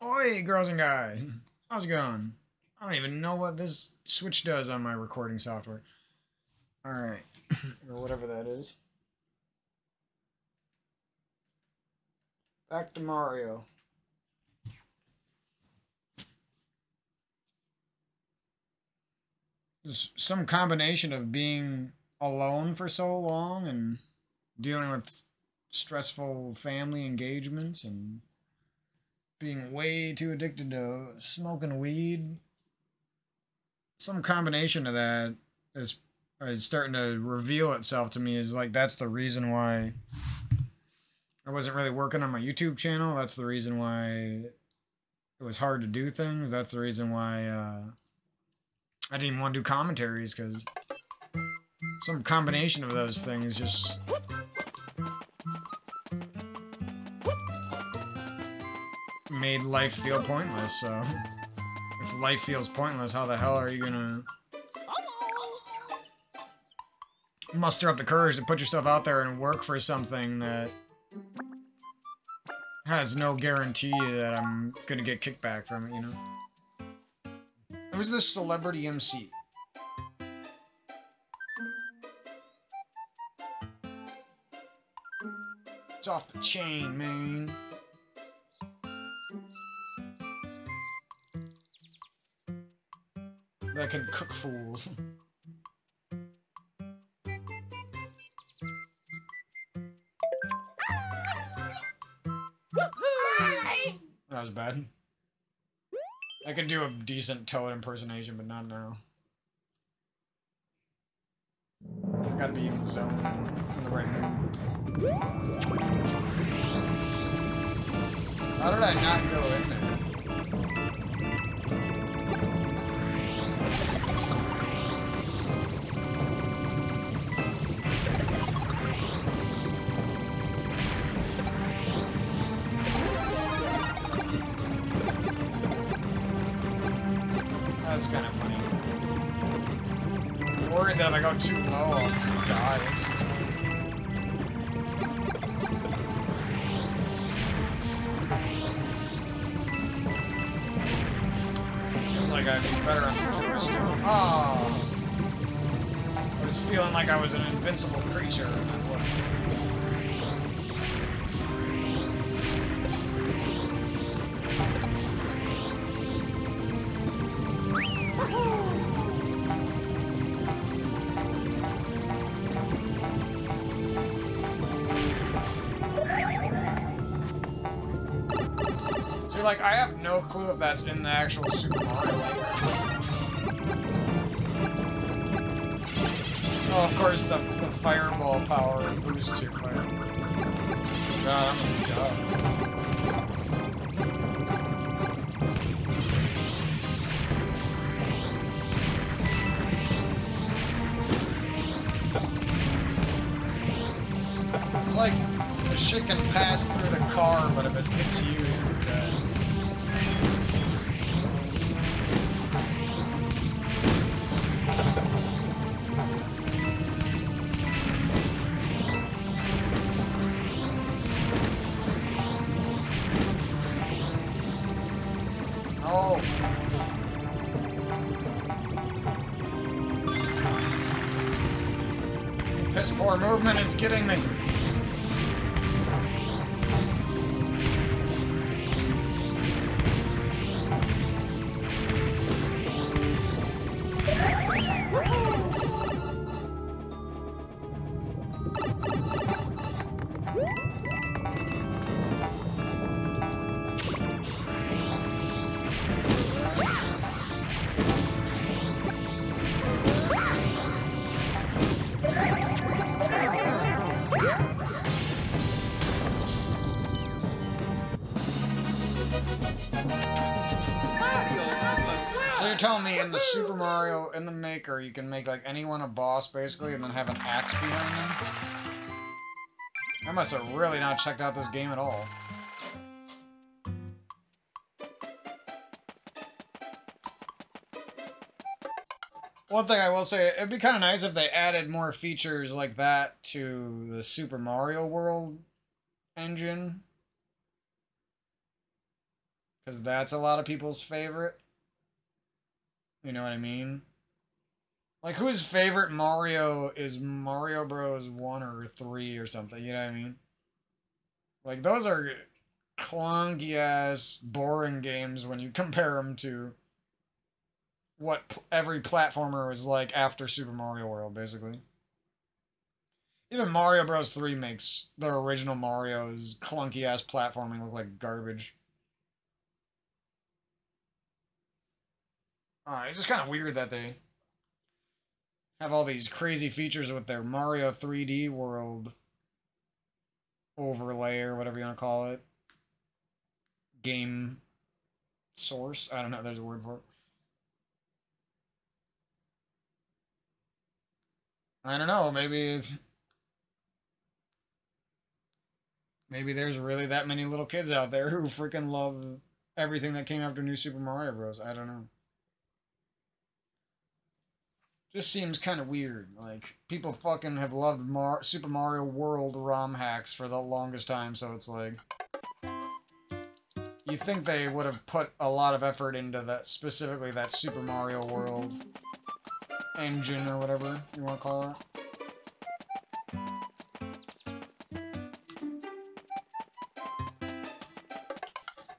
Oi, girls and guys. How's it going? I don't even know what this switch does on my recording software. Alright. Or whatever that is. Back to Mario. There's some combination of being alone for so long and dealing with stressful family engagements and being way too addicted to smoking weed. Some combination of that is starting to reveal itself to me as like that's the reason why I wasn't really working on my YouTube channel. That's the reason why it was hard to do things. That's the reason why I didn't even want to do commentaries, because some combination of those things just made life feel pointless. So if life feels pointless, how the hell are you gonna muster up the courage to put yourself out there and work for something that has no guarantee that I'm gonna get kickback from it, you know? Who's this celebrity MC? It's off the chain, man. That can cook fools. That was bad. I could do a decent Toad impersonation, but not now. I gotta be in the zone, in the right mood. How did I not go in there? That's kind of funny. I'm worried that if I go too low, I'll just die. Seems like I'd be better on the joystick. Oh! I was feeling like I was an invincible creature. Like, I have no clue if that's in the actual Super Mario Maker. Oh, of course, the fireball power boosts your fire. God, I'm a dumb. It's like the shit can pass through the car, but if it hits you, you're dead. Piss poor movement is getting me. Telling me in the Super Mario, in the Maker, you can make like anyone a boss basically and then have an axe behind them? I must have really not checked out this game at all. One thing I will say, it'd be kind of nice if they added more features like that to the Super Mario World engine. because that's a lot of people's favorite. You know what I mean? Like, whose favorite Mario is Mario Bros. 1 or 3 or something? You know what I mean? Like, those are clunky ass, boring games when you compare them to what every platformer was like after Super Mario World, basically. Even Mario Bros. 3 makes the original Mario's clunky ass platforming look like garbage. It's just kind of weird that they have all these crazy features with their Mario 3D World overlay or whatever you want to call it. Game source. I don't know. There's a word for it. I don't know. Maybe there's really that many little kids out there who freaking love everything that came after New Super Mario Bros. I don't know. Just seems kind of weird. Like, people fucking have loved Super Mario World ROM hacks for the longest time, so it's like, you think they would have put a lot of effort into that, specifically that Super Mario World engine or whatever you want to call it.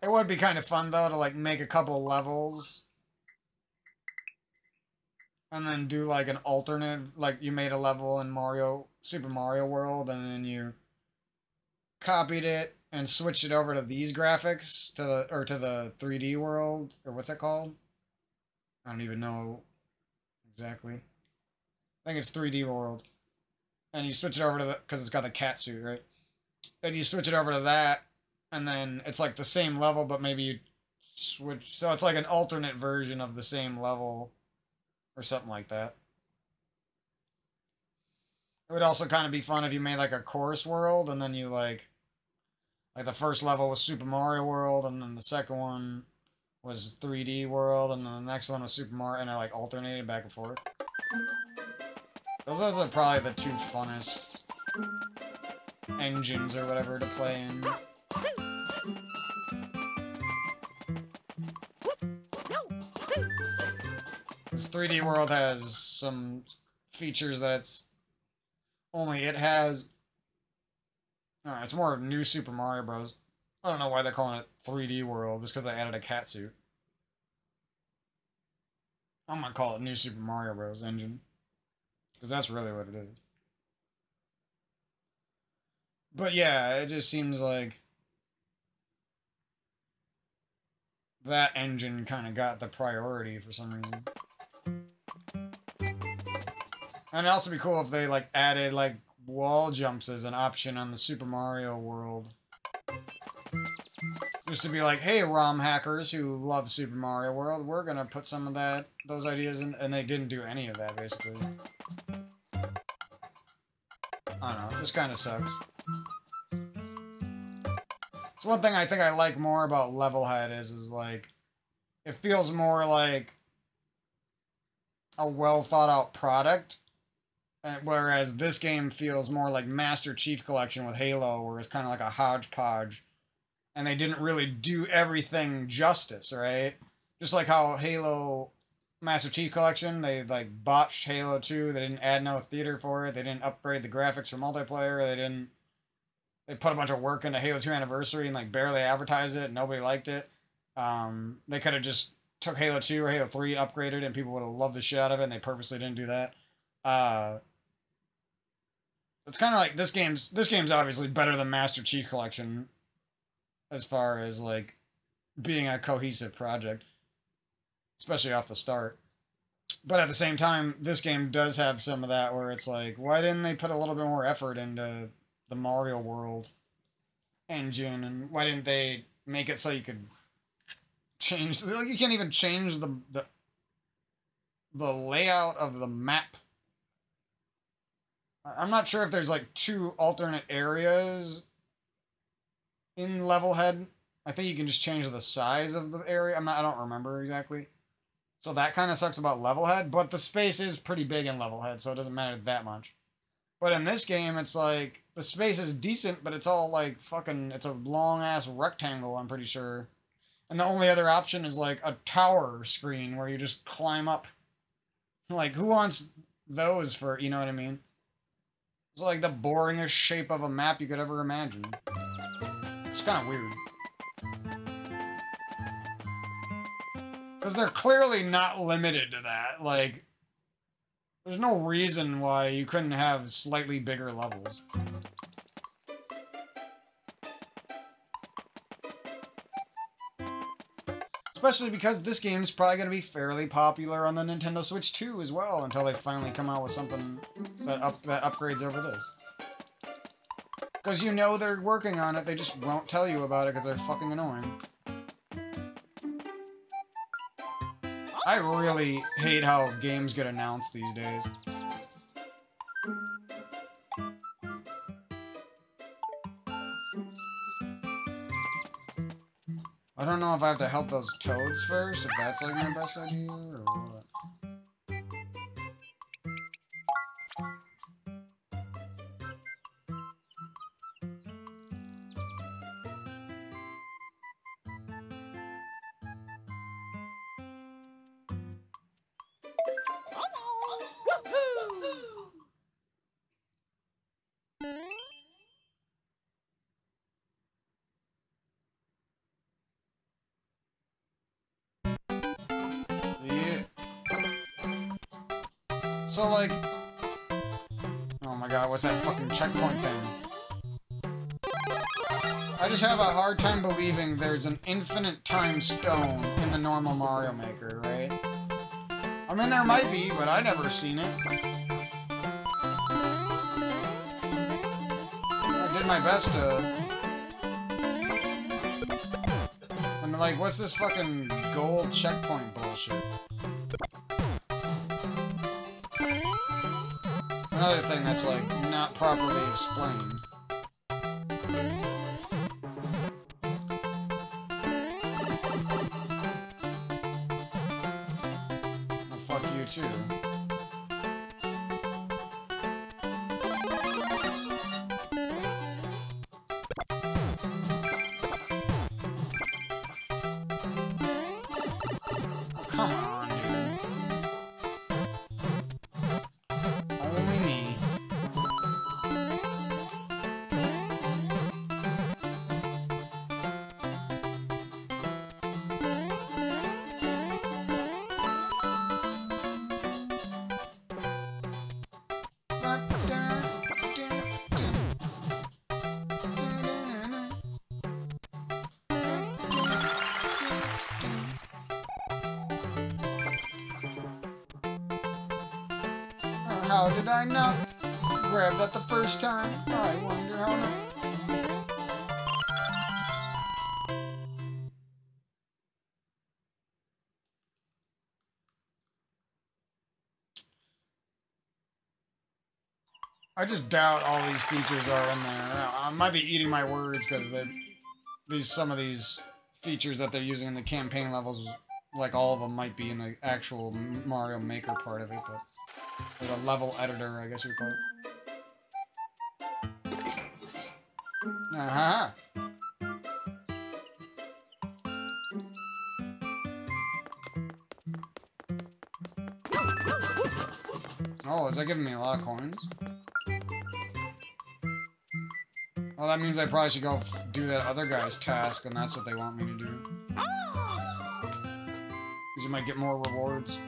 It would be kind of fun, though, to, like, make a couple levels and then do, like, an alternate, like, you made a level in Super Mario World, and then you copied it and switched it over to these graphics, to the 3D world, or what's that called? I don't even know exactly. I think it's 3D world. And you switch it over to because it's got the cat suit, right? Then you switch it over to that, and then it's like the same level, but maybe you switch, so it's like an alternate version of the same level, or something like that. It would also kind of be fun if you made like a course world, and then you like the first level was Super Mario World, and then the second one was 3D World, and then the next one was Super Mario, and I like alternated back and forth. Those are probably the two funnest engines or whatever to play in. This 3D World has some features that it has. It's more of New Super Mario Bros. I don't know why they're calling it 3D World, just because they added a cat suit. I'm gonna call it New Super Mario Bros. Engine, because that's really what it is. But yeah, it just seems like that engine kind of got the priority for some reason. And it'd also be cool if they like added like wall jumps as an option on the Super Mario World. Just to be like, hey, ROM hackers who love Super Mario World, we're gonna put some of those ideas in, and they didn't do any of that, basically. I don't know, it just kind of sucks. It's one thing I think I like more about Levelhead is like, it feels more like a well thought out product, whereas this game feels more like Master Chief Collection with Halo, where it's kind of like a hodgepodge, and they didn't really do everything justice, right? Just like how Halo Master Chief Collection, they like botched Halo 2, they didn't add no theater for it, they didn't upgrade the graphics for multiplayer, they put a bunch of work into Halo 2 Anniversary and like barely advertised it, and nobody liked it. They could have just took Halo 2 or Halo 3 and upgraded, and people would have loved the shit out of it, and they purposely didn't do that. It's kind of like this game's obviously better than Master Chief Collection as far as like being a cohesive project, especially off the start. But at the same time, this game does have some of that where it's like, why didn't they put a little bit more effort into the Mario World engine, and why didn't they make it so you could change, like, you can't even change the layout of the map. I'm not sure if there's like 2 alternate areas in Levelhead. I think you can just change the size of the area. I don't remember exactly. So that kind of sucks about Levelhead, but the space is pretty big in Levelhead, so it doesn't matter that much. But in this game, it's like, the space is decent, but it's all like fucking, it's a long ass rectangle, I'm pretty sure. And the only other option is like a tower screen where you just climb up. Like, who wants those for, you know what I mean? It's like the boringest shape of a map you could ever imagine. It's kind of weird. Because they're clearly not limited to that. Like, there's no reason why you couldn't have slightly bigger levels. Especially because this game's probably going to be fairly popular on the Nintendo Switch 2 as well, until they finally come out with something that upgrades over this. Because you know they're working on it, they just won't tell you about it because they're fucking annoying. I really hate how games get announced these days. I don't know if I have to help those toads first, if that's like my best idea, or what. So, like... Oh my god, what's that fucking checkpoint thing? I just have a hard time believing there's an infinite time stone in the normal Mario Maker, right? I mean, there might be, but I've never seen it. I did my best to... And, like, what's this fucking gold checkpoint bullshit? Another thing that's, like, not properly explained. Oh, fuck you, too. Oh, come on, dude. Only me. How did I not grab that the first time? I wonder how not. I just doubt all these features are in there. I might be eating my words because some of these features that they're using in the campaign levels, like all of them, might be in the actual Mario Maker part of it, but or the level editor, I guess you'd call it. Uh-huh. Oh, is that giving me a lot of coins? Well, that means I probably should go do that other guy's task, and that's what they want me to do. Because you might get more rewards.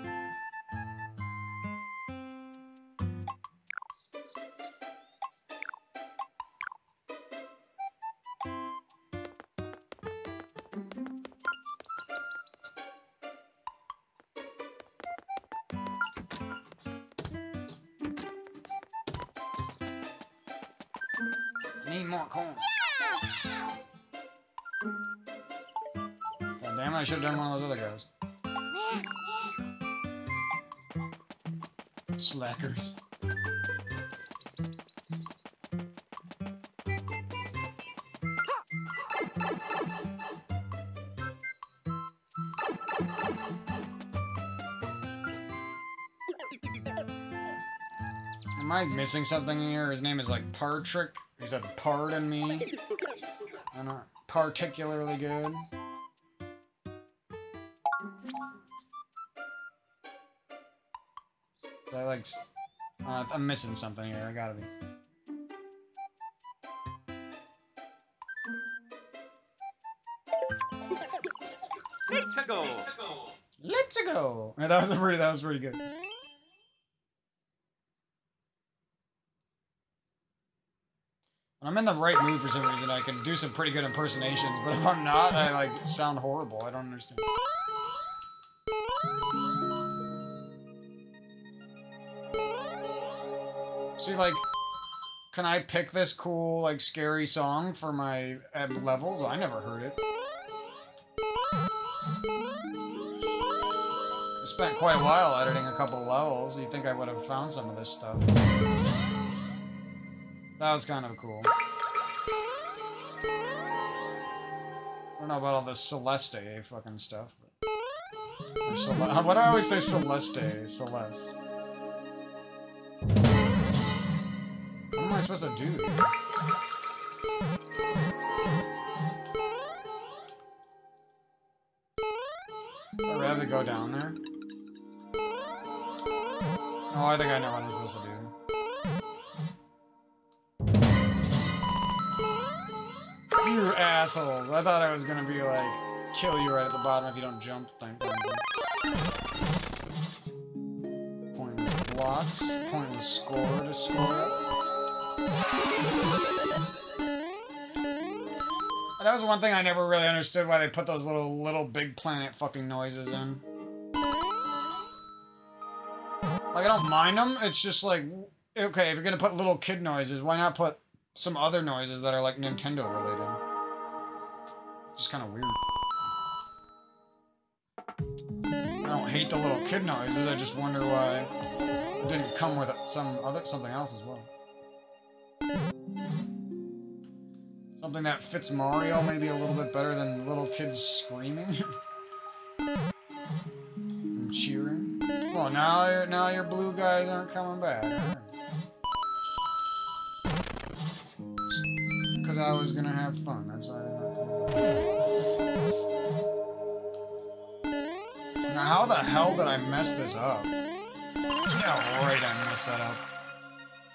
Need more coins. God damn it, I should have done one of those other guys. Slackers. Am I missing something here? His name is like Partrick. He said, pardon me. I'm not particularly good. I like... I'm missing something here. I gotta be. Let's go. Let's go. Yeah, that was pretty good. When I'm in the right mood for some reason, I can do some pretty good impersonations, but if I'm not, I like sound horrible. I don't understand. See, like, can I pick this cool, like, scary song for my levels? I never heard it. I spent quite a while editing a couple levels. You'd think I would have found some of this stuff. That was kind of cool. I don't know about all this Celeste fucking stuff, but... Why do I always say Celeste? Celeste. What am I supposed to do? Do I really have to go down there? Oh, I think I know what I'm supposed to do. You assholes! I thought I was gonna be like, kill you right at the bottom if you don't jump. Thank you. Pointless blocks. Pointless score to score up. That was one thing I never really understood, why they put those little big planet fucking noises in. Like, I don't mind them, it's just like, okay, if you're gonna put little kid noises, why not put some other noises that are like Nintendo related? It's just kind of weird. I don't hate the little kid noises, I just wonder why it didn't come with something else as well. Something that fits Mario maybe a little bit better than little kids screaming and cheering. Well, now your blue guys aren't coming back. Because I was gonna have fun. That's why they're not coming back. Now, how the hell did I mess this up? Yeah, right, I messed that up.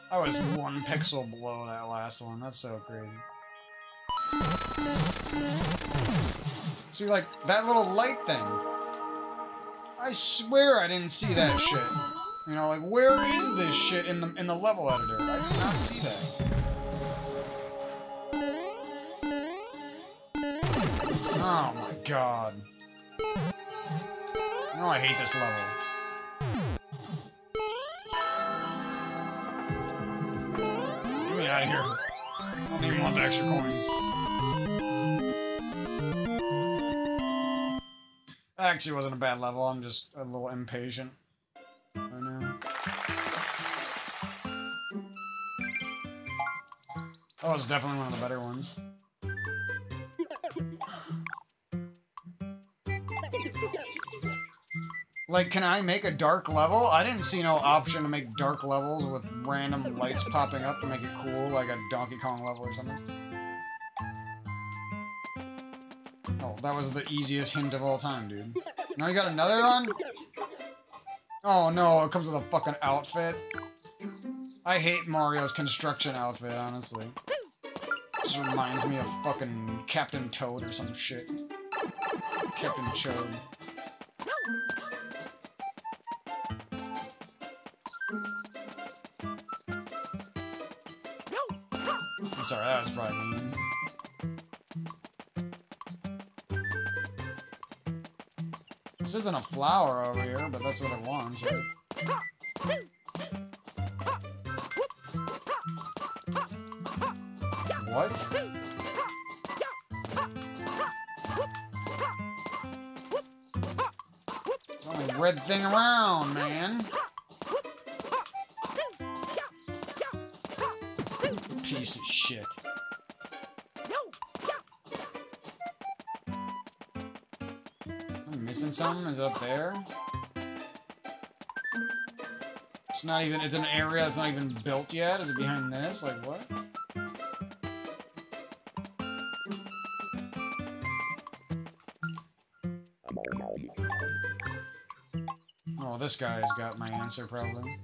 I was 1 pixel below that last one. That's so crazy. See, like, that little light thing. I swear I didn't see that shit. You know, like, where is this shit in the level editor? I did not see that. Oh my god. No, I hate this level. Get me out of here. I don't even want the extra coins. That actually wasn't a bad level, I'm just a little impatient right now. Oh, it's definitely one of the better ones. Like, can I make a dark level? I didn't see no option to make dark levels with random lights popping up to make it cool, like a Donkey Kong level or something. Oh, that was the easiest hint of all time, dude. Now you got another one? Oh no, it comes with a fucking outfit. I hate Mario's construction outfit, honestly. Just reminds me of fucking Captain Toad or some shit. Captain Chode. I'm sorry, that was probably mean. This isn't a flower over here, but that's what it wants, right? What? There's only a red thing around, man. Piece of shit. I'm missing something? Is it up there? It's not even, it's an area that's not even built yet? Is it behind this? Like, what? Oh, this guy's got my answer, probably.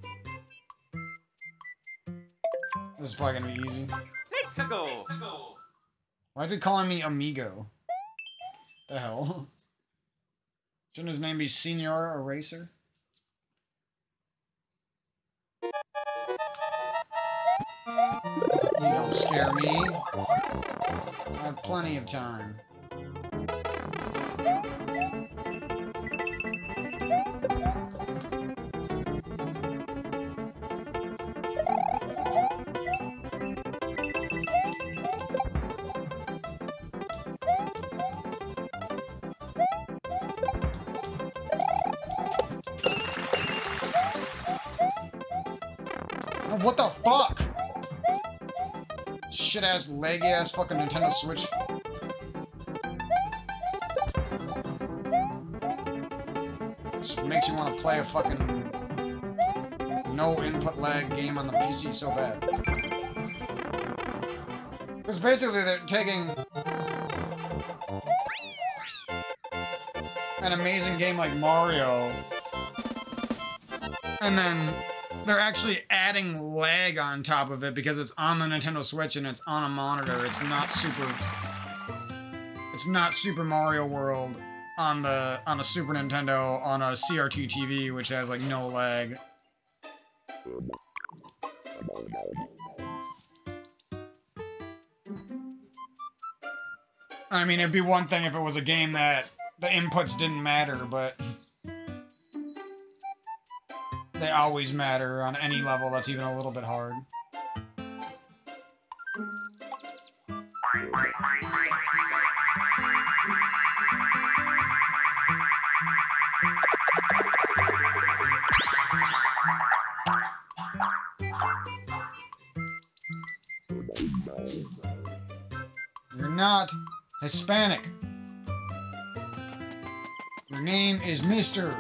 This is probably gonna be easy. Let's go. Why is he calling me amigo? The hell? Shouldn't his name be Senor Eraser? You don't scare me. I have plenty of time. Oh, what the fuck? Shit-ass, leggy-ass fucking Nintendo Switch. Just makes you want to play a fucking no-input lag game on the PC so bad. Because basically they're taking an amazing game like Mario, and then they're actually adding lag on top of it because it's on the Nintendo Switch and it's on a monitor. It's not Super Mario World on a Super Nintendo on a CRT TV, which has like no lag. I mean, it'd be one thing if it was a game that the inputs didn't matter, but they always matter on any level that's even a little bit hard. You're not Hispanic. Your name is Mr.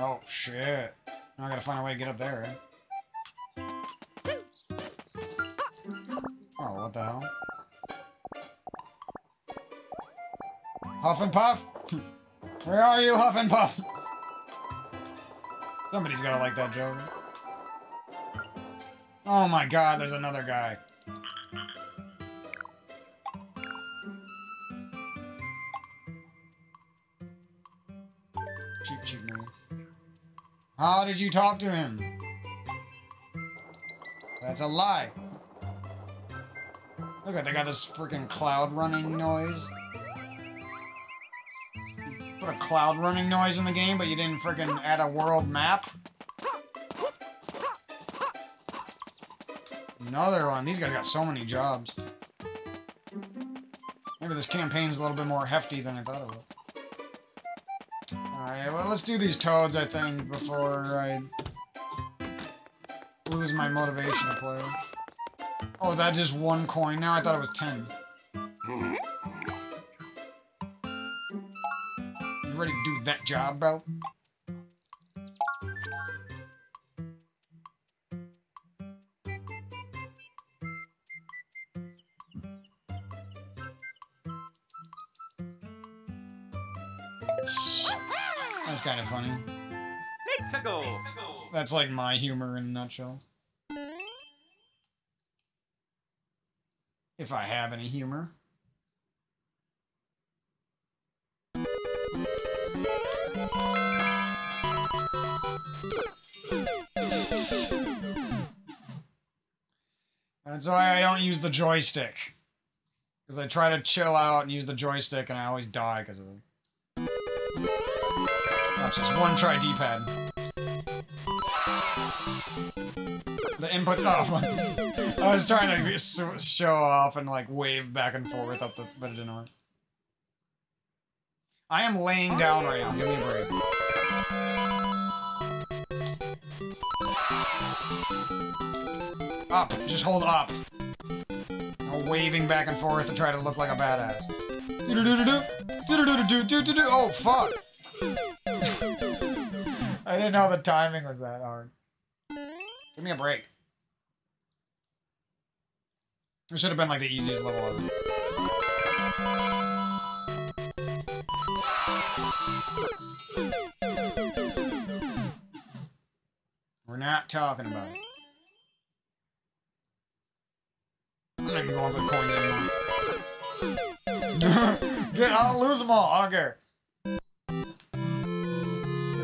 Oh, shit. Now I gotta find a way to get up there. Oh, what the hell? Huff and Puff? Where are you, Huff and Puff? Somebody's gotta like that joke. Oh my god, there's another guy. Cheap, cheap man. How did you talk to him? That's a lie. Look at, they got this freaking cloud running noise. You put a cloud running noise in the game, but you didn't freaking add a world map? Another one. These guys got so many jobs. Maybe this campaign's a little bit more hefty than I thought it was. Alright, well, let's do these toads, I think, before I lose my motivation to play. Oh, that's just 1 coin now? I thought it was 10. You ready to do that job, bro? That's kind of funny. Let's go. That's like my humor in a nutshell. If I have any humor. That's why I don't use the joystick. Because I try to chill out and use the joystick and I always die because of it. Watch this, 1 try D-pad. The input's off. I was trying to show off and like wave back and forth up the, but it didn't work. I am laying down right now. Give me a break. Up. Just hold up. I'm waving back and forth to try to look like a badass. Oh, fuck. I didn't know the timing was that hard. Give me a break. It should have been like the easiest level ever. We're not talking about it. I'm not even going for the coins anymore. I'll lose them all. I don't care.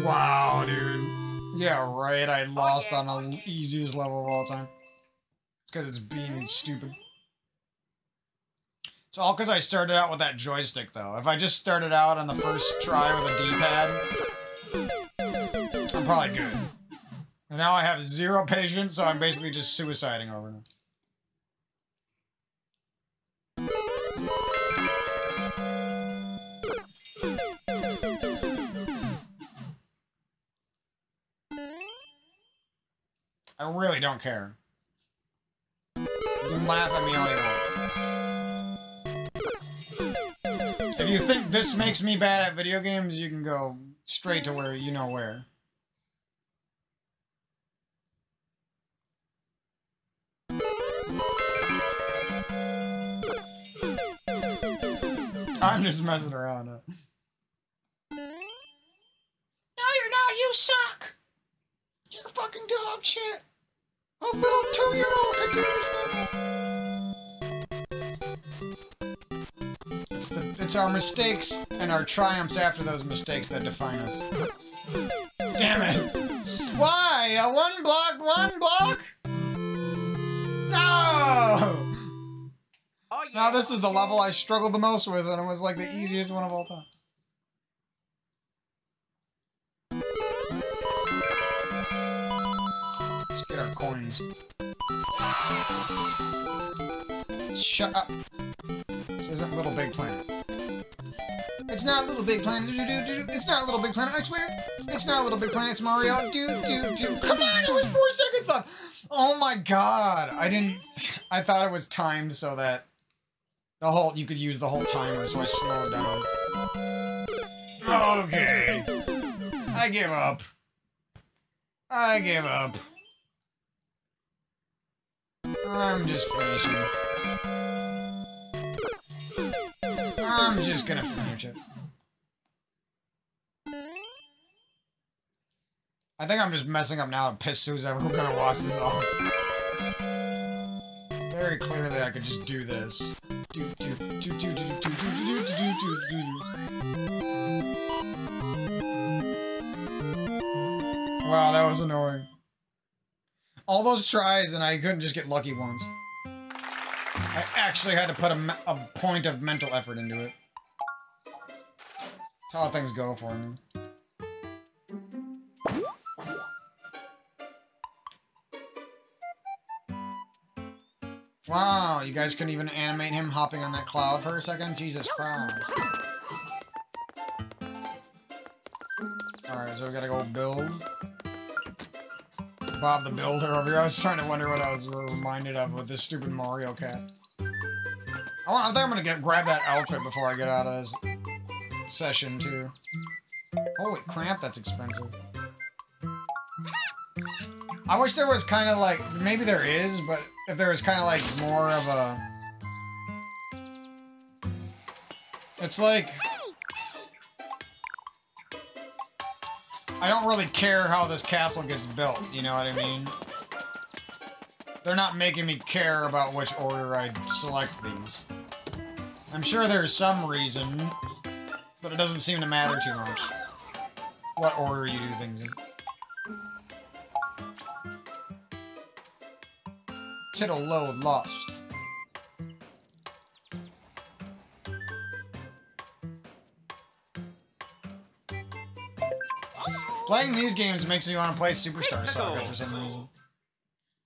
Wow, dude. Yeah, right. I lost on the easiest level of all time. It's because it's being stupid. It's all because I started out with that joystick, though. If I just started out on the first try with a D-pad, I'm probably good. And now I have zero patience, so I'm basically just suiciding over now. I really don't care. You can laugh at me all you want. If you think this makes me bad at video games, you can go straight to where you know where. I'm just messing around. No, you're not. You suck. You're fucking dog shit. A little 2-year-old could do this level. It's our mistakes and our triumphs after those mistakes that define us. Damn it. Why? One block? No! Oh, yeah. Now this is the level I struggled the most with, and it was like the easiest one of all time. Let's get our coins. Shut up. This isn't Little Big Planet. It's not Little Big Planet. It's not Little Big Planet, I swear. It's not Little Big Planet, it's Mario. Come on, it was 4 seconds left. Oh my god. I thought it was timed so that you could use the whole timer, so I slowed down. Okay. I give up. I'm just finishing. I'm just gonna finish it. I think I'm just messing up now to piss who's ever gonna watch this off. Very clearly I could just do this. Wow, that was annoying. All those tries and I couldn't just get lucky ones. I actually had to put a point of mental effort into it. That's how things go for me. Wow, you guys couldn't even animate him hopping on that cloud for a second? Jesus Christ. Alright, so we gotta go build. Bob the Builder over here. I was trying to wonder what I was reminded of with this stupid Mario cat. I think I'm gonna grab that outfit before I get out of this session, too. Holy crap, that's expensive. I wish there was kind of like, maybe there is, but if there was kind of like more of a... It's like... I don't really care how this castle gets built, you know what I mean? They're not making me care about which order I select these. I'm sure there's some reason, but it doesn't seem to matter too much what order you do things in. Tittle load lost. Playing these games makes me want to play Superstar Saga for some reason.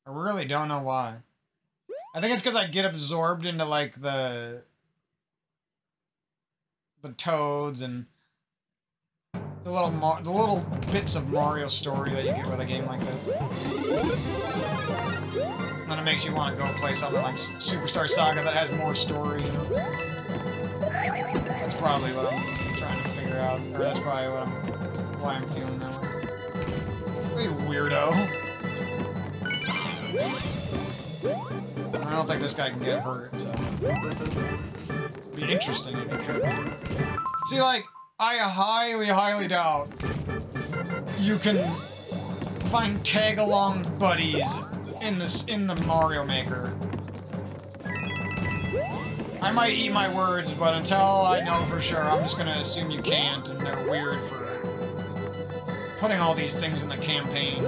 I really don't know why. I think it's because I get absorbed into like the toads and the little bits of Mario story that you get with a game like this. And then it makes you want to go play something like Superstar Saga that has more story, you know? That's probably what I'm trying to figure out, or that's probably why I'm feeling that way. You weirdo. I don't think this guy can get hurt, so... It'd be interesting if he could. See, like, I highly, highly doubt you can Find tag-along buddies in the Mario Maker. I might eat my words, but until I know for sure, I'm just gonna assume you can't, and they're weird for putting all these things in the campaign.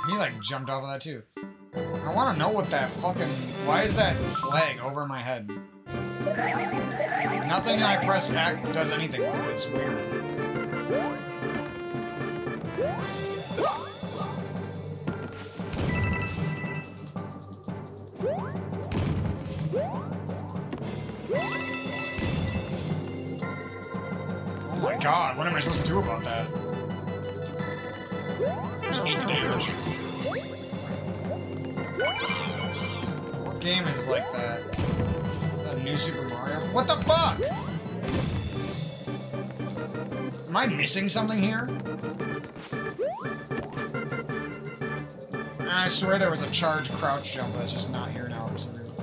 He, like, jumped off of that, too. I want to know what that fucking... Why is that flag over my head? Nothing I press X does anything with it. It's weird. Oh my god, what am I supposed to do about that? Just eat the damage. What game is like that? A new Super Mario? What the fuck? Am I missing something here? And I swear there was a charge crouch jump that's just not here now for some reason.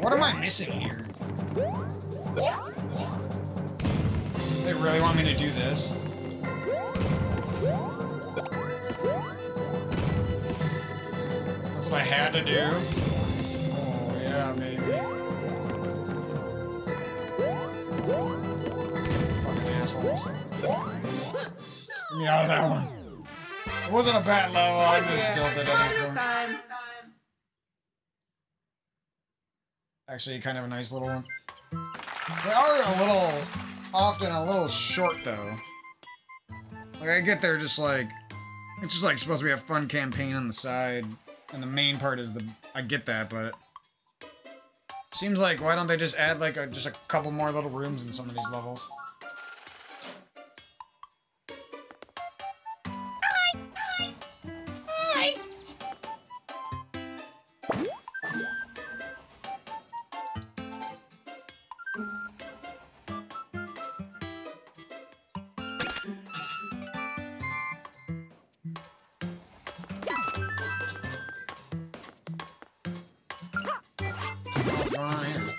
What am I missing here? They really want me to do this? That's what I had to do? Oh, yeah, maybe. Fucking assholes. Get me out of that one. It wasn't a bad level, I just tilted at this point. Actually, kind of a nice little one. They are often a little short, though. Like, I get they're just like, it's just like supposed to be a fun campaign on the side, and the main part is I get that, but seems like, why don't they just add like just a couple more little rooms in some of these levels? What's going on here?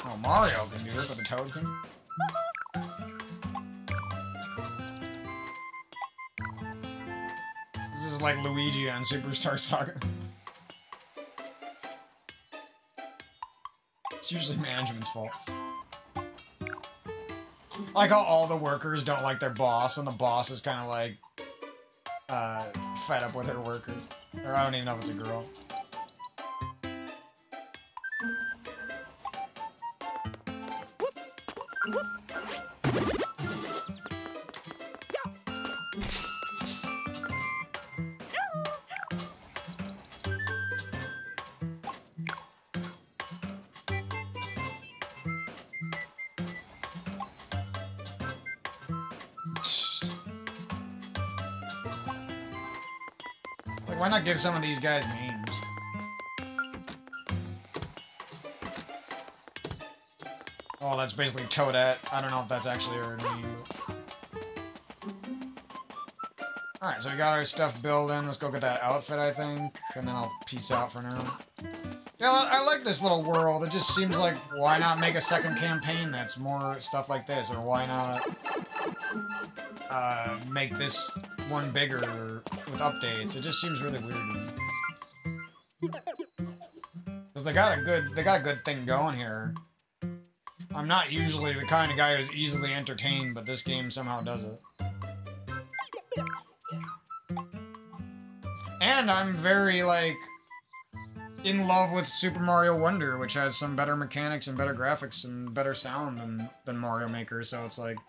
Oh, Mario can do it, but the Toad can? This is like Luigi on Superstar Saga. It's usually management's fault. Like how all the workers don't like their boss, and the boss is kind of like, fed up with her workers. Or I don't even know if it's a girl. Like, why not give some of these guys names? Oh, that's basically Toadette. I don't know if that's actually her name. Alright, so we got our stuff building. Let's go get that outfit, I think. And then I'll peace out for now. Yeah, I like this little world. It just seems like, why not make a second campaign that's more stuff like this? Or why not make this one bigger with updates? It just seems really weird to me. Because they got a good thing going here. I'm not usually the kind of guy who's easily entertained, but this game somehow does it. And I'm very, like, in love with Super Mario Wonder, which has some better mechanics and better graphics and better sound than Mario Maker, so it's like,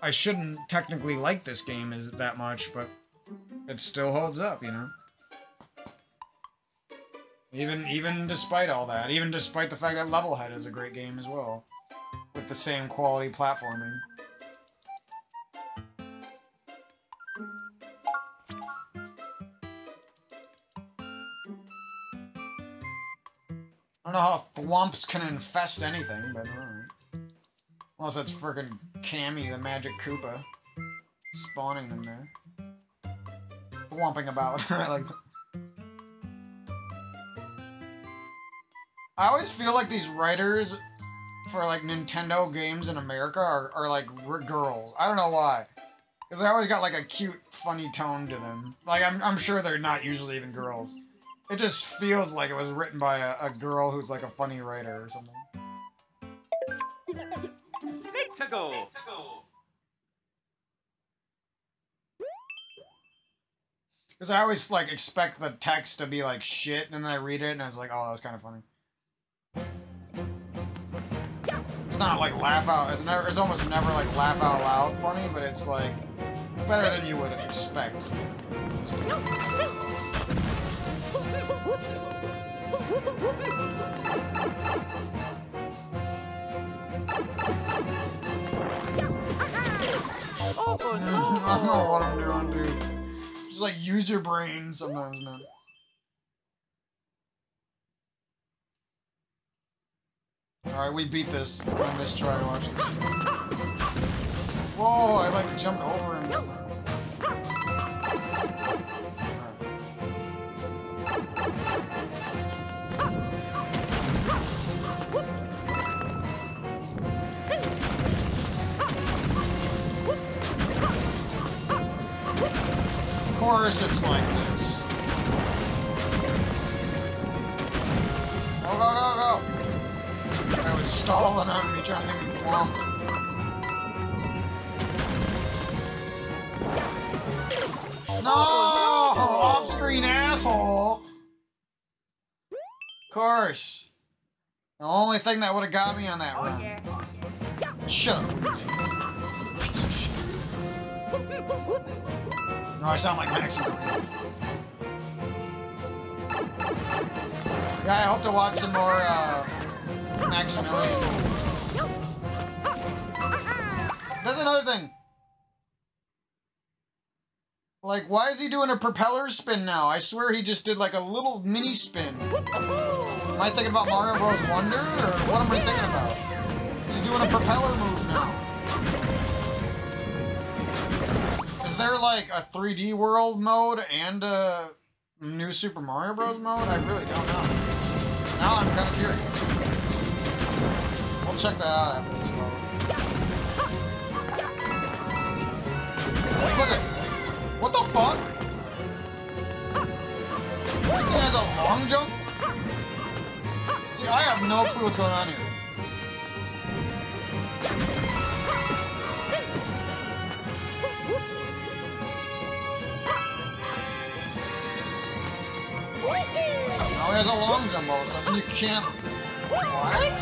I shouldn't technically like this game that much, but it still holds up, you know? Even despite all that, even despite the fact that Levelhead is a great game as well, with the same quality platforming. I don't know how thwomps can infest anything, but alright. Unless it's frickin' Cammy, the Magic Koopa, spawning them there. Thwomping about. I like that. I always feel like these writers for like Nintendo games in America are like girls. I don't know why. Because they always got like a cute, funny tone to them. Like, I'm sure they're not usually even girls. It just feels like it was written by a girl who's like a funny writer or something. Let's go. Because I always like expect the text to be like shit, and then I read it and I was like, oh, that was kind of funny. It's not like laugh out. It's almost never like laugh out loud funny, but it's like better than you would expect. Oh no! I don't know what I'm doing, dude. Just like use your brain sometimes, man. Alright, we beat this on this try. Watch this shit. Whoa, I like jumped over him. Of course it's like this. Go, go, go, go! I was stalling on me, trying to get me thwomped. No! Off-screen asshole! Of course. The only thing that would have got me on that run. Yeah. Shut up, Luigi. Piece of shit. No, I sound like Maximilian. Yeah, I hope to watch some more, Maximilian. That's another thing. Like, why is he doing a propeller spin now? I swear he just did like a little mini spin. Am I thinking about Mario Bros. Wonder, or what am I thinking about? He's doing a propeller move now. Is there like a 3D world mode and a new Super Mario Bros. Mode? I really don't know. Now I'm kind of curious. We'll check that out after this level. Look at. What the fuck? This thing has a long jump? See, I have no clue what's going on here. Now he has a long jump all of a sudden. You can't... What?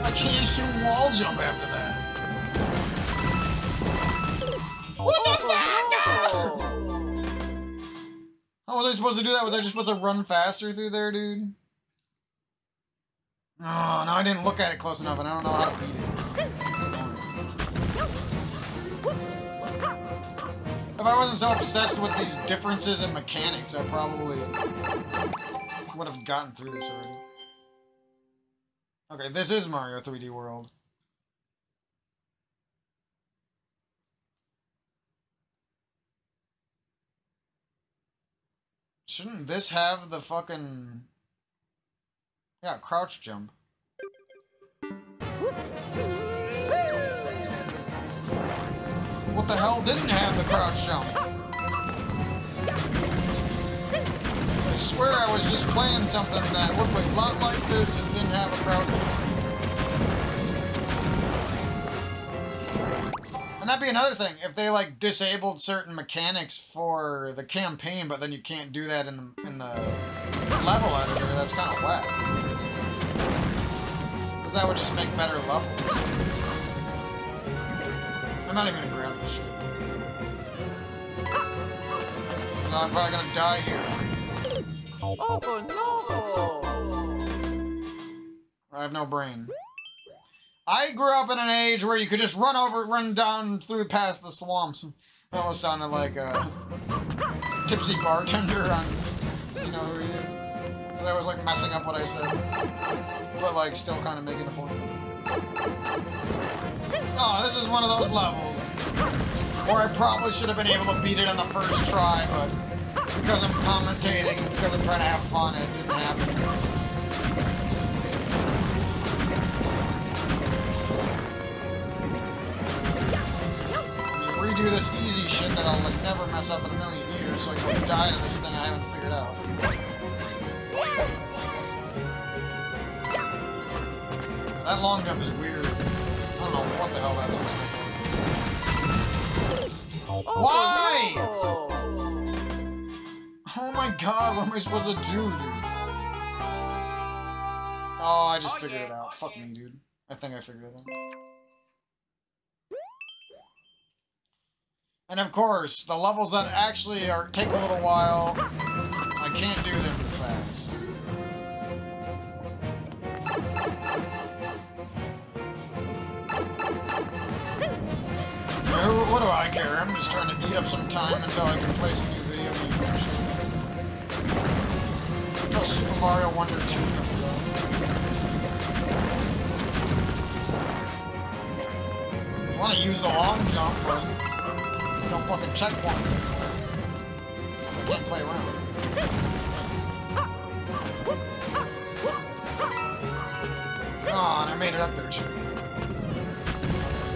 I can't just do wall jump after that. What the fuck? How was I supposed to do that? Was I just supposed to run faster through there, dude? Oh, no, I didn't look at it close enough, and I don't know how to beat it. If I wasn't so obsessed with these differences in mechanics, I probably would have gotten through this already. Okay, this is Mario 3D World. Shouldn't this have the fucking... Yeah, crouch jump. What the hell didn't have the crouch jump? I swear I was just playing something that looked a lot like this and didn't have a crouch jump. And that'd be another thing, if they like disabled certain mechanics for the campaign, but then you can't do that in the level editor, that's kind of whack. Because that would just make better levels. I'm not even gonna grab this shit. So I'm probably gonna die here. Oh no! I have no brain. I grew up in an age where you could just run down through past the swamps. That almost sounded like a tipsy bartender on, you know who he is. Because I was like messing up what I said. But like still kind of making a point. Oh, this is one of those levels where I probably should have been able to beat it on the first try, but because I'm commentating, because I'm trying to have fun, it didn't happen. this easy shit that I'll like never mess up in a million years, so I can die to this thing I haven't figured out. That long jump is weird. I don't know what the hell that's supposed to be. Why? Oh my god, what am I supposed to do, dude? Oh, I just figured it out. Fuck me, dude. I think I figured it out. And of course, the levels that actually take a little while, I can't do them fast. What do I care? I'm just trying to eat up some time until I can play some new video games. Until Super Mario Wonder 2 comes out. I want to use the long jump, but no fucking checkpoints anymore. I can't play around. Oh, and I made it up there too.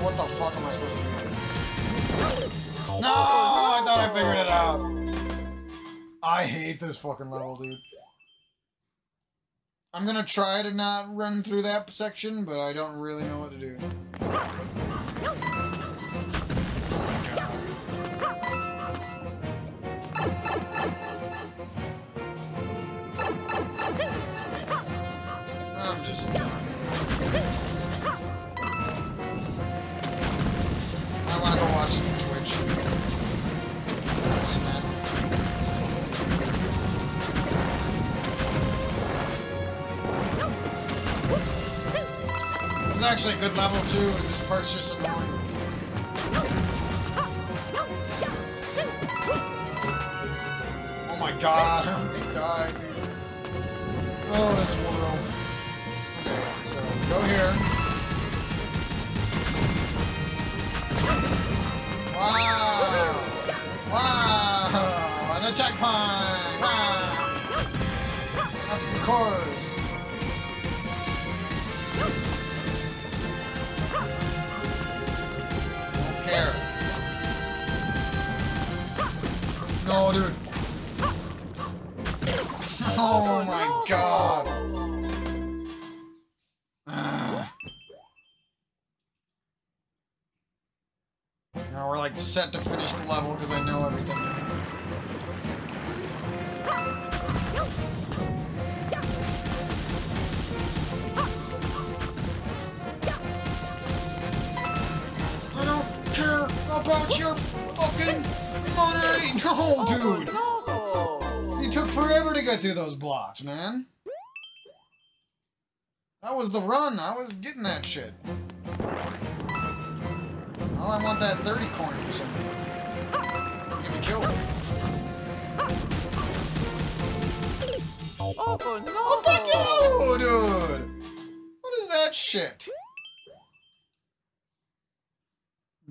What the fuck am I supposed to do? No! I thought I figured it out. I hate this fucking level, dude. I'm gonna try to not run through that section, but I don't really know what to do. I'm just done. I wanna go watch some Twitch. Snap. This is actually a good level too, and this part's just annoying. Oh my god, I'm gonna die, dude. Oh, this world. Okay, so go here. Wow! Wow! An attack point! Wow! Of course! Don't care. No, dude. Oh my god! Now we're like set to finish the level because I know everything now. I don't care about your fucking money! No, dude! It took forever to get through those blocks, man. That was the run. I was getting that shit. Oh, I want that 30 coin for something. Get me killed. Oh no! Oh, fuck you, dude! What is that shit?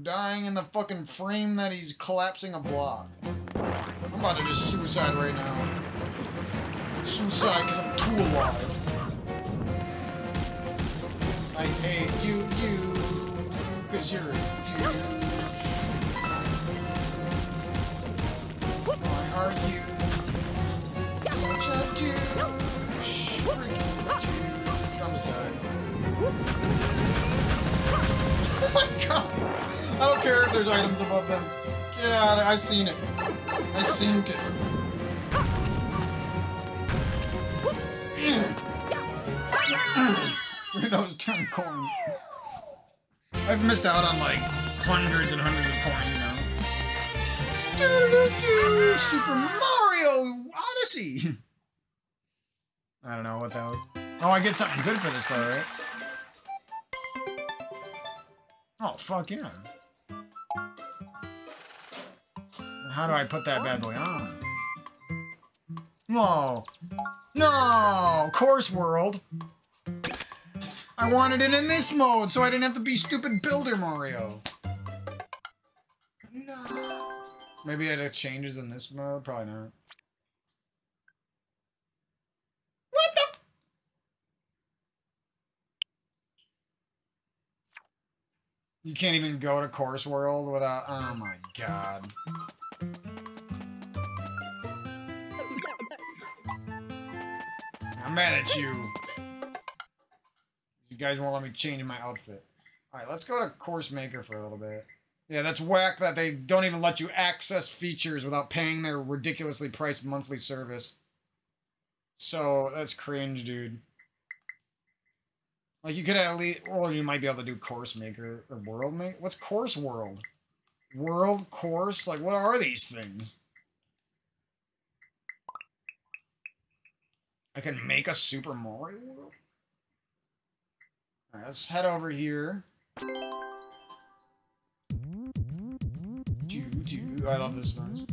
Dying in the fucking frame that he's collapsing a block. I'm about to just suicide right now. Suicide because I'm too alive. I hate you, because you're a douche. Why are you such a douche? Freaking douche. Thumbs down. Oh my god! I don't care if there's items above them. Get out of it. I seen it. I seen it. Look at those 10 coins. I've missed out on like hundreds and hundreds of coins now. Super Mario Odyssey. I don't know what that was. Oh, I get something good for this though, right? Oh, fuck yeah. How do I put that bad boy on? No. No! Course World. I wanted it in this mode, so I didn't have to be stupid Builder Mario. No. Maybe it changes in this mode? Probably not. What the? You can't even go to Course World without... Oh my god. I'm mad at you. You guys won't let me change my outfit. Alright, let's go to Course Maker for a little bit. Yeah, that's whack that they don't even let you access features without paying their ridiculously priced monthly service. So, that's cringe, dude. Like, you could at least... Well, you might be able to do Course Maker or World Maker. What's Course World? World Course? Like, what are these things? I can make a Super Mario World? Alright, let's head over here. I love this noise.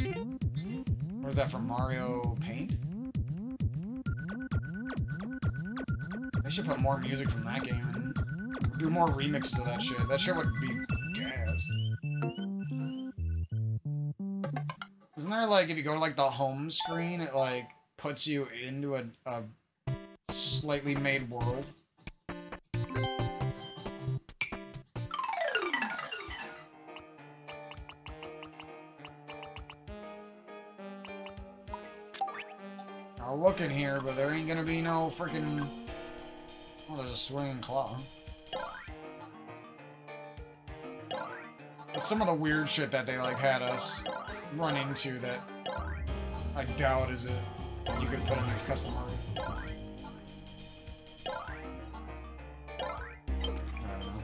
What is that from Mario Paint? I should put more music from that game in. Do more remixes of that shit. That shit would be gas. Isn't there like, if you go to like the home screen, it like puts you into a slightly made world? I'll look in here, but there ain't gonna be no freaking... Oh, there's a swinging claw. But some of the weird shit that they like had us run into that I doubt is it you could put in these custom artists. I don't know.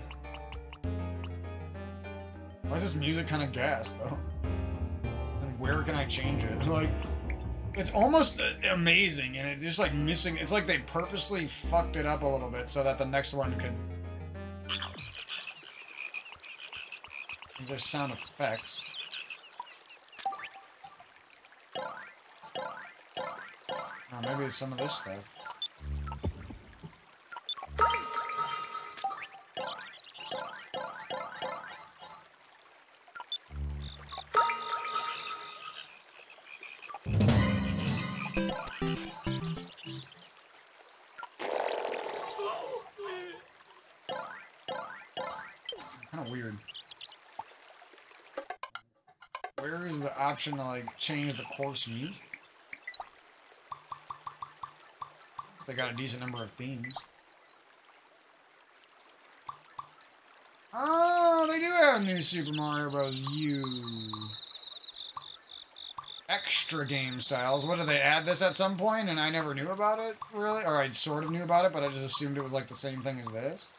Why is this music kind of gas though? And where can I change it? Like, it's almost amazing, and it's just like missing. It's like they purposely fucked it up a little bit so that the next one could. These are sound effects. Oh, maybe it's some of this stuff. Kind of weird. Where is the option to like change the course music? They got a decent number of themes. Oh, they do have new Super Mario Bros. U. Extra game styles. What, did they add this at some point and I never knew about it, really? Or I sort of knew about it, but I just assumed it was like the same thing as this?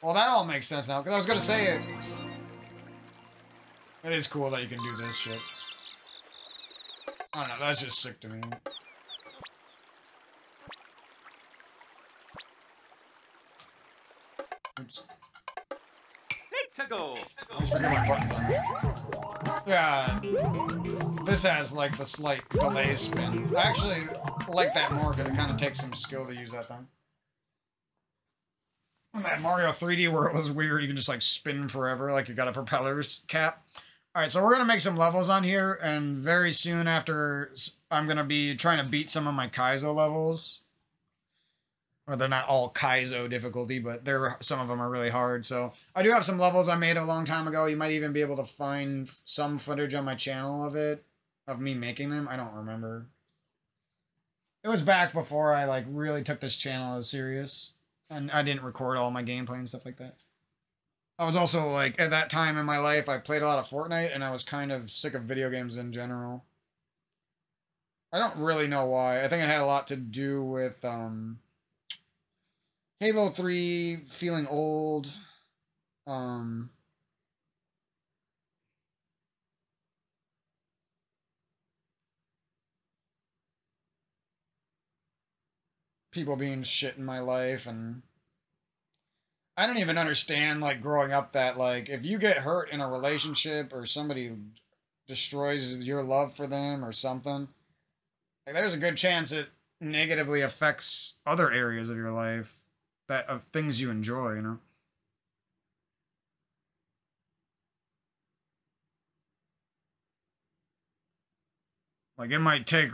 Well, that all makes sense now, because I was going to say it. It is cool that you can do this shit. I don't know, that's just sick to me. Oops. Let's go. I just forget my buttons on this. Yeah, this has like the slight delay spin. I actually like that more because it kind of takes some skill to use that thing. When that Mario 3D where it was weird, you can just like spin forever like you got a propeller's cap. Alright, so we're going to make some levels on here, and very soon after, I'm going to be trying to beat some of my Kaizo levels. Well, they're not all Kaizo difficulty, but some of them are really hard. So I do have some levels I made a long time ago. You might even be able to find some footage on my channel of it, of me making them. I don't remember. It was back before I like really took this channel as serious, and I didn't record all my gameplay and stuff like that. I was also like, at that time in my life, I played a lot of Fortnite, and I was kind of sick of video games in general. I don't really know why. I think it had a lot to do with, Halo 3, feeling old, people being shit in my life, and I don't even understand, like, growing up that, like, if you get hurt in a relationship or somebody destroys your love for them or something, like, there's a good chance it negatively affects other areas of your life, that of things you enjoy, you know? Like, it might take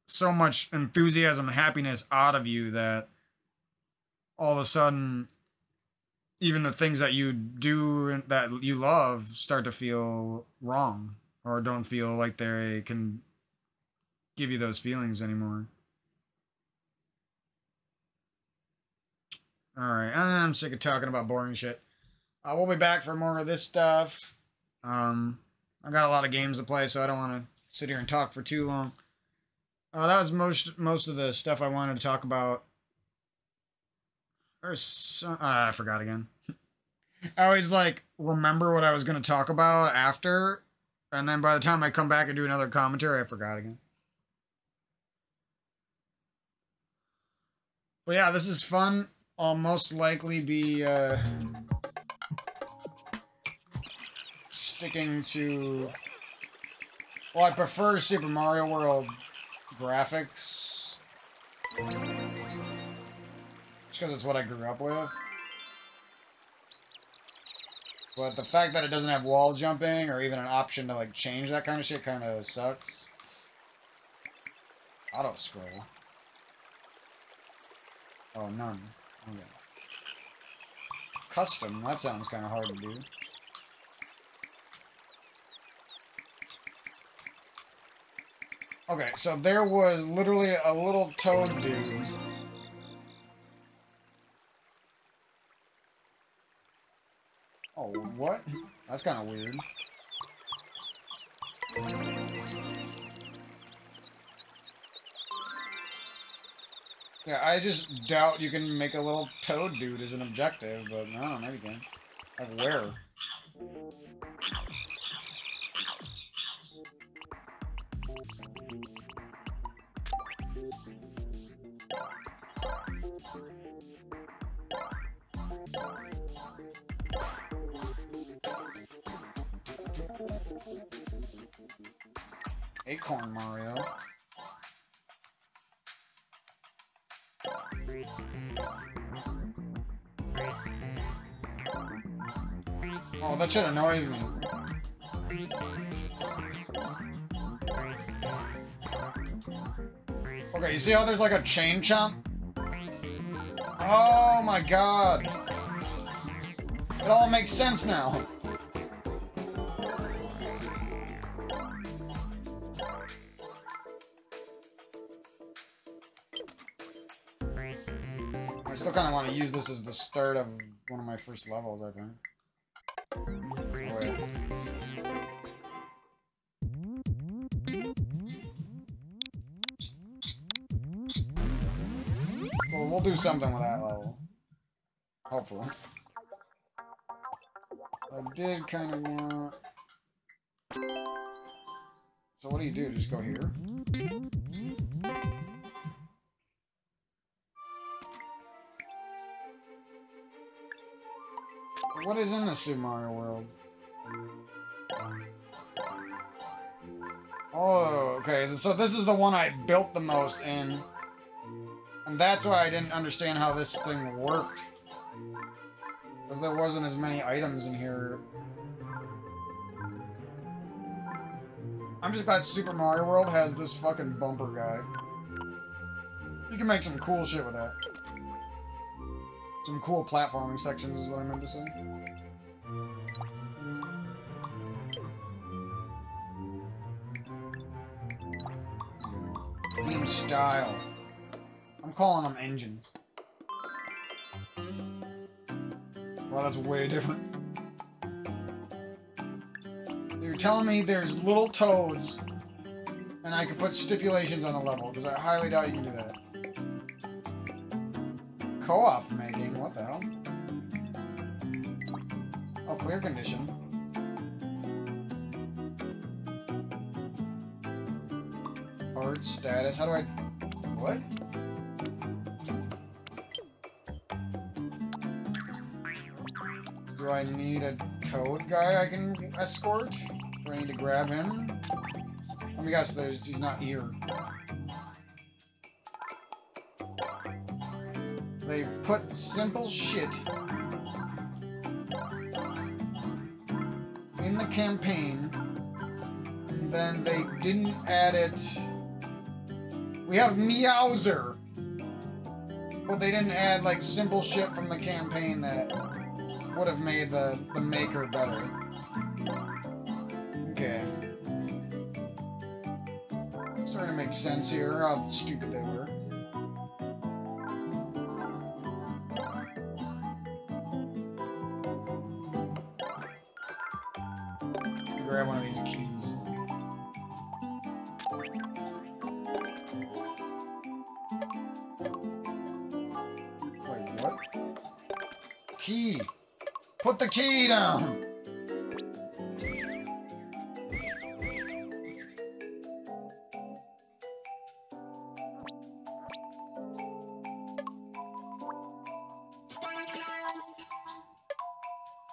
so much enthusiasm and happiness out of you that all of a sudden even the things that you do that you love start to feel wrong or don't feel like they can give you those feelings anymore. Alright, I'm sick of talking about boring shit. We'll be back for more of this stuff. I got a lot of games to play, so I don't want to sit here and talk for too long. That was most of the stuff I wanted to talk about. There's some, I forgot again. I always like remember what I was going to talk about after, and then by the time I come back and do another commentary, I forgot again. But yeah, this is fun. I'll most likely be sticking to... Well, I prefer Super Mario World graphics. Just because it's what I grew up with. But the fact that it doesn't have wall jumping or even an option to like change that kind of shit kind of sucks. Auto scroll. Oh, none. Okay. Custom, that sounds kind of hard to do. Okay, so there was literally a little toad dude. Oh, what? That's kind of weird. Yeah, I just doubt you can make a little toad dude as an objective, but I don't know, maybe you can. Like, where? Acorn Mario. Oh, that shit annoys me. Okay, you see how there's like a chain chomp? Oh my god. It all makes sense now. I still kind of want to use this as the start of one of my first levels, I think. Oh, wait. Well, we'll do something with that level. Hopefully. I did kind of want... So what do you do? Just go here? What is in the Super Mario World? Oh, okay. So this is the one I built the most in. And that's why I didn't understand how this thing worked. Because there wasn't as many items in here. I'm just glad Super Mario World has this fucking bumper guy. You can make some cool shit with that. Some cool platforming sections is what I meant to say. Theme style. I'm calling them engines. Well, that's way different. You're telling me there's little toads and I can put stipulations on the level, because I highly doubt you can do that. Co-op making, what the hell? Oh, clear condition. Hard status, how do I... What? Do I need a toad guy I can escort? Do I need to grab him? Let me guess, he's not here. They put simple shit in the campaign, and then they didn't add it. We have Meowser, but they didn't add like simple shit from the campaign that would have made the maker better. Okay. Starting to make sense here, how stupid they were. Grab one of these keys. Wait, what? Key! Put the key down!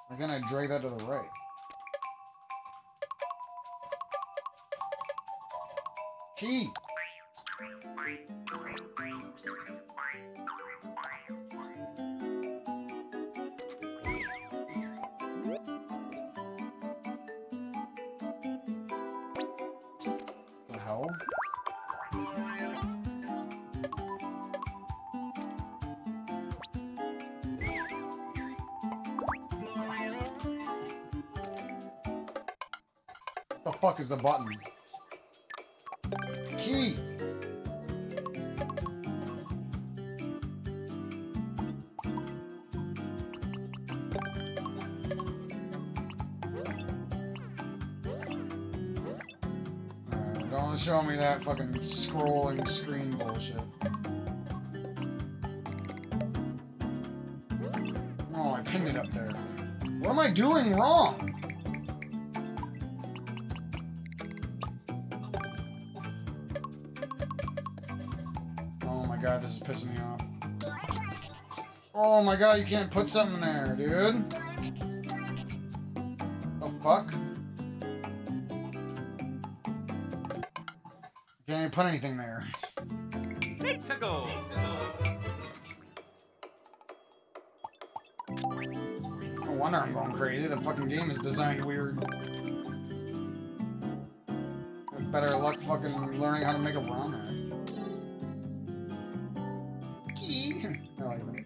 Why can't I drag that to the right? Key! The hell? The fuck is the button? Key! Don't show me that fucking scrolling screen bullshit. Oh, I pinned it up there. What am I doing wrong? Oh my god, this is pissing me off. Oh my god, you can't put something there, dude. The fuck? Can't even put anything there. Let's go. No wonder I'm going crazy. The fucking game is designed weird. Better luck fucking learning how to make a ROM hack. No, I don't.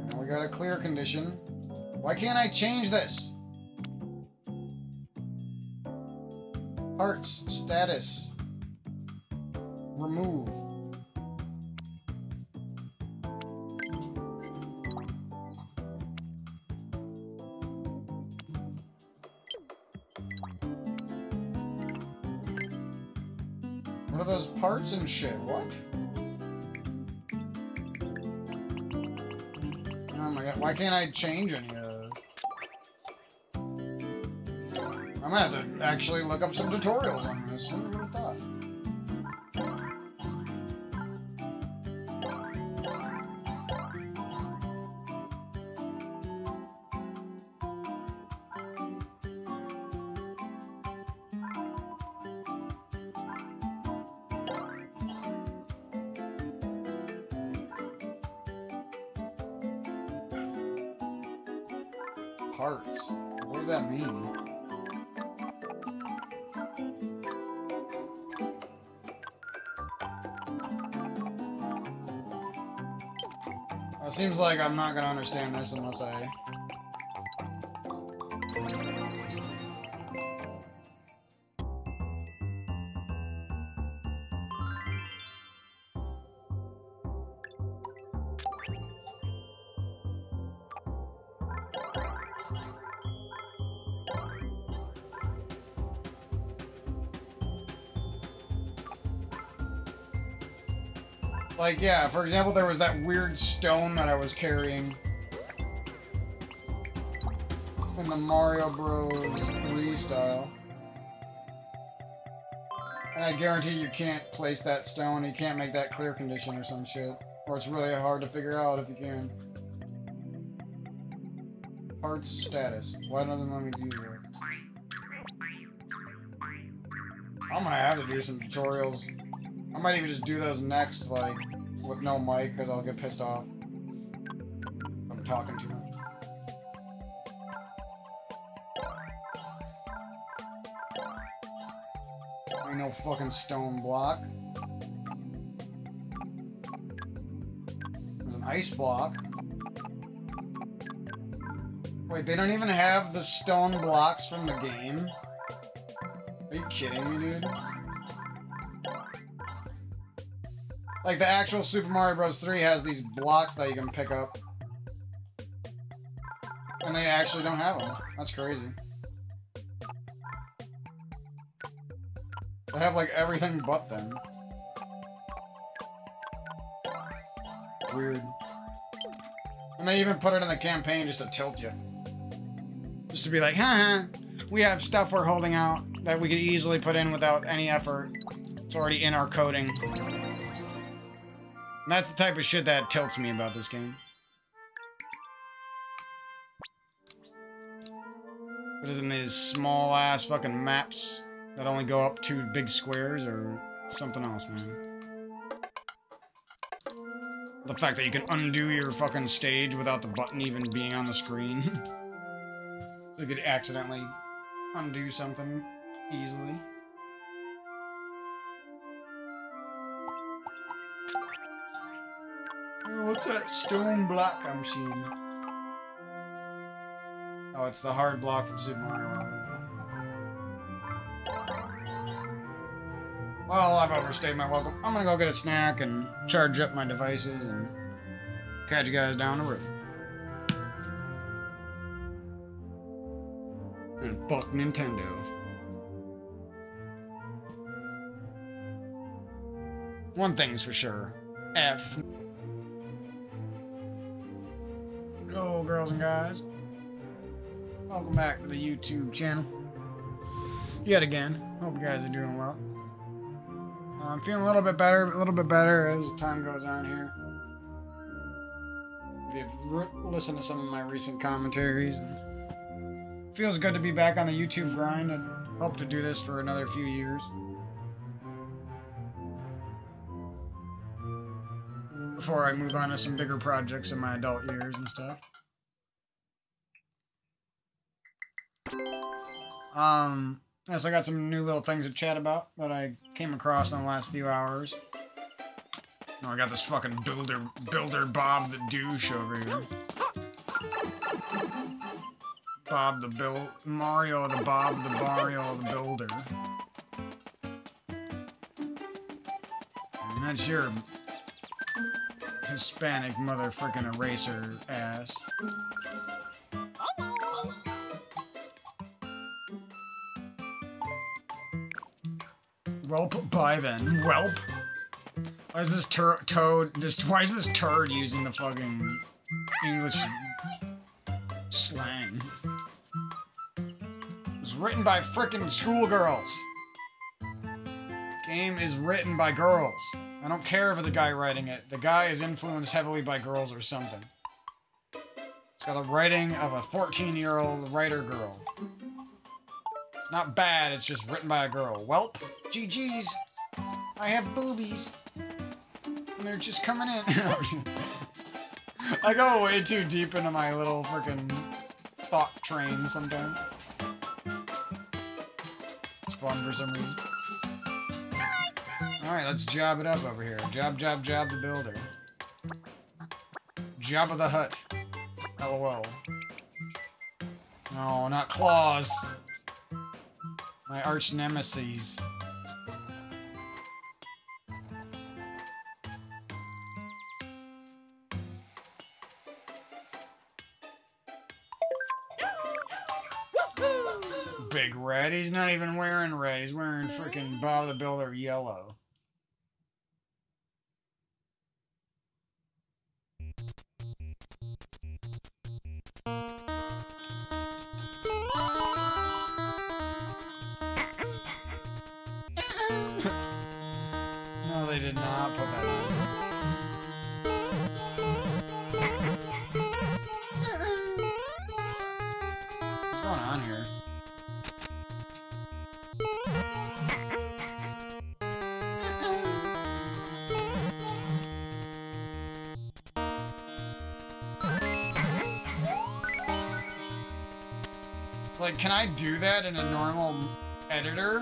Now we got a clear condition. Why can't I change this? Parts, status, remove. What are those parts and shit? What? Oh my god, why can't I change any of those? I'm gonna have to actually look up some tutorials on this. Who would have thought? Parts. What does that mean? It seems like I'm not gonna understand this unless I... Like, yeah, for example, there was that weird stone that I was carrying in the Mario Bros. 3 style. And I guarantee you can't place that stone, you can't make that clear condition or some shit. Or it's really hard to figure out if you can. Parts status. Why doesn't it let me do that? I'm gonna have to do some tutorials. I might even just do those next, like, with no mic, because I'll get pissed off. I'm talking too much. Ain't no fucking stone block. There's an ice block. Wait, they don't even have the stone blocks from the game? Are you kidding me, dude? Like, the actual Super Mario Bros. 3 has these blocks that you can pick up. And they actually don't have them. That's crazy. They have, like, everything but them. Weird. And they even put it in the campaign just to tilt you. Just to be like, haha, we have stuff we're holding out that we could easily put in without any effort. It's already in our coding. And that's the type of shit that tilts me about this game. What is in these small ass fucking maps that only go up 2 big squares or something else, man? The fact that you can undo your fucking stage without the button even being on the screen. So you could accidentally undo something easily. Oh, what's that stone block I'm seeing? Oh, it's the hard block from Super Mario World. Well, I've overstayed my welcome. I'm gonna go get a snack and charge up my devices and catch you guys down the road. And fuck Nintendo. One thing's for sure. F. Hello, girls and guys. Welcome back to the YouTube channel. Yet again. Hope you guys are doing well. I'm feeling a little bit better as time goes on here. If you've listened to some of my recent commentaries, it feels good to be back on the YouTube grind and hope to do this for another few years. Before I move on to some bigger projects in my adult years and stuff. Yes, I got some new little things to chat about that I came across in the last few hours. Oh, I got this fucking builder Bob the douche over here. Bob the Mario the Bob the Mario the builder. And that's your Hispanic motherfucking eraser ass. Welp, bye then. Welp. Why is this why is this turd using the fucking English slang? It was written by frickin' schoolgirls. Game is written by girls. I don't care if it's a guy writing it. The guy is influenced heavily by girls or something. It's got the writing of a 14-year-old writer girl. Not bad, it's just written by a girl. Welp, GG's. I have boobies. And they're just coming in. I go way too deep into my little freaking thought train sometimes. It's fun for some reason. Alright, let's job it up over here. Job the builder. Jabba the Hutt. LOL. No, not Claus. My arch nemesis. Big red. He's not even wearing red. He's wearing freaking Bob the Builder yellow. No, they did not put that on. What's going on here? Like, can I do that in a normal editor?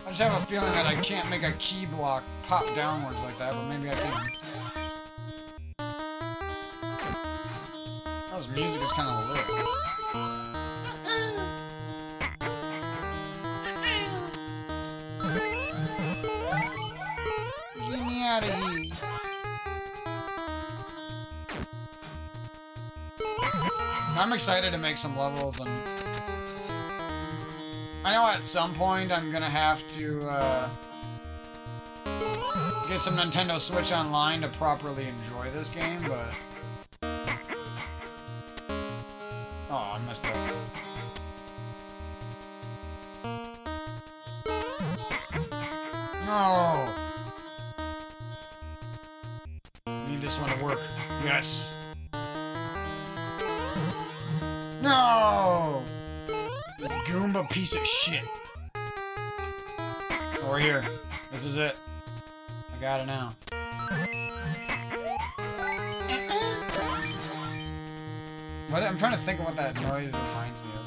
I just have a feeling that I can't make a key block pop downwards like that, but maybe I can. That was music is kind of lit. Get me out of here. I'm excited to make some levels, and I know at some point I'm gonna have to get some Nintendo Switch Online to properly enjoy this game, but... Oh, I messed up. No! Need this one to work. Yes! No! You Goomba piece of shit. Over here. This is it. I got it now. What? I'm trying to think of what that noise reminds me of.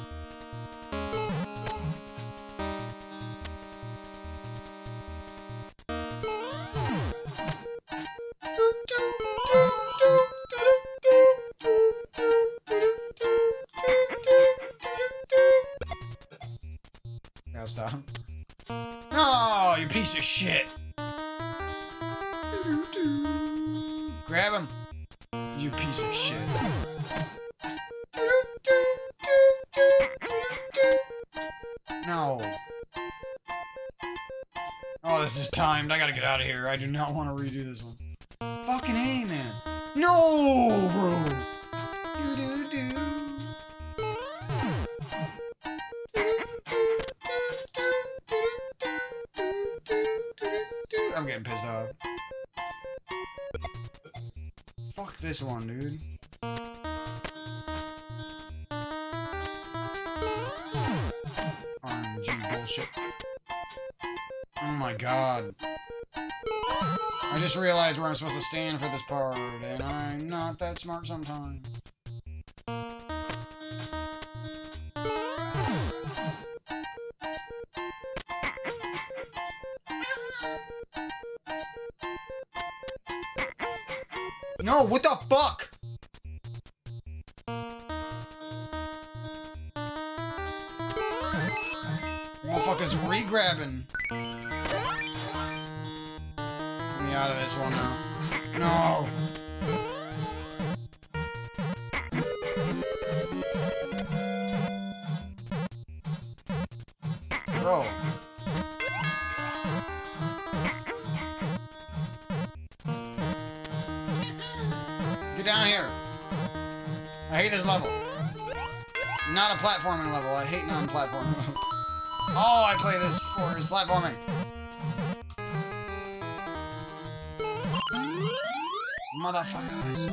Gotta stop. Oh, you piece of shit! Grab him, you piece of shit. No. Oh, this is timed. I gotta get out of here. I do not want to redo this one. Fucking A, man. No, bro. I'm getting pissed off. Fuck this one, dude. RNG bullshit. Oh my god. I just realized where I'm supposed to stand for this part, and I'm not that smart sometimes. No, what the fuck? Motherfucker's re-grabbing. Get me out of this one now. No. Bro. Get down here. I hate this level. It's not a platforming level. I hate non-platforming levels. All I play this for is platforming. Motherfuckers.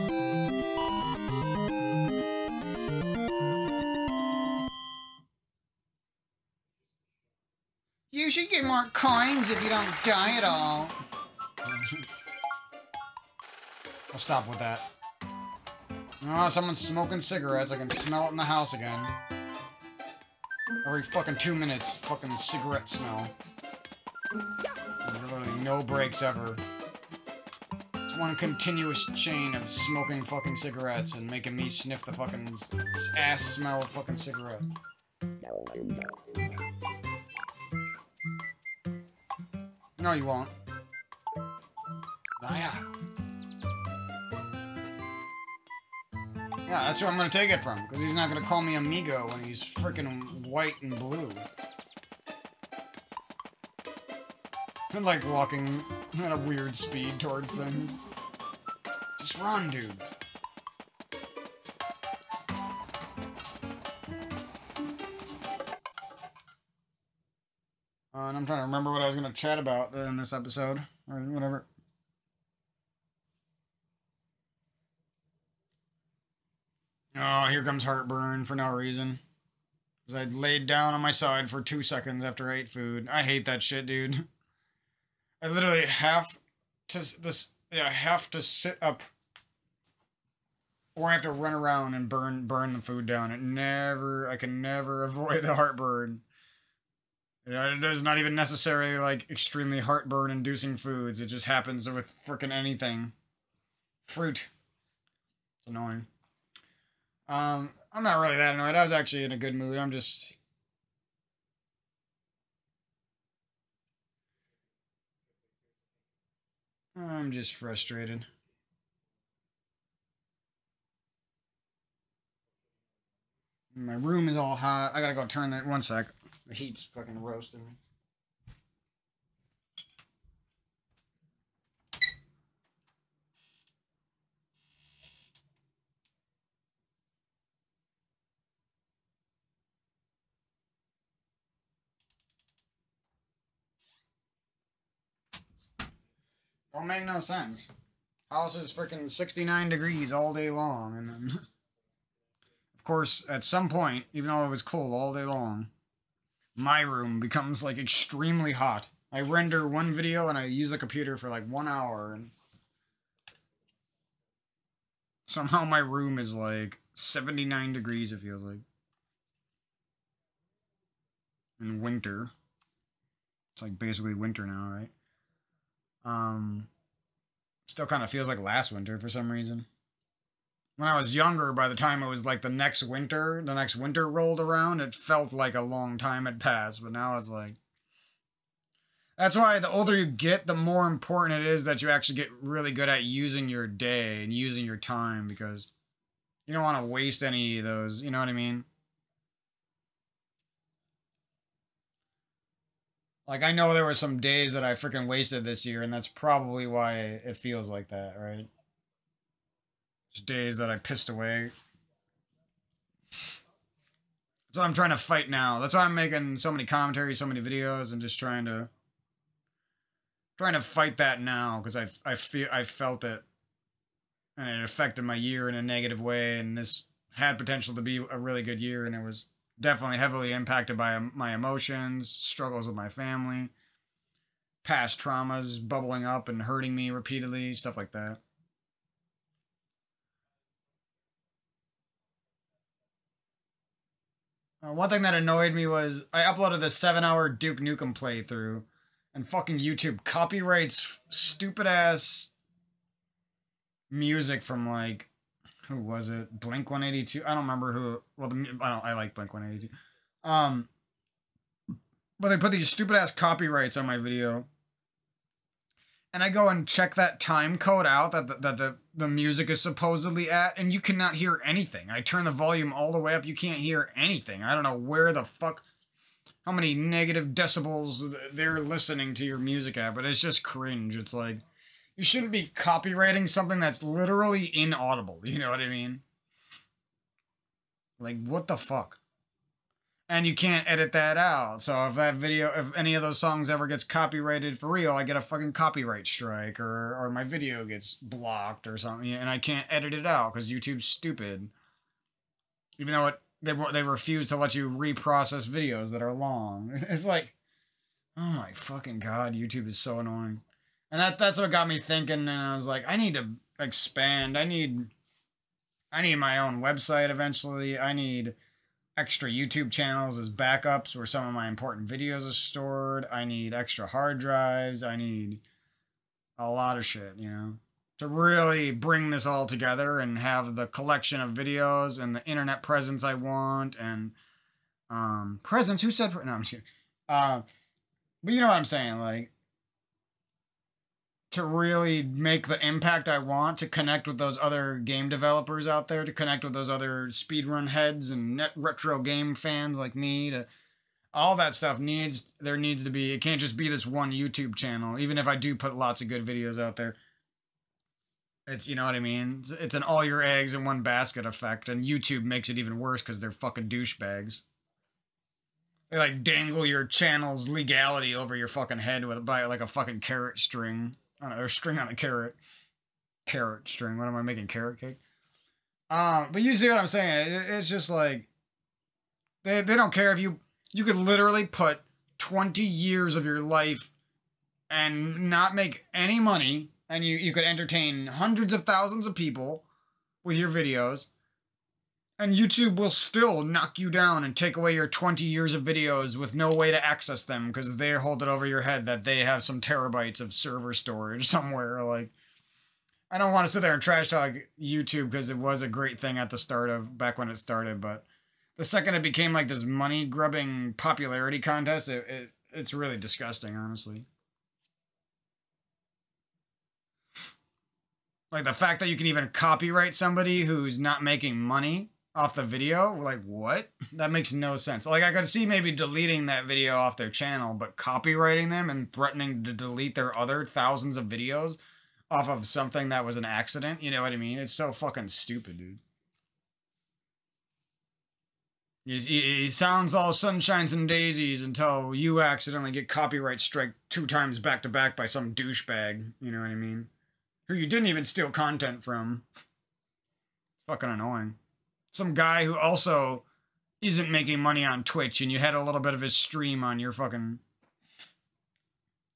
You should get more coins if you don't die at all. I'll stop with that. Oh, someone's smoking cigarettes. I can smell it in the house again. Every fucking 2 minutes, fucking cigarette smell. Literally no breaks ever. It's one continuous chain of smoking fucking cigarettes and making me sniff the fucking ass smell of fucking cigarette. No, you won't. Oh, yeah. Yeah, that's who I'm gonna take it from, because he's not gonna call me amigo when he's freaking white and blue. And like walking at a weird speed towards things. Just run, dude. And I'm trying to remember what I was gonna chat about in this episode, or whatever. Oh, here comes heartburn for no reason. Because I laid down on my side for 2 seconds after I ate food. I hate that shit, dude. I literally have to sit up, or I have to run around and burn the food down. I can never avoid the heartburn. It is not even necessarily like extremely heartburn-inducing foods. It just happens with frickin' anything. Fruit. It's annoying. I'm not really that annoyed. I was actually in a good mood. I'm just frustrated. My room is all hot. I gotta go turn that. One sec. The heat's fucking roasting me. Don't make no sense. House is freaking 69 degrees all day long, and then, of course, at some point, even though it was cold all day long, my room becomes like extremely hot. I render one video and I use the computer for like 1 hour, and somehow my room is like 79 degrees, it feels like. In winter. It's like basically winter now, right? Still kind of feels like last winter for some reason. When I was younger, by the time it was like the next winter rolled around, it felt like a long time had passed, but now it's like... That's why the older you get, the more important it is that you actually get really good at using your day and using your time, because you don't want to waste any of those, you know what I mean? Like, I know there were some days that I freaking wasted this year, and that's probably why it feels like that, right? Just days that I pissed away. That's what I'm trying to fight now. That's why I'm making so many commentaries, so many videos, and just trying to fight that now, because I felt it, and it affected my year in a negative way, and this had potential to be a really good year, and it was definitely heavily impacted by my emotions, struggles with my family, past traumas bubbling up and hurting me repeatedly, stuff like that. One thing that annoyed me was I uploaded this 7-hour Duke Nukem playthrough, and fucking YouTube copyrights stupid ass music from, like, who was it? Blink 182. I don't remember who. Well, I like Blink 182. But they put these stupid ass copyrights on my video, and I go and check that time code out that the music is supposedly at, and you cannot hear anything. I turn the volume all the way up, you can't hear anything. I don't know where the fuck, how many negative decibels they're listening to your music at, but it's just cringe. It's like, you shouldn't be copywriting something that's literally inaudible, you know what I mean? Like, what the fuck? And you can't edit that out. So if any of those songs ever gets copyrighted for real, I get a fucking copyright strike, or my video gets blocked or something, and I can't edit it out because YouTube's stupid. Even though they refuse to let you reprocess videos that are long. It's like, oh my fucking god, YouTube is so annoying. And that's what got me thinking, and I was like, I need to expand. I need my own website eventually. I need extra YouTube channels as backups where some of my important videos are stored. I need extra hard drives. I need a lot of shit, you know, to really bring this all together and have the collection of videos and the internet presence I want. And presence? Who said? No, I'm just kidding. But you know what I'm saying, like, to really make the impact I want, to connect with those other game developers out there, to connect with those other speedrun heads and retro game fans like me, to all that stuff there needs to be, it can't just be this one YouTube channel, even if I do put lots of good videos out there. It's, you know what I mean? It's an all your eggs in one basket effect, and YouTube makes it even worse because they're fucking douchebags. They, like, dangle your channel's legality over your fucking head by like a fucking carrot string. Or string on a carrot. Carrot string. What am I making? Carrot cake? But you see what I'm saying? It's just like, they don't care if you could literally put 20 years of your life and not make any money, and you could entertain hundreds of thousands of people with your videos, and YouTube will still knock you down and take away your 20 years of videos with no way to access them because they hold it over your head that they have some terabytes of server storage somewhere. Like, I don't want to sit there and trash talk YouTube because it was a great thing at the start of back when it started, but the second it became like this money grubbing popularity contest, it's really disgusting, honestly. Like the fact that you can even copyright somebody who's not making money off the video, like what? That makes no sense. Like I could see maybe deleting that video off their channel, but copyrighting them and threatening to delete their other thousands of videos off of something that was an accident, you know what I mean? It's so fucking stupid, dude. It sounds all sunshines and daisies until you accidentally get copyright strike 2 times back to back by some douchebag, you know what I mean? Who you didn't even steal content from. It's fucking annoying. Some guy who also isn't making money on Twitch and you had a little bit of his stream on your fucking...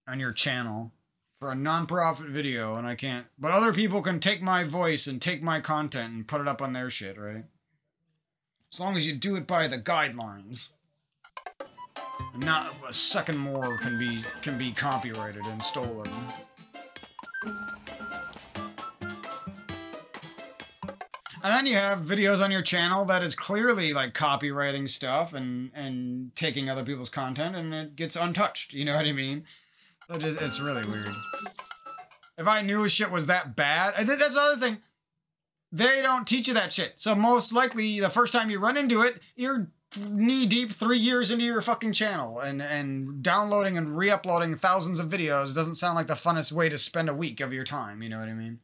on your channel for a non-profit video, and I can't... But other people can take my voice and take my content and put it up on their shit, right? As long as you do it by the guidelines. And not a second more can be copyrighted and stolen. And then you have videos on your channel that is clearly like copywriting stuff and taking other people's content and it gets untouched, you know what I mean? It's really weird. If I knew shit was that bad, I think that's the other thing. They don't teach you that shit. So most likely the first time you run into it, you're knee deep 3 years into your fucking channel and downloading and re-uploading thousands of videos doesn't sound like the funnest way to spend a week of your time, you know what I mean?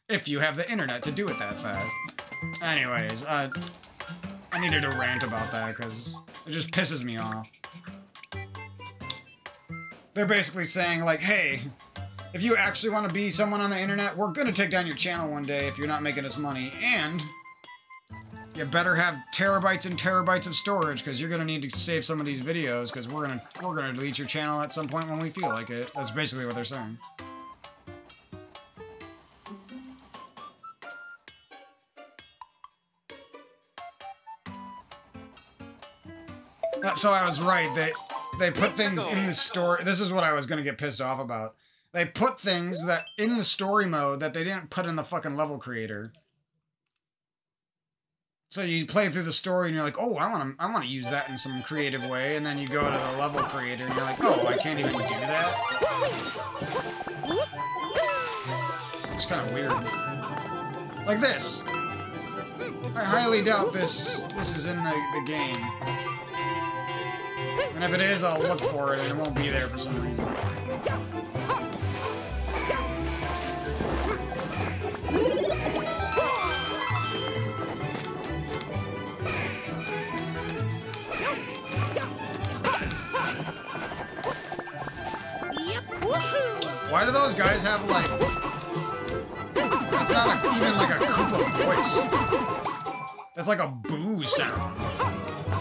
If you have the internet to do it that fast. Anyways, I needed to rant about that because it just pisses me off. They're basically saying like, hey, if you actually want to be someone on the internet, we're going to take down your channel one day if you're not making us money, and you better have terabytes and terabytes of storage because you're going to need to save some of these videos because we're gonna delete your channel at some point when we feel like it. That's basically what they're saying. So I was right. They put things in the story. This is what I was going to get pissed off about. They put things that in the story mode that they didn't put in the fucking level creator. So you play through the story and you're like, oh, I want to use that in some creative way, and then you go to the level creator and you're like, oh, I can't even do that. It's kind of weird. Like this. I highly doubt this is in the game. And if it is, I'll look for it and it won't be there for some reason. Why do those guys have like... That's not even like a Koopa voice. That's like a boo sound.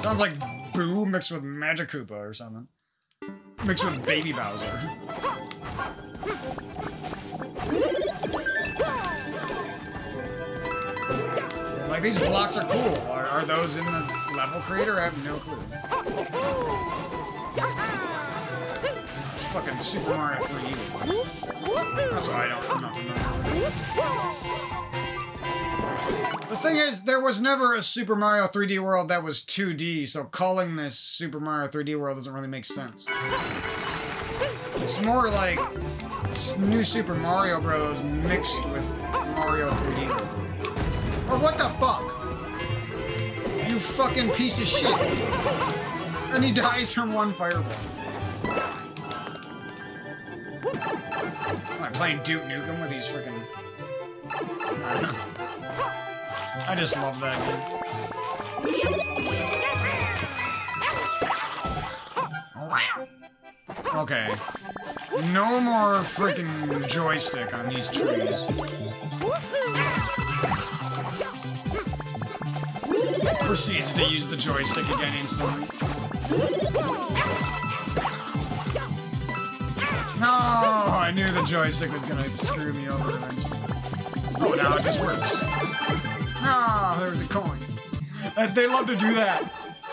Sounds like Boo mixed with Magic Koopa or something. Mixed with Baby Bowser. Like, these blocks are cool. Are those in the level creator? I have no clue. It's fucking Super Mario 3D. That's why I'm not familiar with it. The thing is, there was never a Super Mario 3D World that was 2D, so calling this Super Mario 3D World doesn't really make sense. It's more like New Super Mario Bros. Mixed with Mario 3D World. Or what the fuck? You fucking piece of shit. And he dies from one fireball. Am I playing Duke Nukem with these freaking... I don't know. I just love that game. Okay. No more freaking joystick on these trees. Proceeds to use the joystick again instantly. No! I knew the joystick was gonna screw me over eventually. Oh, now it just works. Ah, there was a coin. They love to do that.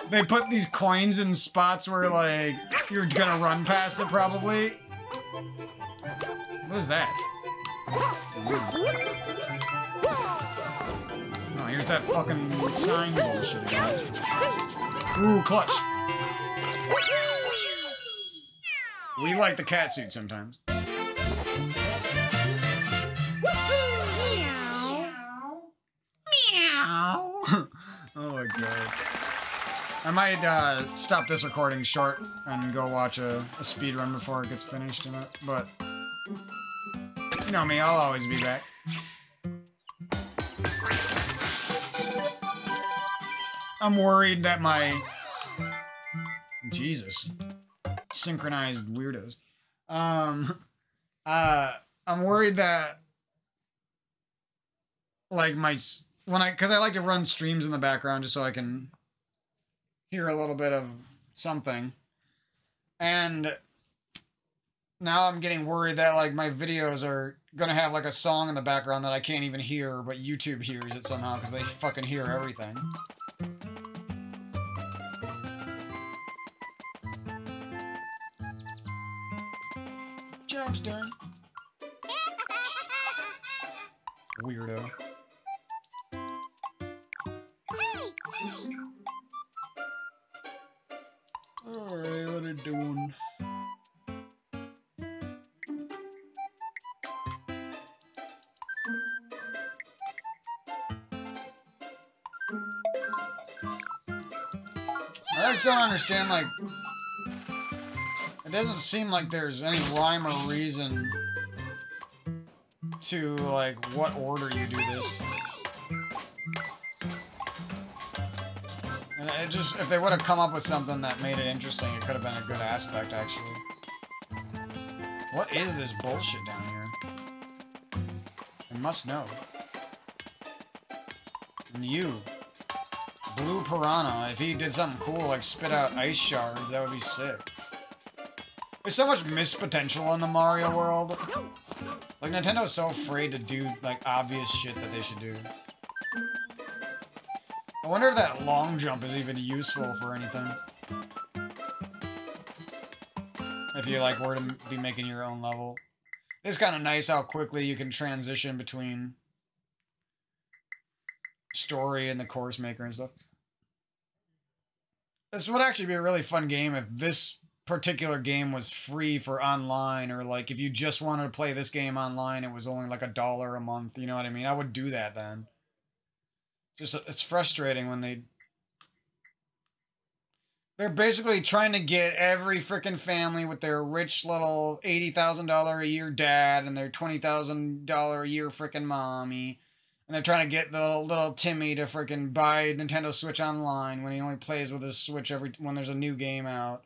They put these coins in spots where, like, you're gonna run past it, probably. What is that? Oh, here's that fucking sign bullshit again. Ooh, clutch. We like the cat suit sometimes. Meow. Oh my god. I might stop this recording short and go watch a speed run before it gets finished in it, but you know me, I'll always be back. I'm worried that my... Jesus. Synchronized weirdos. I'm worried that... Like, because I like to run streams in the background just so I can hear a little bit of something. And now I'm getting worried that, like, my videos are gonna have, like, a song in the background that I can't even hear, but YouTube hears it somehow because they fucking hear everything. Job's done. Weirdo. Alright, what are you doing? I just don't understand, like, it doesn't seem like there's any rhyme or reason to, like, what order you do this. And it just, if they would have come up with something that made it interesting, it could have been a good aspect, actually. What is this bullshit down here? I must know. And you. Blue Piranha, if he did something cool, like spit out ice shards, that would be sick. There's so much missed potential in the Mario world. Like, Nintendo's so afraid to do, like, obvious shit that they should do. I wonder if that long jump is even useful for anything. If you, like, were to be making your own level. It's kind of nice how quickly you can transition between story and the course maker and stuff. This would actually be a really fun game if this particular game was free for online, or like if you just wanted to play this game online, it was only like $1 a month, you know what I mean? I would do that then. Just, it's frustrating when they're basically trying to get every freaking family with their rich little $80,000 a year dad and their $20,000 a year freaking mommy. And they're trying to get the little Timmy to freaking buy Nintendo Switch Online when he only plays with his Switch when there's a new game out.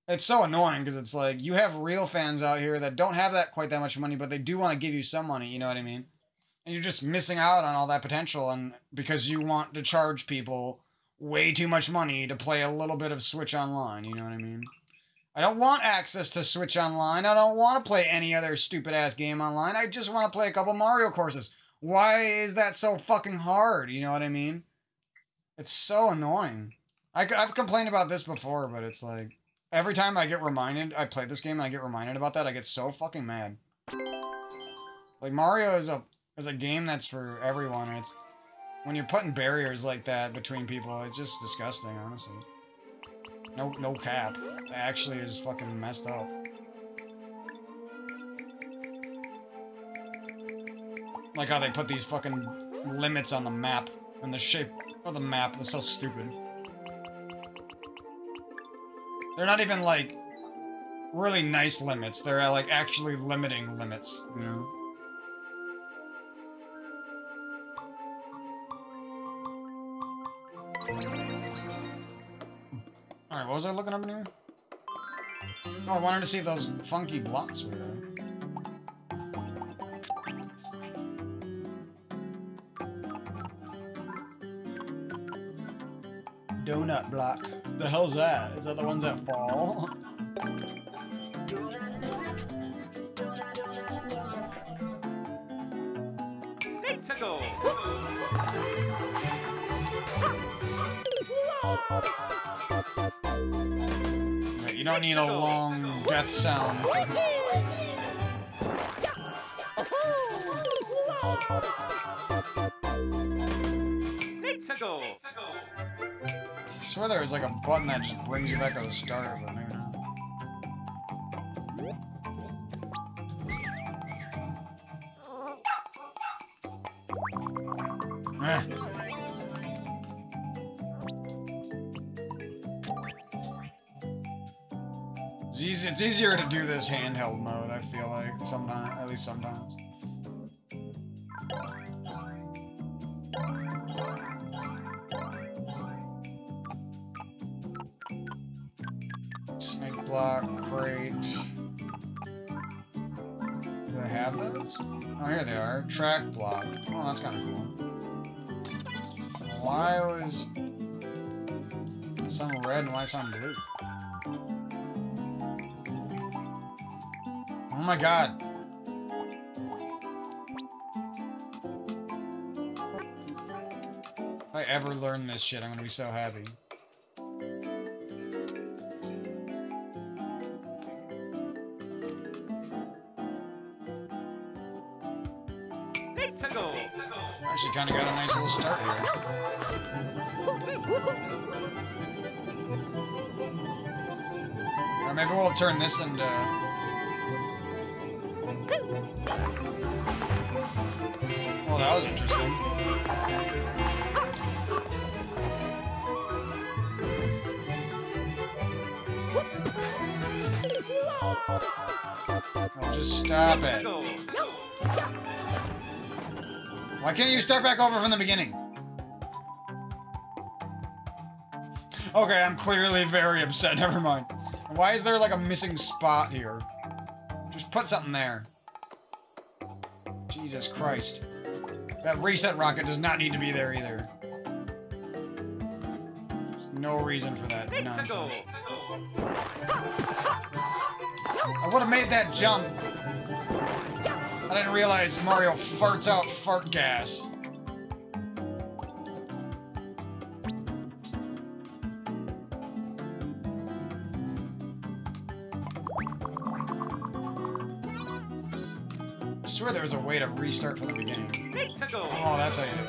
It's so annoying because it's like, you have real fans out here that don't have quite that much money, but they do want to give you some money, you know what I mean? And you're just missing out on all that potential, and because you want to charge people way too much money to play a little bit of Switch Online, you know what I mean? I don't want access to Switch Online. I don't want to play any other stupid-ass game online. I just want to play a couple Mario courses. Why is that so fucking hard? You know what I mean? It's so annoying. I've complained about this before, but it's like, every time I get reminded, I play this game and I get reminded about that, I get so fucking mad. Like, Mario is a game that's for everyone, and it's, when you're putting barriers like that between people, it's just disgusting, honestly. No cap. It actually is fucking messed up. Like how they put these fucking limits on the map, and the shape of the map is so stupid. They're not even, like, really nice limits. They're, like, actually limiting limits, you know? Alright, what was I looking up in here? Oh, I wanted to see if those funky blocks were there. Donut block. The hell's that? Is that the ones that fall? Ep2. You don't need a long death sound for... Ep2. I swear there was like a button that just brings you back to the start, but maybe not. Eh. It's easier to do this handheld mode, I feel like, sometimes, at least sometimes. Snake block, crate. Do I have those? Oh, here they are. Track block. Oh, that's kind of cool. Why was some red and why some blue? Oh my god. If I ever learn this shit, I'm gonna be so happy. Ep2. Actually kinda got a nice little start here. Or maybe we'll turn this into... Well, that was interesting. Oh, just stop it. Why can't you start back over from the beginning? Okay, I'm clearly very upset. Never mind. Why is there like a missing spot here? Just put something there. Jesus Christ. That reset rocket does not need to be there either. There's no reason for that nonsense. I would have made that jump. I didn't realize Mario farts out fart gas. I swear there was a way to restart from the beginning. Oh, that's how you do it.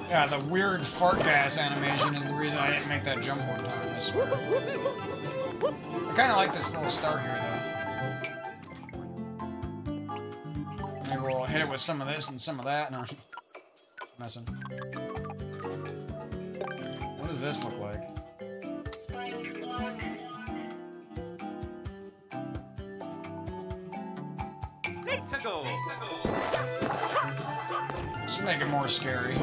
Yeah, the weird fart gas animation is the reason I didn't make that jump one time, I swear. I kind of like this little start here, though. Maybe we'll hit it with some of this and some of that. No, messing. What does this look like? Should make it more scary.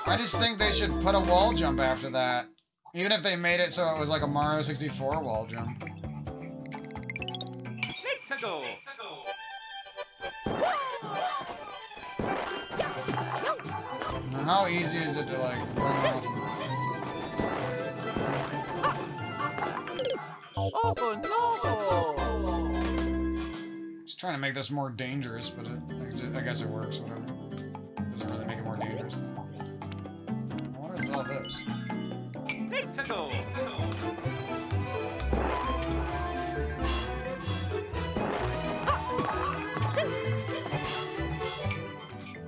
I just think they should put a wall jump after that. Even if they made it so it was like a Mario 64 wall jump. Now, how easy is it to like run off? Oh no! Just trying to make this more dangerous, but I guess it works, whatever. Doesn't really make it more dangerous, though. What is all this?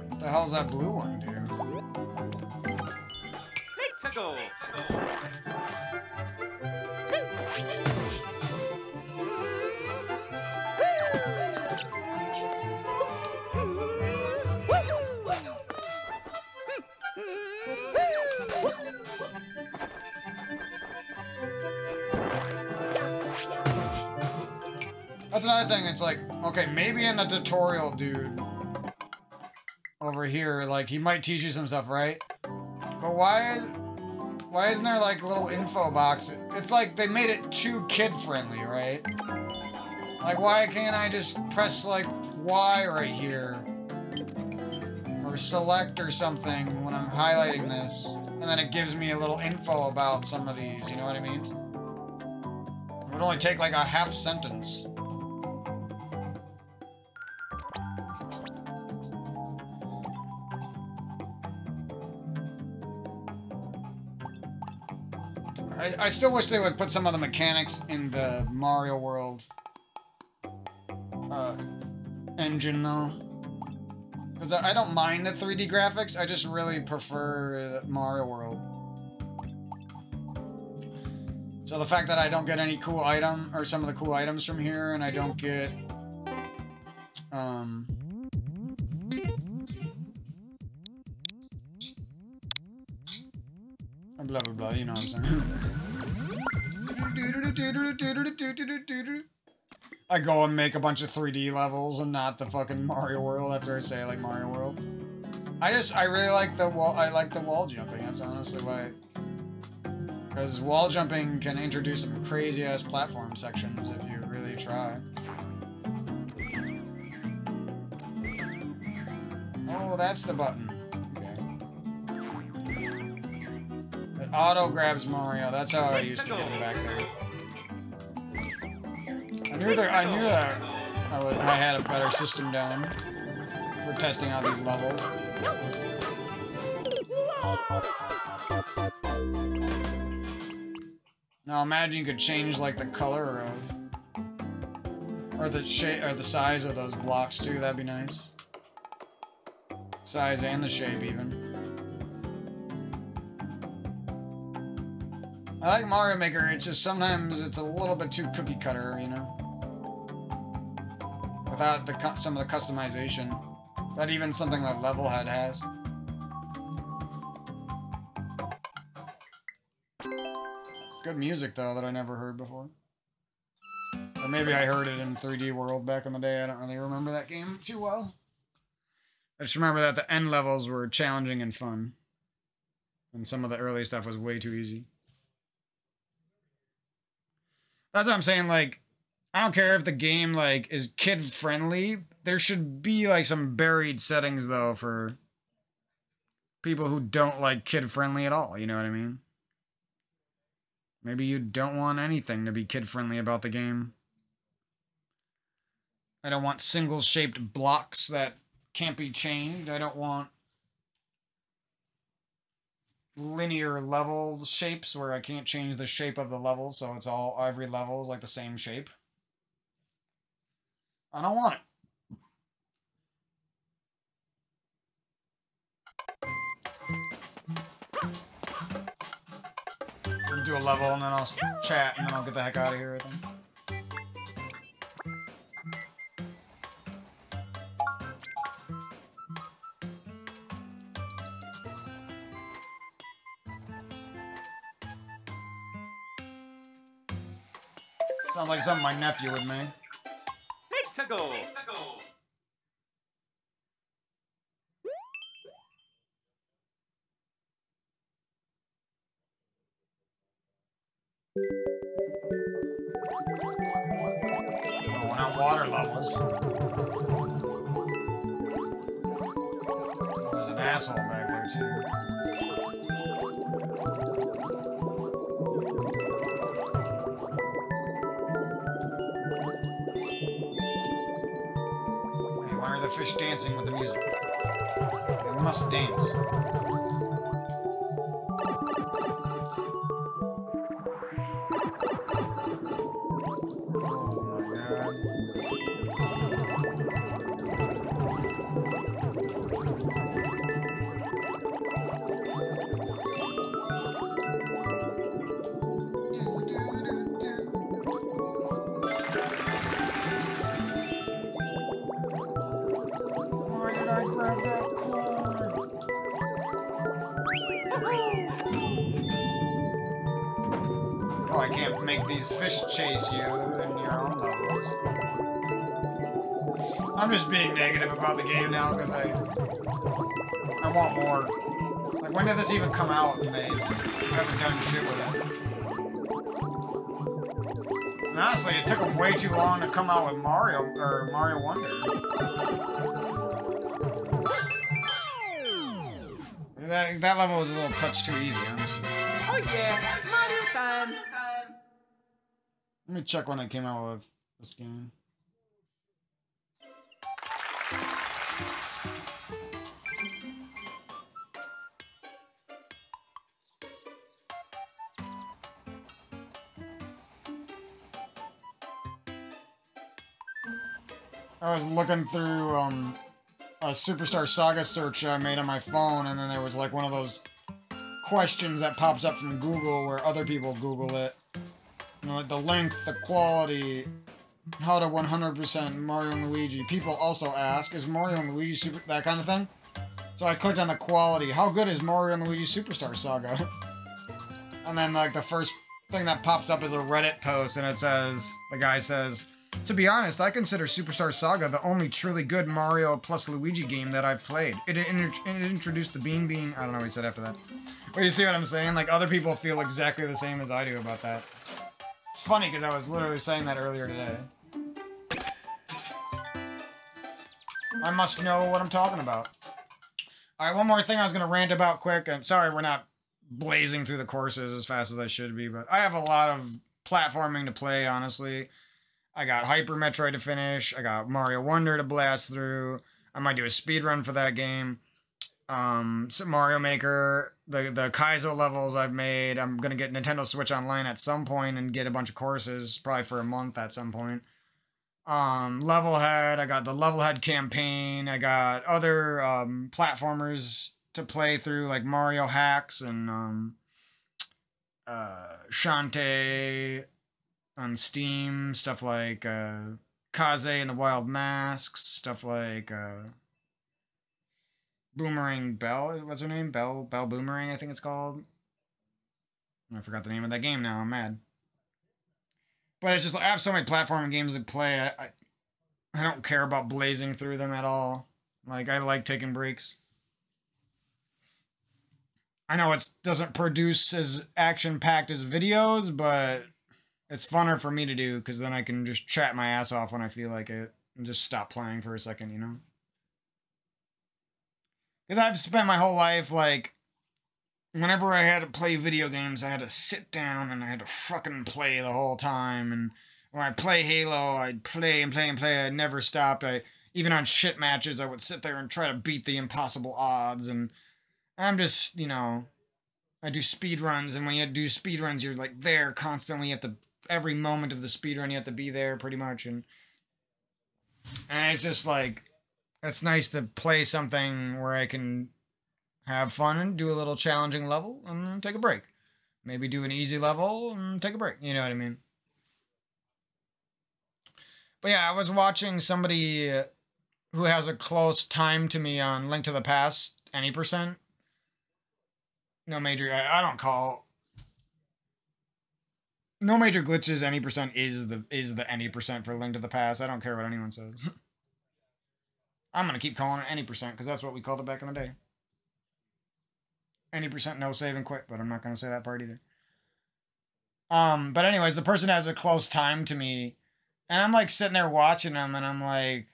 What the hell's that blue one do? That's another thing, it's like, okay, maybe in the tutorial, dude, over here, like, he might teach you some stuff, right? But why isn't there, like, a little info box? It's like, they made it too kid-friendly, right? Like, why can't I just press, like, Y right here? Or select or something when I'm highlighting this, and then it gives me a little info about some of these, you know what I mean? It would only take, like, a half sentence. I still wish they would put some of the mechanics in the Mario World engine, though. Because I don't mind the 3D graphics, I just really prefer Mario World. So the fact that I don't get any cool item, or some of the cool items from here, and I don't get, blah blah blah, you know what I'm saying. I go and make a bunch of 3D levels and not the fucking Mario World after I say I like Mario World. I really like the wall, I like the wall jumping, that's honestly why. Because wall jumping can introduce some crazy ass platform sections if you really try. Oh, that's the button. It auto grabs Mario. That's how I used to get him back there. I knew that I had a better system down for testing out these levels. Now imagine you could change like the color of, or the shape, or the size of those blocks too. That'd be nice. Size and the shape even. I like Mario Maker, it's just sometimes it's a little bit too cookie cutter, you know? Without some of the customization that even something like Levelhead has. Good music though that I never heard before. Or maybe I heard it in 3D World back in the day, I don't really remember that game too well. I just remember that the end levels were challenging and fun. And some of the early stuff was way too easy. That's what I'm saying, like, I don't care if the game, like, is kid-friendly. There should be, like, some buried settings, though, for people who don't like kid-friendly at all, you know what I mean? Maybe you don't want anything to be kid-friendly about the game. I don't want single-shaped blocks that can't be changed. I don't want linear level shapes where I can't change the shape of the level, so it's all, every level is like the same shape. I don't want it. We'll do a level and then I'll chat and then I'll get the heck out of here, I think. Sounds like something my nephew would make. Let's go. Oh, not water levels. There's an asshole back there, too. Hey, why are the fish dancing with the music? They must dance. Grab that corn. Oh, I can't make these fish chase you in your own levels. I'm just being negative about the game now because I want more. Like, when did this even come out and they haven't done shit with it? And honestly, it took them way too long to come out with Mario, or Mario Wonder. That level was a little touch too easy, honestly. Oh yeah, Mario time. Let me check when I came out with this game. I was looking through a Superstar Saga search I made on my phone, and then there was like one of those questions that pops up from Google where other people Google it. You know, like the length, the quality, how to 100% Mario and Luigi. People also ask, is Mario and Luigi super... that kind of thing? So I clicked on the quality. How good is Mario and Luigi Superstar Saga? And then like the first thing that pops up is a Reddit post, and it says, the guy says, to be honest, I consider Superstar Saga the only truly good Mario plus Luigi game that I've played. It introduced the Bean Bean... I don't know what he said after that. But you see what I'm saying? Like, other people feel exactly the same as I do about that. It's funny, because I was literally saying that earlier today. I must know what I'm talking about. Alright, one more thing I was going to rant about quick, and sorry we're not blazing through the courses as fast as I should be, but I have a lot of platforming to play, honestly. I got Hyper Metroid to finish, I got Mario Wonder to blast through, I might do a speedrun for that game. So Mario Maker, the Kaizo levels I've made, I'm gonna get Nintendo Switch Online at some point and get a bunch of courses, probably for a month at some point. Levelhead, I got the Levelhead campaign, I got other, platformers to play through, like Mario Hacks and, Shantae on Steam, stuff like, Kaze and the Wild Masks, stuff like, Boomerang Bell, what's her name? Bell Boomerang, I think it's called. I forgot the name of that game now, I'm mad. But it's just, like, I have so many platforming games to play, I don't care about blazing through them at all. Like, I like taking breaks. I know it doesn't produce as action-packed as videos, but it's funner for me to do, because then I can just chat my ass off when I feel like it, and just stop playing for a second, you know? Because I've spent my whole life, like, whenever I had to play video games, I had to sit down and I had to fucking play the whole time. And when I play Halo, I'd play and play and play. I never stopped. Even on shit matches, I would sit there and try to beat the impossible odds. And I'm just, you know, I do speed runs. And when you do speed runs, you're like there constantly. You have to, every moment of the speed run, you have to be there pretty much. And it's just like, it's nice to play something where I can have fun and do a little challenging level and take a break. Maybe do an easy level and take a break. You know what I mean? But yeah, I was watching somebody who has a close time to me on Link to the Past, any percent. No major, I don't call. No major glitches, any percent is the any percent for Link to the Past. I don't care what anyone says. I'm gonna keep calling it any percent because that's what we called it back in the day. Any percent no save and quit, but I'm not gonna say that part either. But anyways, the person has a close time to me, and I'm like sitting there watching them, and I'm like,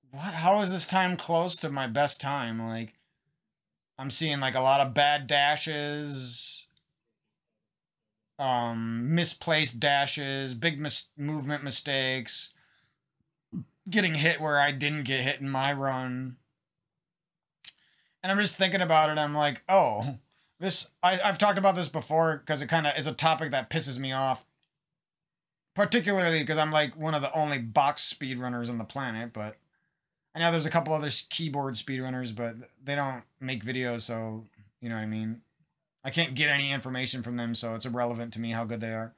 what? How is this time close to my best time? Like, I'm seeing like a lot of bad dashes, misplaced dashes, big movement mistakes, getting hit where I didn't get hit in my run. And I'm just thinking about it, I'm like, oh, I've talked about this before because it kind of is a topic that pisses me off. Particularly because I'm like one of the only box speedrunners on the planet, but I know there's a couple other keyboard speedrunners, but they don't make videos, so, you know what I mean? I can't get any information from them, so it's irrelevant to me how good they are.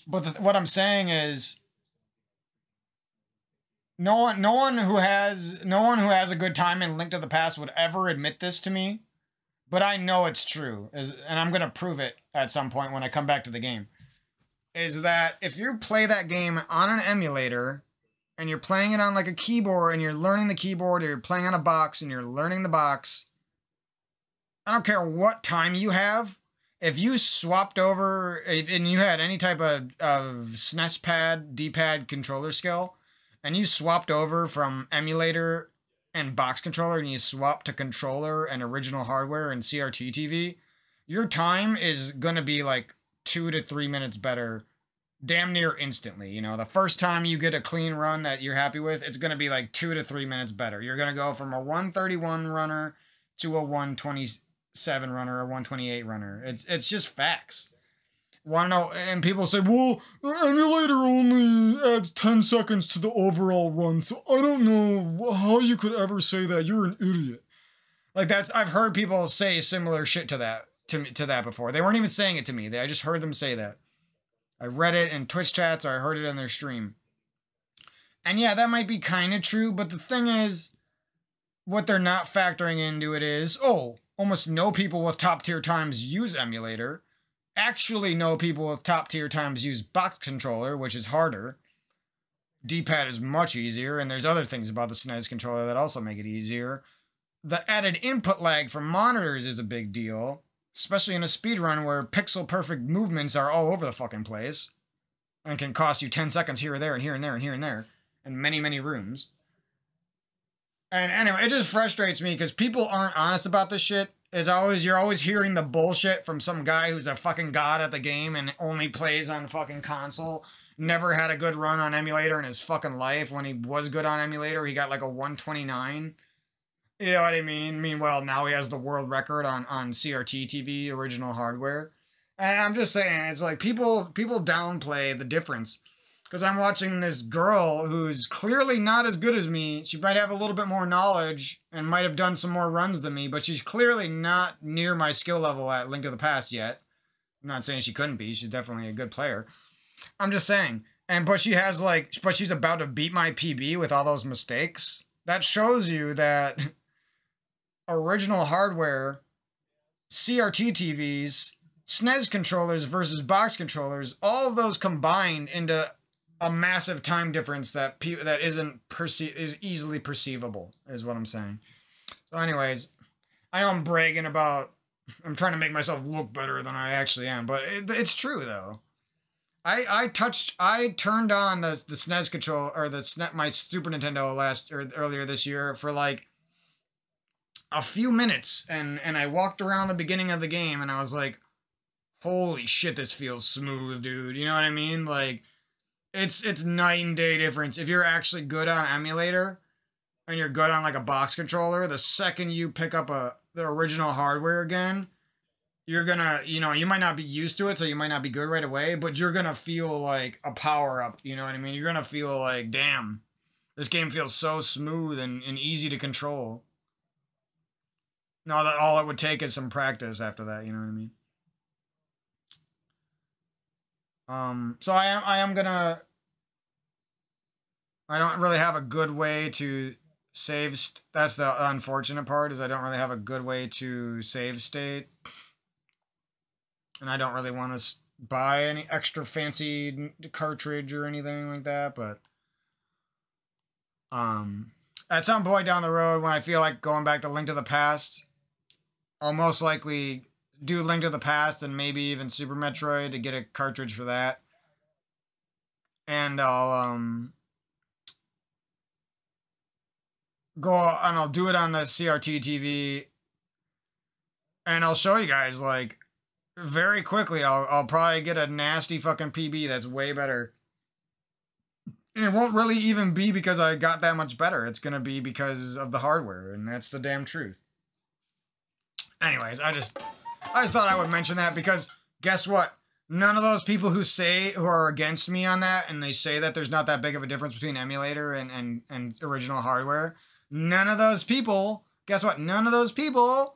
But what I'm saying is, no one who has a good time in Link to the Past would ever admit this to me, but I know it's true, and I'm gonna prove it at some point when I come back to the game. Is that if you play that game on an emulator, and you're playing it on like a keyboard, and you're learning the keyboard, or you're playing on a box, and you're learning the box, I don't care what time you have. If you swapped over, and you had any type of SNES pad, D-pad controller skill, and you swapped over from emulator and box controller, and you swapped to controller and original hardware and CRT TV, your time is going to be like 2 to 3 minutes better, damn near instantly. You know, the first time you get a clean run that you're happy with, it's going to be like 2 to 3 minutes better. You're going to go from a 131 runner to a 127 runner, a 128 runner. It's just facts. Want to know? And people say, well, the emulator only adds 10 seconds to the overall run, so I don't know how you could ever say that. You're an idiot. Like I've heard people say similar shit to that to that before. They weren't even saying it to me. I just heard them say that. I read it in Twitch chats or I heard it in their stream. And yeah, that might be kind of true, but the thing is, what they're not factoring into it is, almost no people with top tier times use emulator. Actually, no people with top tier times use box controller, which is harder. D-pad is much easier, and there's other things about the SNES controller that also make it easier. The added input lag from monitors is a big deal, especially in a speedrun where pixel perfect movements are all over the fucking place and can cost you 10 seconds here or there and here and there and here and there in many, many rooms. And anyway, it just frustrates me because people aren't honest about this shit. You're always hearing the bullshit from some guy who's a fucking god at the game and only plays on fucking console. Never had a good run on emulator in his fucking life. When he was good on emulator, he got like a 129. You know what I mean? Meanwhile, now he has the world record on CRT TV, original hardware. And I'm just saying, it's like people downplay the difference. Because I'm watching this girl who's clearly not as good as me. She might have a little bit more knowledge and might have done some more runs than me, but she's clearly not near my skill level at Link to the Past yet. I'm not saying she couldn't be. She's definitely a good player. I'm just saying. But she's about to beat my PB with all those mistakes. That shows you that original hardware, CRT TVs, SNES controllers versus box controllers, all of those combined into a massive time difference that is easily perceivable, is what I'm saying. So anyways, I know I'm bragging about, I'm trying to make myself look better than I actually am, but it's true though. I turned on the SNES control, or my Super Nintendo earlier this year for like a few minutes, and I walked around the beginning of the game and I was like, holy shit, this feels smooth, dude. You know what I mean? Like, it's night and day difference. If you're actually good on emulator and you're good on like a box controller, the second you pick up the original hardware again, you're gonna, you might not be used to it, so you might not be good right away, but you're gonna feel like a power up, you know what I mean? You're gonna feel like, damn, this game feels so smooth and easy to control. No, that all it would take is some practice after that, you know what I mean? So I am gonna, I don't really have a good way to save, that's the unfortunate part, is I don't really have a good way to save state. And I don't really want to buy any extra fancy cartridge or anything like that, but at some point down the road, when I feel like going back to Link to the Past, I'll most likely do Link to the Past and maybe even Super Metroid to get a cartridge for that. And I'll I'll do it on the CRT TV, and I'll show you guys, like, very quickly. I'll probably get a nasty fucking PB that's way better. And it won't really even be because I got that much better. It's gonna be because of the hardware, and that's the damn truth. Anyways, I just thought I would mention that, because guess what? None of those people who are against me on that, and they say that there's not that big of a difference between emulator and original hardware, none of those people, guess what? None of those people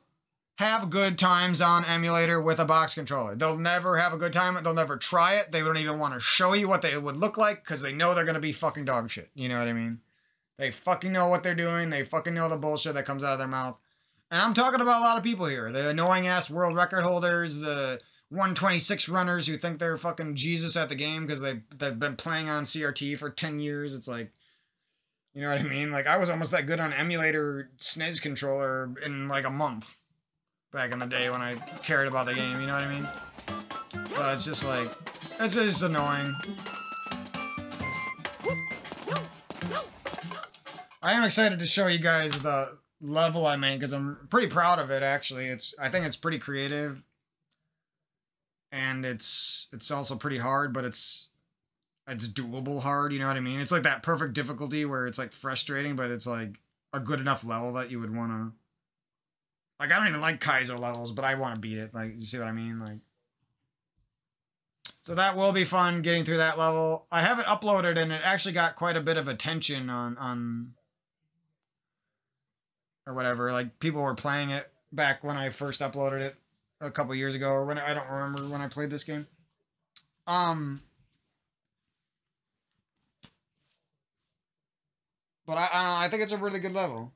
have good times on emulator with a box controller. They'll never have a good time. They'll never try it. They don't even want to show you what they would look like, because they know they're going to be fucking dog shit. You know what I mean? They fucking know what they're doing. They fucking know the bullshit that comes out of their mouth. And I'm talking about a lot of people here. The annoying-ass world record holders, the 126 runners who think they're fucking Jesus at the game because they've been playing on CRT for 10 years. It's like, you know what I mean? Like, I was almost that good on emulator SNES controller in like a month back in the day when I cared about the game, you know what I mean? But it's just like, it's just annoying. I am excited to show you guys the level I made, because I'm pretty proud of it, actually. I think it's pretty creative. And it's also pretty hard, but it's doable hard, you know what I mean? It's like that perfect difficulty where it's like frustrating, but it's like a good enough level that you would want to, like, I don't even like Kaizo levels, but I want to beat it. Like, you see what I mean? Like, So that will be fun getting through that level. I haven't uploaded and it actually got quite a bit of attention on or whatever. Like people were playing it back when I first uploaded it a couple years ago or when I don't remember when I played this game. But I don't know, I think it's a really good level.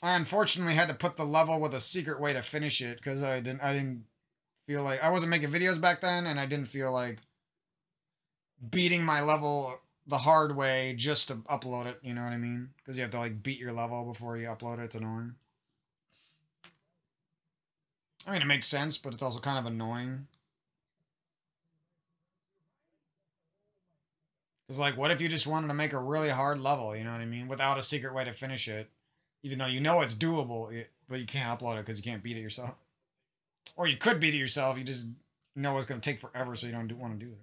I unfortunately had to put the level with a secret way to finish it because I didn't feel like I wasn't making videos back then and I didn't feel like beating my level the hard way just to upload it, you know what I mean? Because you have to like beat your level before you upload it. It's annoying. I mean, it makes sense, but it's also kind of annoying. Because like, what if you just wanted to make a really hard level, you know what I mean? Without a secret way to finish it. Even though you know it's doable, but you can't upload it because you can't beat it yourself. Or you could beat it yourself, you just know it's going to take forever, so you don't want to do it.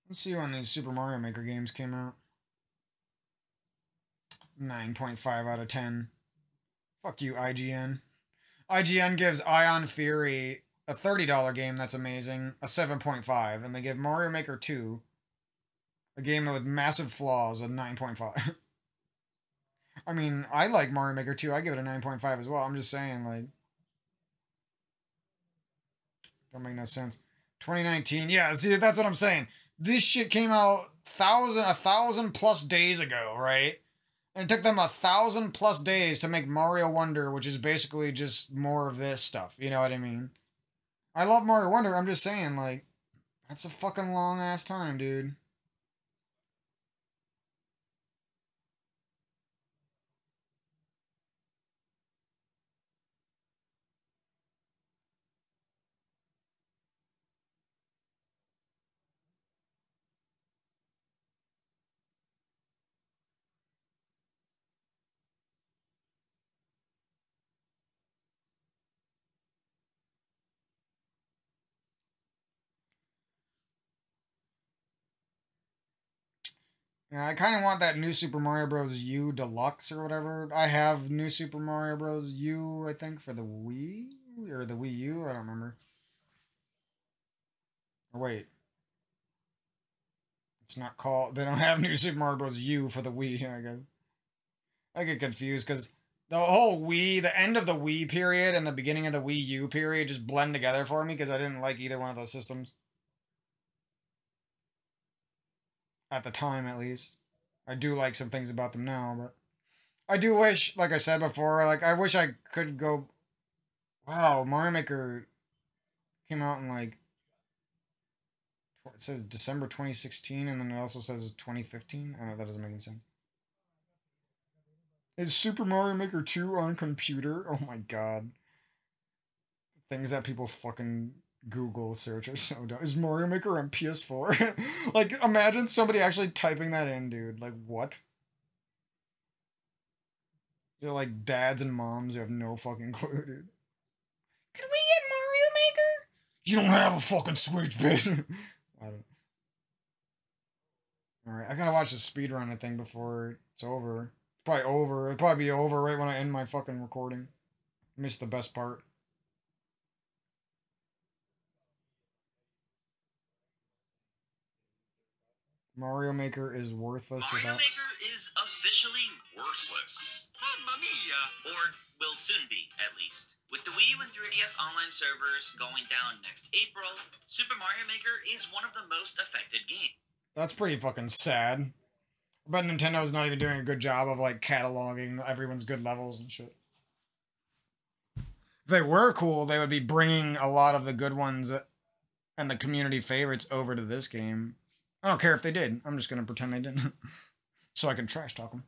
Let's see when these Super Mario Maker games came out. 9.5 out of 10. Fuck you, IGN. IGN gives Ion Fury a $30 game that's amazing, a 7.5, and they give Mario Maker 2, a game with massive flaws, a 9.5. I mean, I like Mario Maker 2. I give it a 9.5 as well. I'm just saying, like, don't make no sense. 2019, yeah, see, that's what I'm saying. This shit came out a thousand plus days ago, right? And it took them 1,000 plus days to make Mario Wonder, which is basically just more of this stuff. You know what I mean? I love Mario Wonder. I'm just saying, like, that's a fucking long ass time, dude. Yeah, I kind of want that new Super Mario Bros. U Deluxe or whatever. I have new Super Mario Bros. U, I think, for the Wii or the Wii U. I don't remember. Or wait, it's not called. They don't have new Super Mario Bros. U for the Wii. I guess I get confused because the whole Wii, the end of the Wii period and the beginning of the Wii U period just blend together for me because I didn't like either one of those systems at the time, at least. I do like some things about them now, but I do wish, like I said before, like I wish I could go. Wow, Mario Maker came out in like it says December 2016, and then it also says 2015. I don't know, that doesn't make any sense. Is Super Mario Maker 2 on computer? Oh my god. Things that people fucking Google search are so dumb. Is Mario Maker on PS4? Like, imagine somebody actually typing that in, dude. Like, what? They're like dads and moms who have no fucking clue, dude. Can we get Mario Maker? You don't have a fucking Switch, bitch. I don't. Alright, I gotta watch the speedrun thing before it's over. It's probably over. It'll probably be over right when I end my fucking recording. I missed the best part. Mario Maker is worthless Mario without. Maker is officially worthless. Mamma mia! Or will soon be, at least. With the Wii U and 3DS online servers going down next April, Super Mario Maker is one of the most affected games. That's pretty fucking sad. But Nintendo's not even doing a good job of like cataloging everyone's good levels and shit. If they were cool, they would be bringing a lot of the good ones and the community favorites over to this game. I don't care if they did. I'm just gonna pretend they didn't, so I can trash talk them.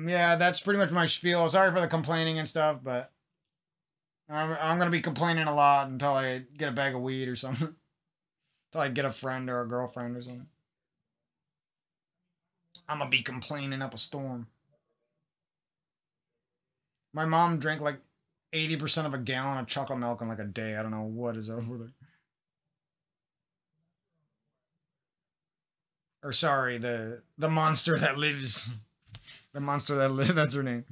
Yeah, that's pretty much my spiel. Sorry for the complaining and stuff, but I'm gonna be complaining a lot until I get a bag of weed or something. Until I get a friend or a girlfriend or something. I'm gonna be complaining up a storm. My mom drank like 80% of a gallon of chocolate milk in like a day. I don't know what is over there. Or sorry, the monster that lives. The monster that lives, that's her name.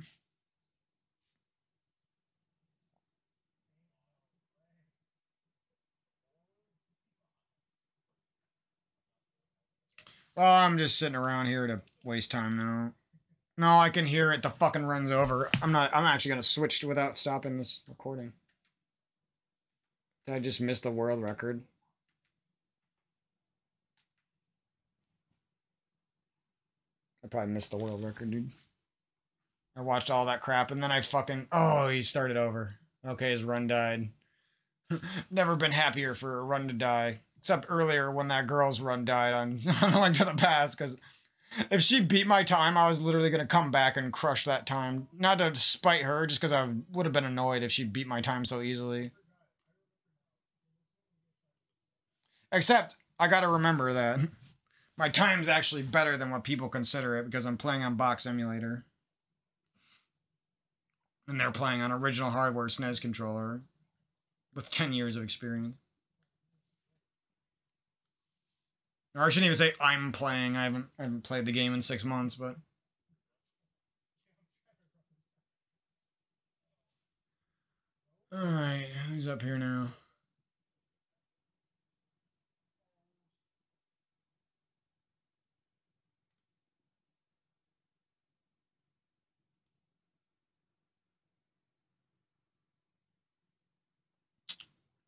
Well, I'm just sitting around here to waste time now. No, I can hear it. The fucking runs over. I'm actually gonna switch without stopping this recording. Did I just miss the world record? I probably missed the world record, dude. I watched all that crap and then I fucking... Oh, he started over. Okay, his run died. Never been happier for a run to die. Except earlier when that girl's run died on A Link to the Past, because if she beat my time, I was literally going to come back and crush that time. Not to spite her, just because I would have been annoyed if she beat my time so easily. Except, I gotta remember that my time's actually better than what people consider it, because I'm playing on Box Emulator. And they're playing on original hardware SNES controller with 10 years of experience. Or I shouldn't even say I'm playing. I haven't played the game in 6 months, but... Alright, who's up here now?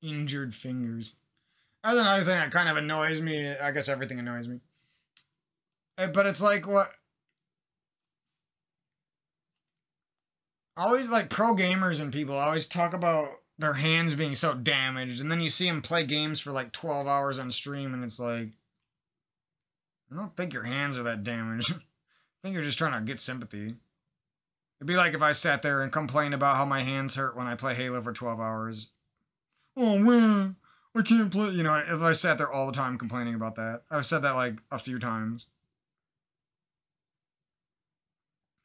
Injured fingers. That's another thing that kind of annoys me. I guess everything annoys me. But it's like what... Always like pro gamers and people always talk about their hands being so damaged. And then you see them play games for like 12 hours on stream and it's like... I don't think your hands are that damaged. I think you're just trying to get sympathy. It'd be like if I sat there and complained about how my hands hurt when I play Halo for 12 hours. Oh man, I can't play. You know, if I sat there all the time complaining about that. I've said that like a few times.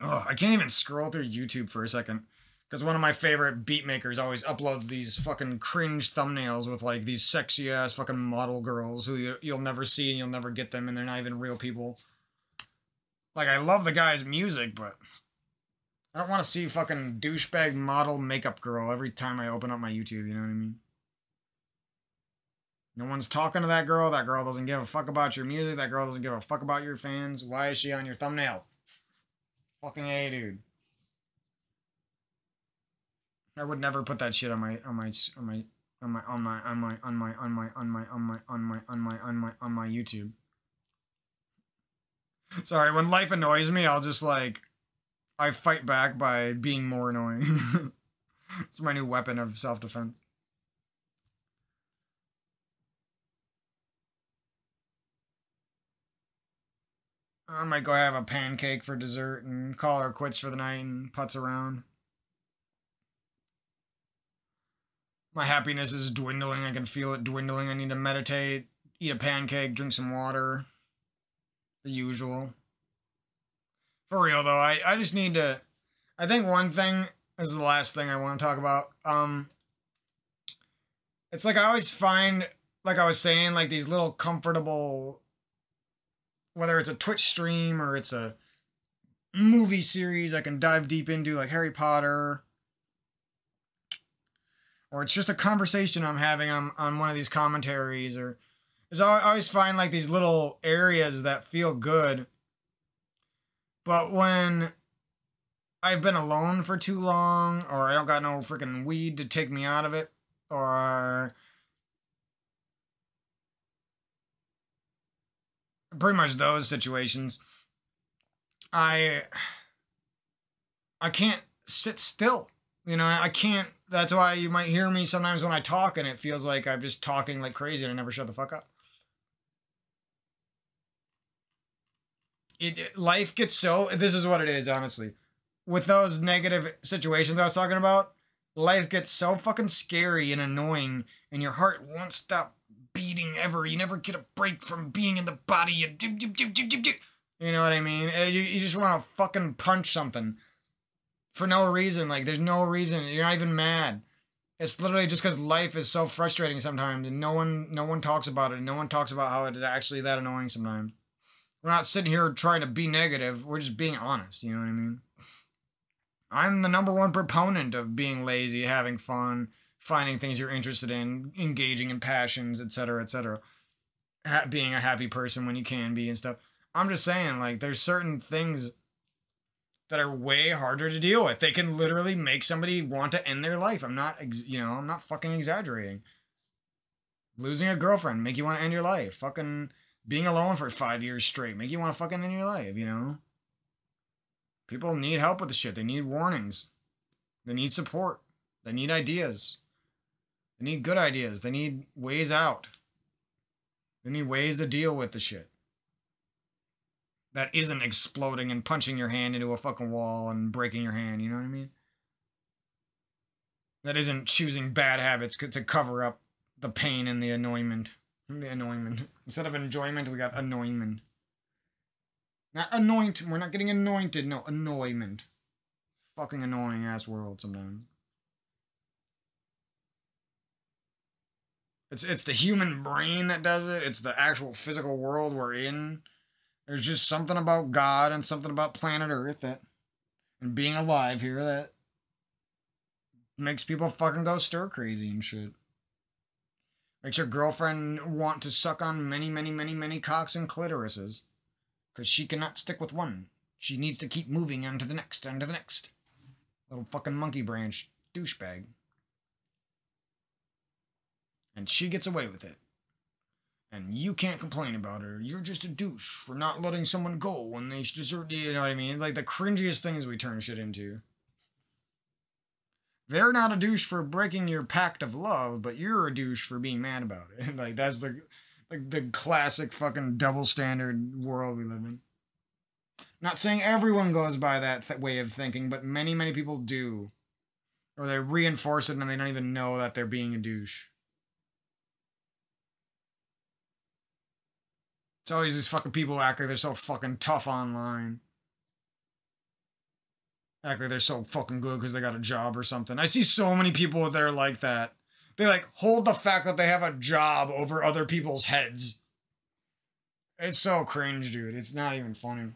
Oh, I can't even scroll through YouTube for a second. Because one of my favorite beat makers always uploads these fucking cringe thumbnails with like these sexy ass fucking model girls who you'll never see and you'll never get them and they're not even real people. Like, I love the guy's music, but I don't want to see fucking douchebag model makeup girl every time I open up my YouTube, you know what I mean? No one's talking to that girl doesn't give a fuck about your music, that girl doesn't give a fuck about your fans. Why is she on your thumbnail? Fucking A, dude. I would never put that shit on my YouTube. Sorry, when life annoys me, I'll just like I fight back by being more annoying. It's my new weapon of self-defense. I might go have a pancake for dessert and call her quits for the night and putz around. My happiness is dwindling. I can feel it dwindling. I need to meditate, eat a pancake, drink some water. The usual. For real, though, I just need to... I think one thing is the last thing I want to talk about. It's like I always find, like I was saying, like these little comfortable... Whether it's a Twitch stream or it's a movie series I can dive deep into, like Harry Potter... Or it's just a conversation I'm having on one of these commentaries, or I always find like these little areas that feel good. But when I've been alone for too long, or I don't got no freaking weed to take me out of it, or pretty much those situations, I can't sit still. You know, I can't. That's why you might hear me sometimes when I talk and it feels like I'm just talking like crazy and I never shut the fuck up. Life gets so... This is what it is, honestly. With those negative situations I was talking about, life gets so fucking scary and annoying and your heart won't stop beating ever. You never get a break from being in the body. You know what I mean? You just want to fucking punch something. For no reason. Like, there's no reason. You're not even mad. It's literally just because life is so frustrating sometimes and no one talks about it. No one talks about how it's actually that annoying sometimes. We're not sitting here trying to be negative. We're just being honest. You know what I mean? I'm the #1 proponent of being lazy, having fun, finding things you're interested in, engaging in passions, etc., etc. Being a happy person when you can be and stuff. I'm just saying, like, there's certain things that are way harder to deal with. They can literally make somebody want to end their life. I'm not, I'm not fucking exaggerating. Losing a girlfriend make you want to end your life. Fucking being alone for 5 years straight make you want to fucking end your life, you know? People need help with the shit. They need warnings. They need support. They need ideas. They need good ideas. They need ways out. They need ways to deal with the shit. That isn't exploding and punching your hand into a fucking wall and breaking your hand, you know what I mean? That isn't choosing bad habits to cover up the pain and the annoyment. The annoyment. Instead of enjoyment, we got annoyment. Not anoint. We're not getting anointed. No, annoyment. Fucking annoying ass world sometimes. It's the human brain that does it. It's the actual physical world we're in. There's just something about God and something about planet Earth that, and being alive here, that makes people fucking go stir crazy and shit. Makes your girlfriend want to suck on many, many, many, many cocks and clitorises. Because she cannot stick with one. She needs to keep moving on to the next, and to the next. Little fucking monkey branch douchebag. And she gets away with it. And you can't complain about her. You're just a douche for not letting someone go when they deserve, you know what I mean? Like the cringiest things we turn shit into. They're not a douche for breaking your pact of love, but you're a douche for being mad about it. Like that's the classic fucking double standard world we live in. Not saying everyone goes by that way of thinking, but many, many people do. Or they reinforce it and they don't even know that they're being a douche. It's always these fucking people who act like they're so fucking tough online. Act like they're so fucking good because they got a job or something. I see so many people that are like that. They like hold the fact that they have a job over other people's heads. It's so cringe, dude. It's not even funny.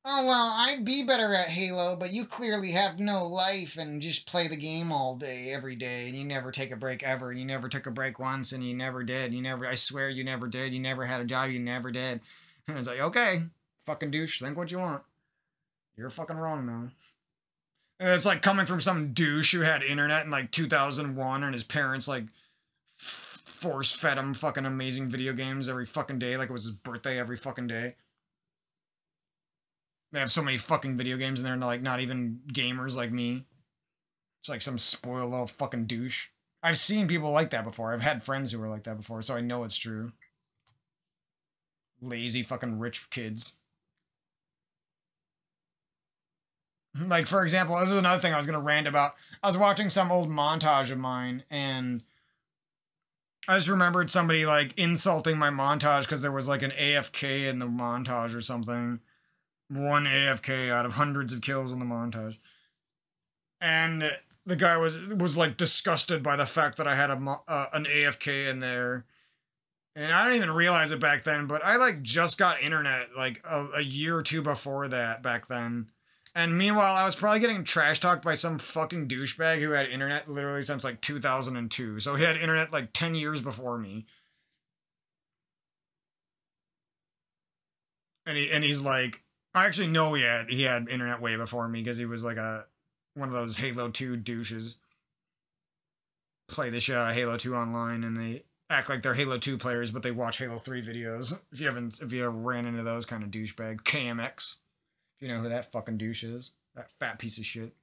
Oh, well, I'd be better at Halo, but you clearly have no life and just play the game all day, every day, and you never take a break ever, and you never took a break once, and you never did. I swear you never did. You never had a job, you never did. And it's like, okay, fucking douche, think what you want. You're fucking wrong, though. And it's like coming from some douche who had internet in like 2001, and his parents like force-fed him fucking amazing video games every fucking day, like it was his birthday every fucking day. They have so many fucking video games and they're like not even gamers like me. It's like some spoiled little fucking douche. I've seen people like that before. I've had friends who were like that before, so I know it's true. Lazy fucking rich kids. Like, for example, this is another thing I was going to rant about. I was watching some old montage of mine, and I just remembered somebody, like, insulting my montage because there was, like, an AFK in the montage or something. One AFK out of hundreds of kills in the montage. And the guy was like, disgusted by the fact that I had an AFK in there. And I didn't even realize it back then, but I, like, just got internet, like, a year or two before that back then. And meanwhile, I was probably getting trash talked by some fucking douchebag who had internet literally since, like, 2002. So he had internet, like, 10 years before me. And he's like, I actually know he had internet way before me because he was, like, one of those Halo 2 douches. Play the shit out of Halo 2 online, and they act like they're Halo 2 players, but they watch Halo 3 videos. If you ever ran into those kind of douchebag. KMX. If you know who that fucking douche is. That fat piece of shit.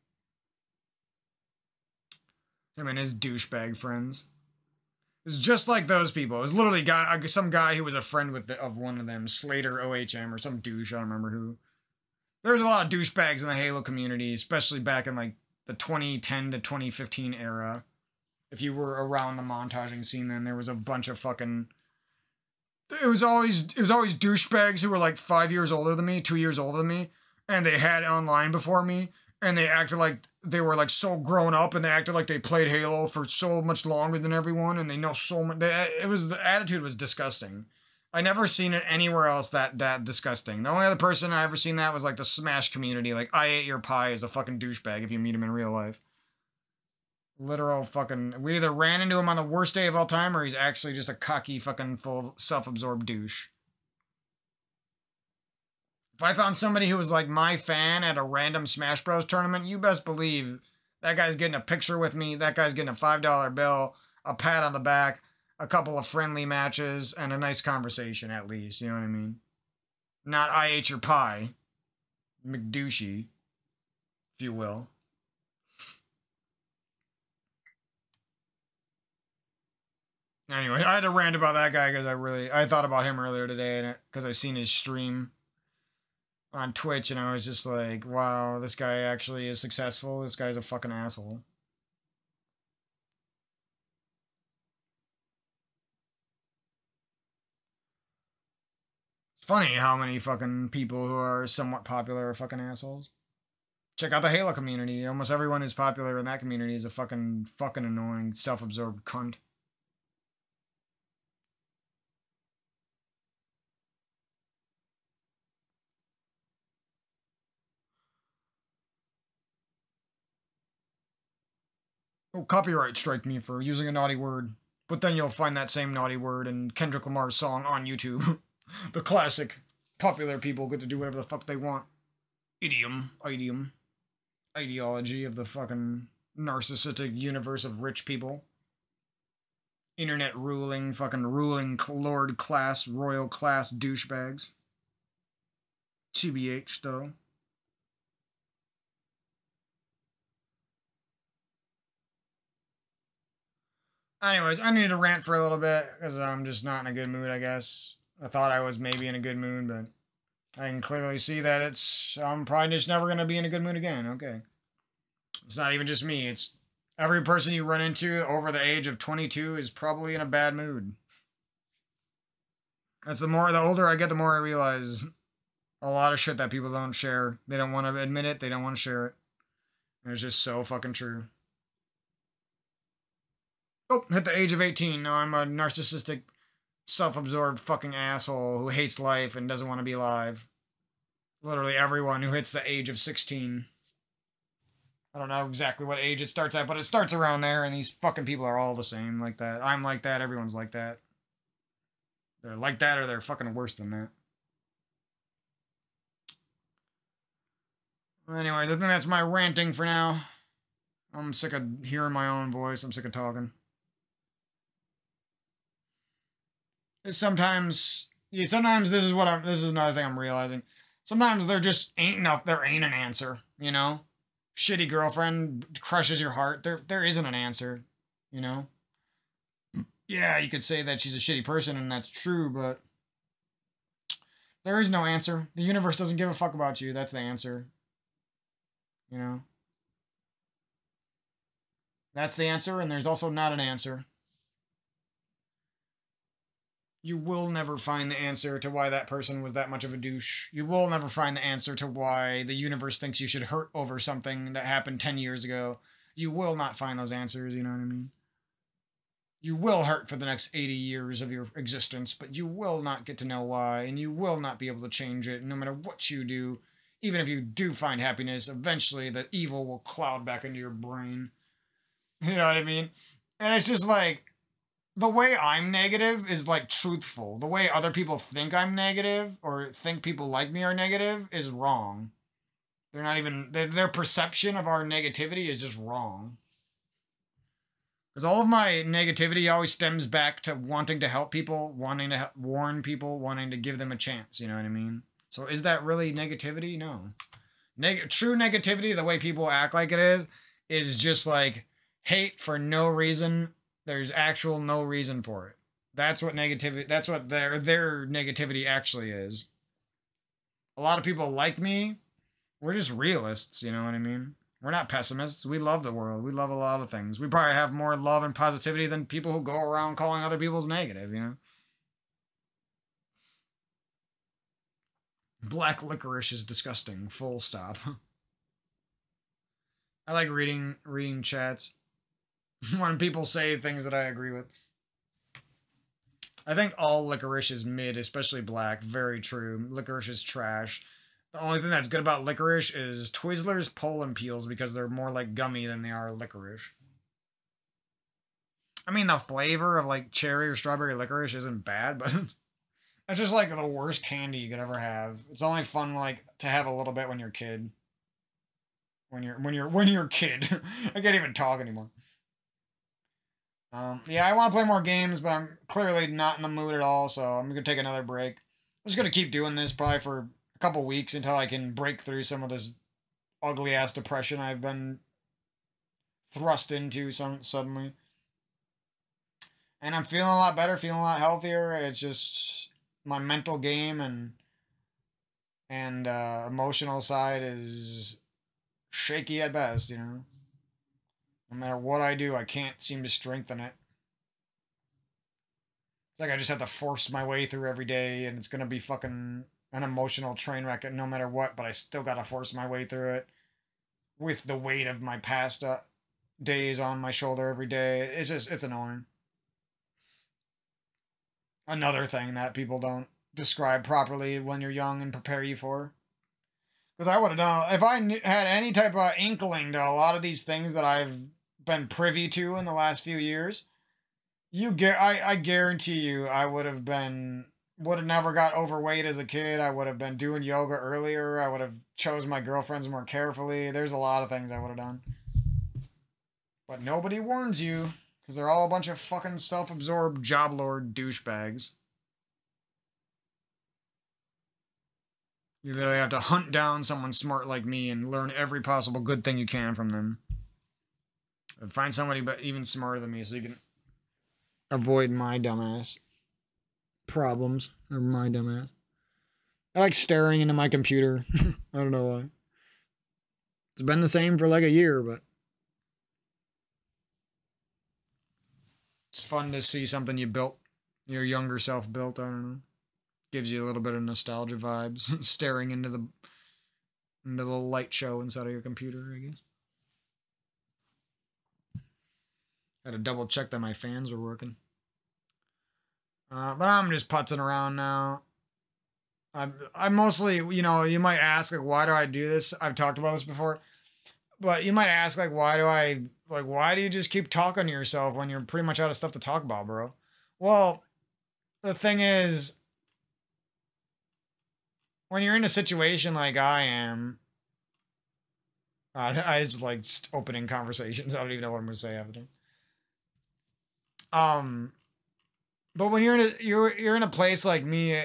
Him and his douchebag friends. It's just like those people. It was literally some guy who was a friend of one of them. Slater OHM or some douche. I don't remember who. There's a lot of douchebags in the Halo community, especially back in like the 2010 to 2015 era. If you were around the montaging scene then, there was a bunch of fucking... It was always douchebags who were like 5 years older than me, 2 years older than me, and they had online before me, and they acted like they were like so grown up, and they acted like they played Halo for so much longer than everyone, and they know so much. The attitude was disgusting. I never seen it anywhere else that disgusting. The only other person I ever seen that was like the Smash community. Like, I ate your pie is a fucking douchebag if you meet him in real life. Literal fucking... We either ran into him on the worst day of all time or he's actually just a cocky fucking full self-absorbed douche. If I found somebody who was like my fan at a random Smash Bros tournament, you best believe that guy's getting a picture with me, that guy's getting a $5 bill, a pat on the back, a couple of friendly matches, and a nice conversation at least, you know what I mean? Not I ate your pie. McDouchey, if you will. Anyway, I had to rant about that guy because I thought about him earlier today because I seen his stream on Twitch and I was just like, wow, this guy actually is successful. This guy's a fucking asshole. It's funny how many fucking people who are somewhat popular are fucking assholes. Check out the Halo community. Almost everyone who's popular in that community is a fucking annoying, self-absorbed cunt. Oh, copyright strike me for using a naughty word. But then you'll find that same naughty word in Kendrick Lamar's song on YouTube. The classic. Popular people get to do whatever the fuck they want. Idiom. Ideology of the fucking narcissistic universe of rich people. Internet ruling, fucking ruling lord class, royal class douchebags. TBH, though. Anyways, I need to rant for a little bit because I'm just not in a good mood, I guess. I thought I was maybe in a good mood, but I can clearly see that I'm probably just never going to be in a good mood again. Okay. It's not even just me. It's every person you run into over the age of 22 is probably in a bad mood. That's the older I get, the more I realize a lot of shit that people don't share. They don't want to admit it. They don't want to share it. And it's just so fucking true. Oh, hit the age of 18. Now I'm a narcissistic, self-absorbed fucking asshole who hates life and doesn't want to be alive. Literally everyone who hits the age of 16. I don't know exactly what age it starts at, but it starts around there, and these fucking people are all the same like that. I'm like that, everyone's like that. They're like that or they're fucking worse than that. Anyways, I think that's my ranting for now. I'm sick of hearing my own voice. I'm sick of talking. Sometimes this is another thing I'm realizing. Sometimes there just ain't an answer, you know? Shitty girlfriend crushes your heart. There isn't an answer, you know? Yeah, you could say that she's a shitty person and that's true, but there is no answer. The universe doesn't give a fuck about you. That's the answer. You know? That's the answer, and there's also not an answer. You will never find the answer to why that person was that much of a douche. You will never find the answer to why the universe thinks you should hurt over something that happened 10 years ago. You will not find those answers, you know what I mean? You will hurt for the next 80 years of your existence, but you will not get to know why, and you will not be able to change it, no matter what you do. Even if you do find happiness, eventually the evil will cloud back into your brain. You know what I mean? And it's just like, the way I'm negative is like truthful. The way other people think I'm negative or think people like me are negative is wrong. They're not even, their perception of our negativity is just wrong. Because all of my negativity always stems back to wanting to help people, wanting to warn people, wanting to give them a chance. You know what I mean? So is that really negativity? No. True negativity, the way people act like it is just like hate for no reason. There's actual no reason for it. That's what negativity, that's what their negativity actually is. A lot of people like me. We're just realists, you know what I mean? We're not pessimists. We love the world. We love a lot of things. We probably have more love and positivity than people who go around calling other people's negative, you know? Black licorice is disgusting. Full stop. I like reading chats when people say things that I agree with. I think all licorice is mid, especially black. Very true. Licorice is trash. The only thing that's good about licorice is Twizzlers Poland peels because they're more like gummy than they are licorice. I mean, the flavor of like cherry or strawberry licorice isn't bad, but it's just like the worst candy you could ever have. It's only fun like to have a little bit when you're a kid. When you're a kid. I can't even talk anymore. Yeah, I want to play more games, but I'm clearly not in the mood at all, so I'm gonna take another break. I'm just gonna keep doing this probably for a couple weeks until I can break through some of this ugly ass depression I've been thrust into suddenly. And I'm feeling a lot better, feeling a lot healthier. It's just my mental game and emotional side is shaky at best, you know. No matter what I do, I can't seem to strengthen it. It's like I just have to force my way through every day, and it's gonna be fucking an emotional train wreck no matter what, but I still gotta force my way through it with the weight of my past days on my shoulder every day. It's annoying. Another thing that people don't describe properly when you're young and prepare you for. Because I would have done, if I had any type of inkling to a lot of these things that I've been privy to in the last few years, I guarantee you I would have never got overweight as a kid. I would have been doing yoga earlier. I would have chose my girlfriends more carefully. There's a lot of things I would have done. But nobody warns you, because they're all a bunch of fucking self-absorbed job-lord douchebags. You literally have to hunt down someone smart like me and learn every possible good thing you can from them. And find somebody but even smarter than me so you can avoid my dumbass problems. Or my dumbass. I like staring into my computer. I don't know why. It's been the same for like a year, but it's fun to see something you built, your younger self built. I don't know. Gives you a little bit of nostalgia vibes. Staring into the light show inside of your computer, I guess. Had to double check that my fans were working. But I'm just putzing around now. I mostly, you know, you might ask, like, why do I do this? I've talked about this before. But you might ask, like, why do you just keep talking to yourself when you're pretty much out of stuff to talk about, bro? Well, the thing is, when you're in a situation like I am, I just like opening conversations. I don't even know what I'm gonna say half the time. But when you're in a place like me,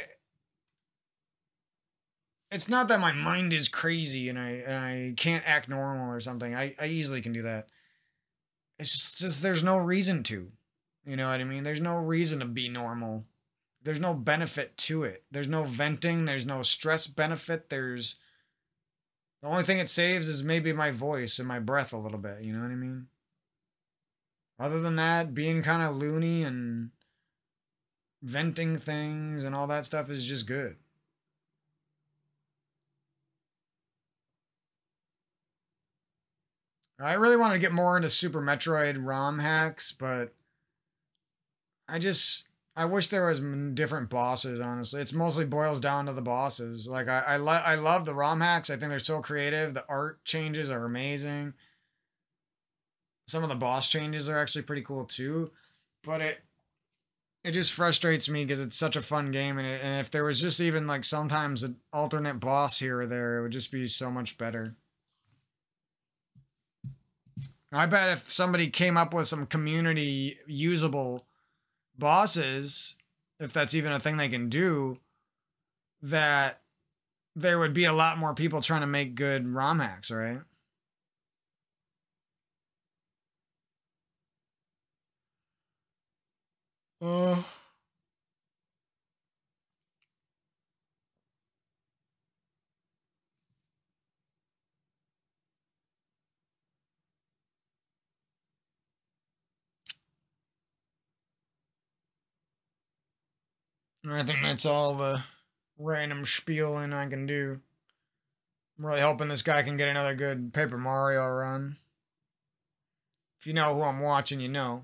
it's not that my mind is crazy and I can't act normal or something. I easily can do that. It's just there's no reason to. You know what I mean? There's no reason to be normal. There's no benefit to it. There's no venting. There's no stress benefit. The only thing it saves is maybe my voice and my breath a little bit. You know what I mean? Other than that, being kind of loony and venting things and all that stuff is just good. I really want to get more into Super Metroid ROM hacks, but I wish there was different bosses, honestly. It's mostly boils down to the bosses. Like, I love the ROM hacks. I think they're so creative. The art changes are amazing. Some of the boss changes are actually pretty cool, too. But it just frustrates me because it's such a fun game. And if there was just even, like, sometimes an alternate boss here or there, it would just be so much better. I bet if somebody came up with some community usable bosses, if that's even a thing they can do, that there would be a lot more people trying to make good ROM hacks, right? Uh, I think that's all the random spieling I can do. I'm really hoping this guy can get another good Paper Mario run. If you know who I'm watching, you know.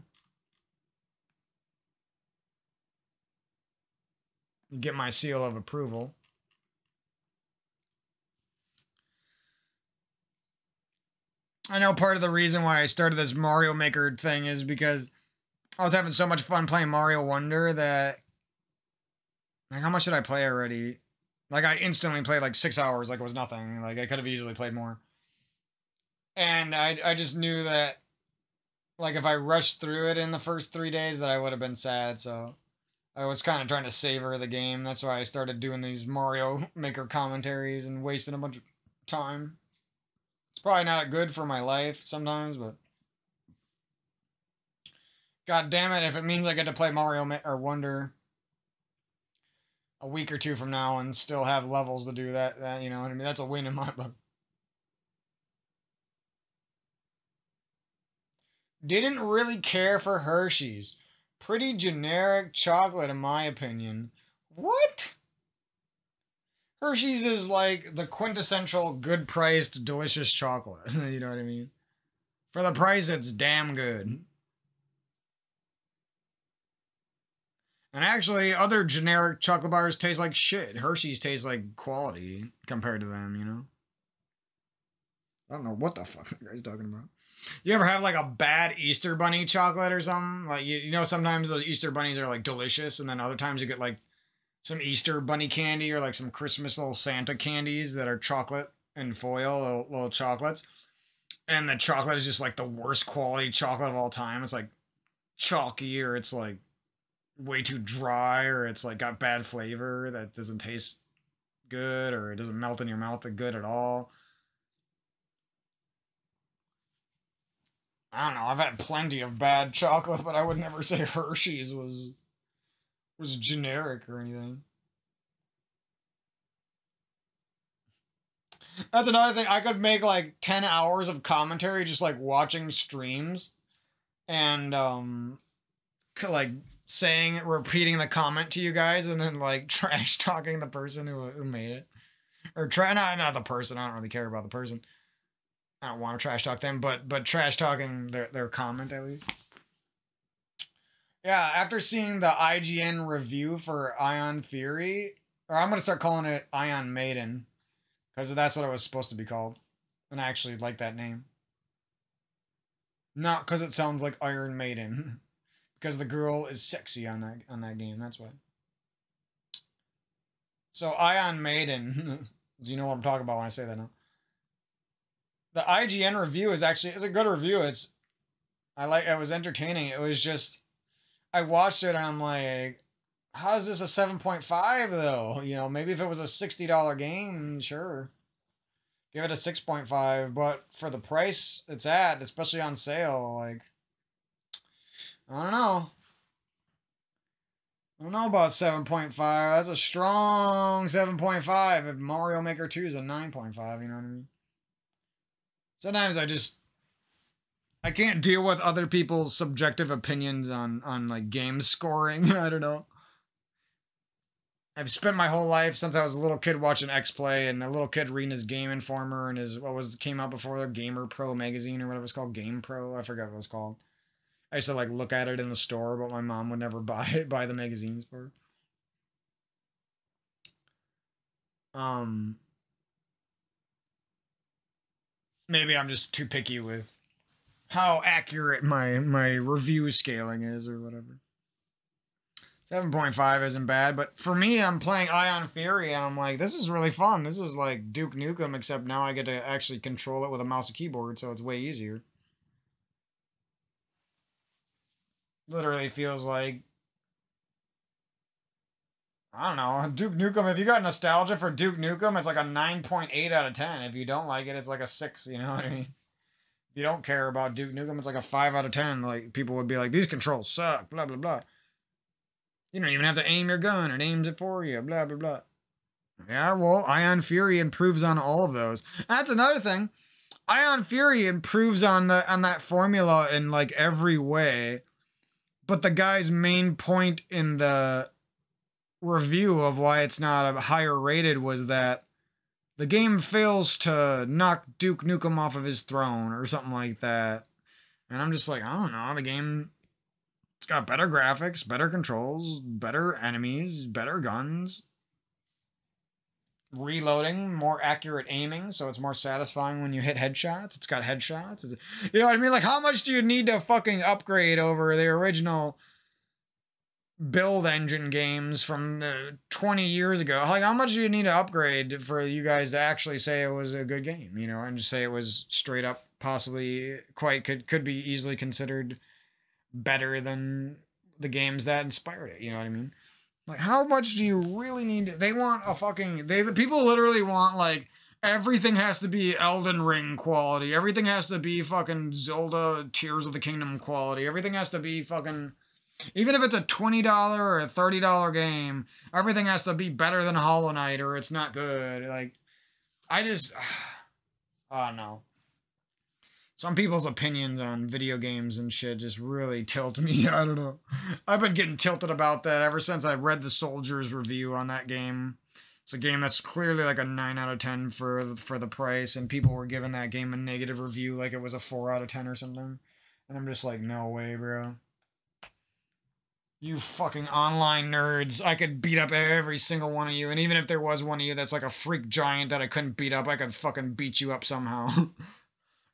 get my seal of approval. I know part of the reason why I started this Mario Maker thing is because I was having so much fun playing Mario Wonder that... Like, how much did I play already? Like, I instantly played like 6 hours like it was nothing. Like, I could have easily played more. And I just knew that, like, if I rushed through it in the first 3 days, that I would have been sad, so... I was kind of trying to savor the game. That's why I started doing these Mario Maker commentaries and wasting a bunch of time. It's probably not good for my life sometimes, but... God damn it, if it means I get to play Mario or Wonder a week or two from now and still have levels to do that, you know what I mean? That's a win in my book. Didn't really care for Hershey's. Pretty generic chocolate, in my opinion. What? Hershey's is like the quintessential good-priced, delicious chocolate. You know what I mean? For the price, it's damn good. And actually, other generic chocolate bars taste like shit. Hershey's tastes like quality compared to them, you know? I don't know what the fuck you guys talking about. You ever have like a bad Easter Bunny chocolate or something? Like, you know, sometimes those Easter Bunnies are like delicious, and then other times you get like some Easter Bunny candy or like some Christmas little Santa candies that are chocolate and foil, little chocolates. And the chocolate is just like the worst quality chocolate of all time. It's like chalky, or it's like way too dry, or it's like got bad flavor that doesn't taste good, or it doesn't melt in your mouth good at all. I don't know, I've had plenty of bad chocolate, but I would never say Hershey's was generic or anything. That's another thing. I could make like 10 hours of commentary just like watching streams and like repeating the comment to you guys, and then like trash talking the person who made it. Or not the person, I don't really care about the person. I don't want to trash talk them, but trash talking their comment at least. Yeah, after seeing the IGN review for Ion Fury, or I'm gonna start calling it Ion Maiden, because that's what it was supposed to be called, and I actually like that name. Not because it sounds like Iron Maiden, because the girl is sexy on that game. That's why. So Ion Maiden, you know what I'm talking about when I say that now. The IGN review is a good review. It was entertaining. It was just, I watched it and I'm like, how is this a 7.5 though? You know, maybe if it was a $60 game, sure. Give it a 6.5, but for the price it's at, especially on sale, like, I don't know. I don't know about 7.5. That's a strong 7.5. If Mario Maker 2 is a 9.5, you know what I mean? Sometimes I can't deal with other people's subjective opinions on like game scoring. I don't know. I've spent my whole life since I was a little kid watching X Play, and a little kid reading his Game Informer and his came out before the Gamer Pro magazine or whatever it's called, Game Pro. I forgot what it was called. I used to like look at it in the store, but my mom would never buy the magazines for it. Maybe I'm just too picky with how accurate my review scaling is or whatever. 7.5 isn't bad, but for me, I'm playing Ion Fury, and I'm like, this is really fun. This is like Duke Nukem, except now I get to actually control it with a mouse and keyboard, so it's way easier. Literally feels like, I don't know, Duke Nukem. If you got nostalgia for Duke Nukem, it's like a 9.8 out of 10. If you don't like it, it's like a 6, you know what I mean? If you don't care about Duke Nukem, it's like a 5 out of 10. Like, people would be like, these controls suck, blah, blah, blah. You don't even have to aim your gun, it aims it for you, blah, blah, blah. Yeah, well, Ion Fury improves on all of those. That's another thing. Ion Fury improves on that formula in like every way. But the guy's main point in the review of why it's not a higher rated was that the game fails to knock Duke Nukem off of his throne or something like that. And I'm just like, I don't know, the game It's got better graphics, better controls, better enemies, better guns. Reloading, more accurate aiming, so it's more satisfying when you hit headshots. It's got headshots. You know what I mean? Like, how much do you need to fucking upgrade over the original build engine games from the 20 years ago? Like, how much do you need to upgrade for you guys to actually say it was a good game, you know, and just say it was straight up possibly quite could be easily considered better than the games that inspired it, you know what I mean? Like, how much do you really need to, they want a fucking, the people literally want, like, everything has to be Elden Ring quality. Everything has to be fucking Zelda Tears of the Kingdom quality. Everything has to be fucking, even if it's a $20 or a $30 game, everything has to be better than Hollow Knight or it's not good. Like, I just, I don't know. Some people's opinions on video games and shit just really tilt me. I don't know. I've been getting tilted about that ever since I read the Soldier's review on that game. It's a game that's clearly like a 9 out of 10 for the price, and people were giving that game a negative review like it was a 4 out of 10 or something. And I'm just like, no way, bro. You fucking online nerds. I could beat up every single one of you, and even if there was one of you that's like a freak giant that I couldn't beat up, I could fucking beat you up somehow.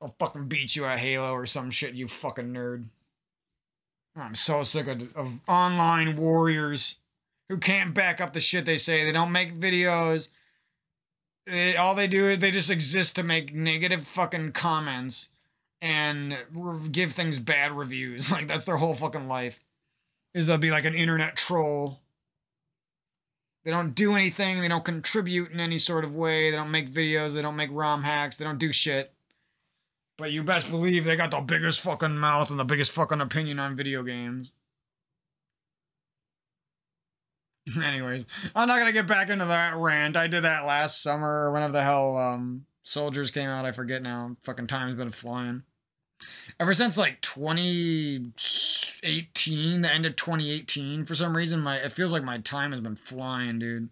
I'll fucking beat you at Halo or some shit, you fucking nerd. I'm so sick of online warriors who can't back up the shit they say. They don't make videos. All they do is they just exist to make negative fucking comments and give things bad reviews. Like, that's their whole fucking life. Is they'll be like an internet troll. They don't do anything. They don't contribute in any sort of way. They don't make videos. They don't make ROM hacks. They don't do shit. But you best believe they got the biggest fucking mouth and the biggest fucking opinion on video games. Anyways, I'm not gonna get back into that rant. I did that last summer or whenever the hell Soldiers came out. I forget now. Fucking time's been flying. Ever since like 2018, the end of 2018, for some reason it feels like my time has been flying, dude.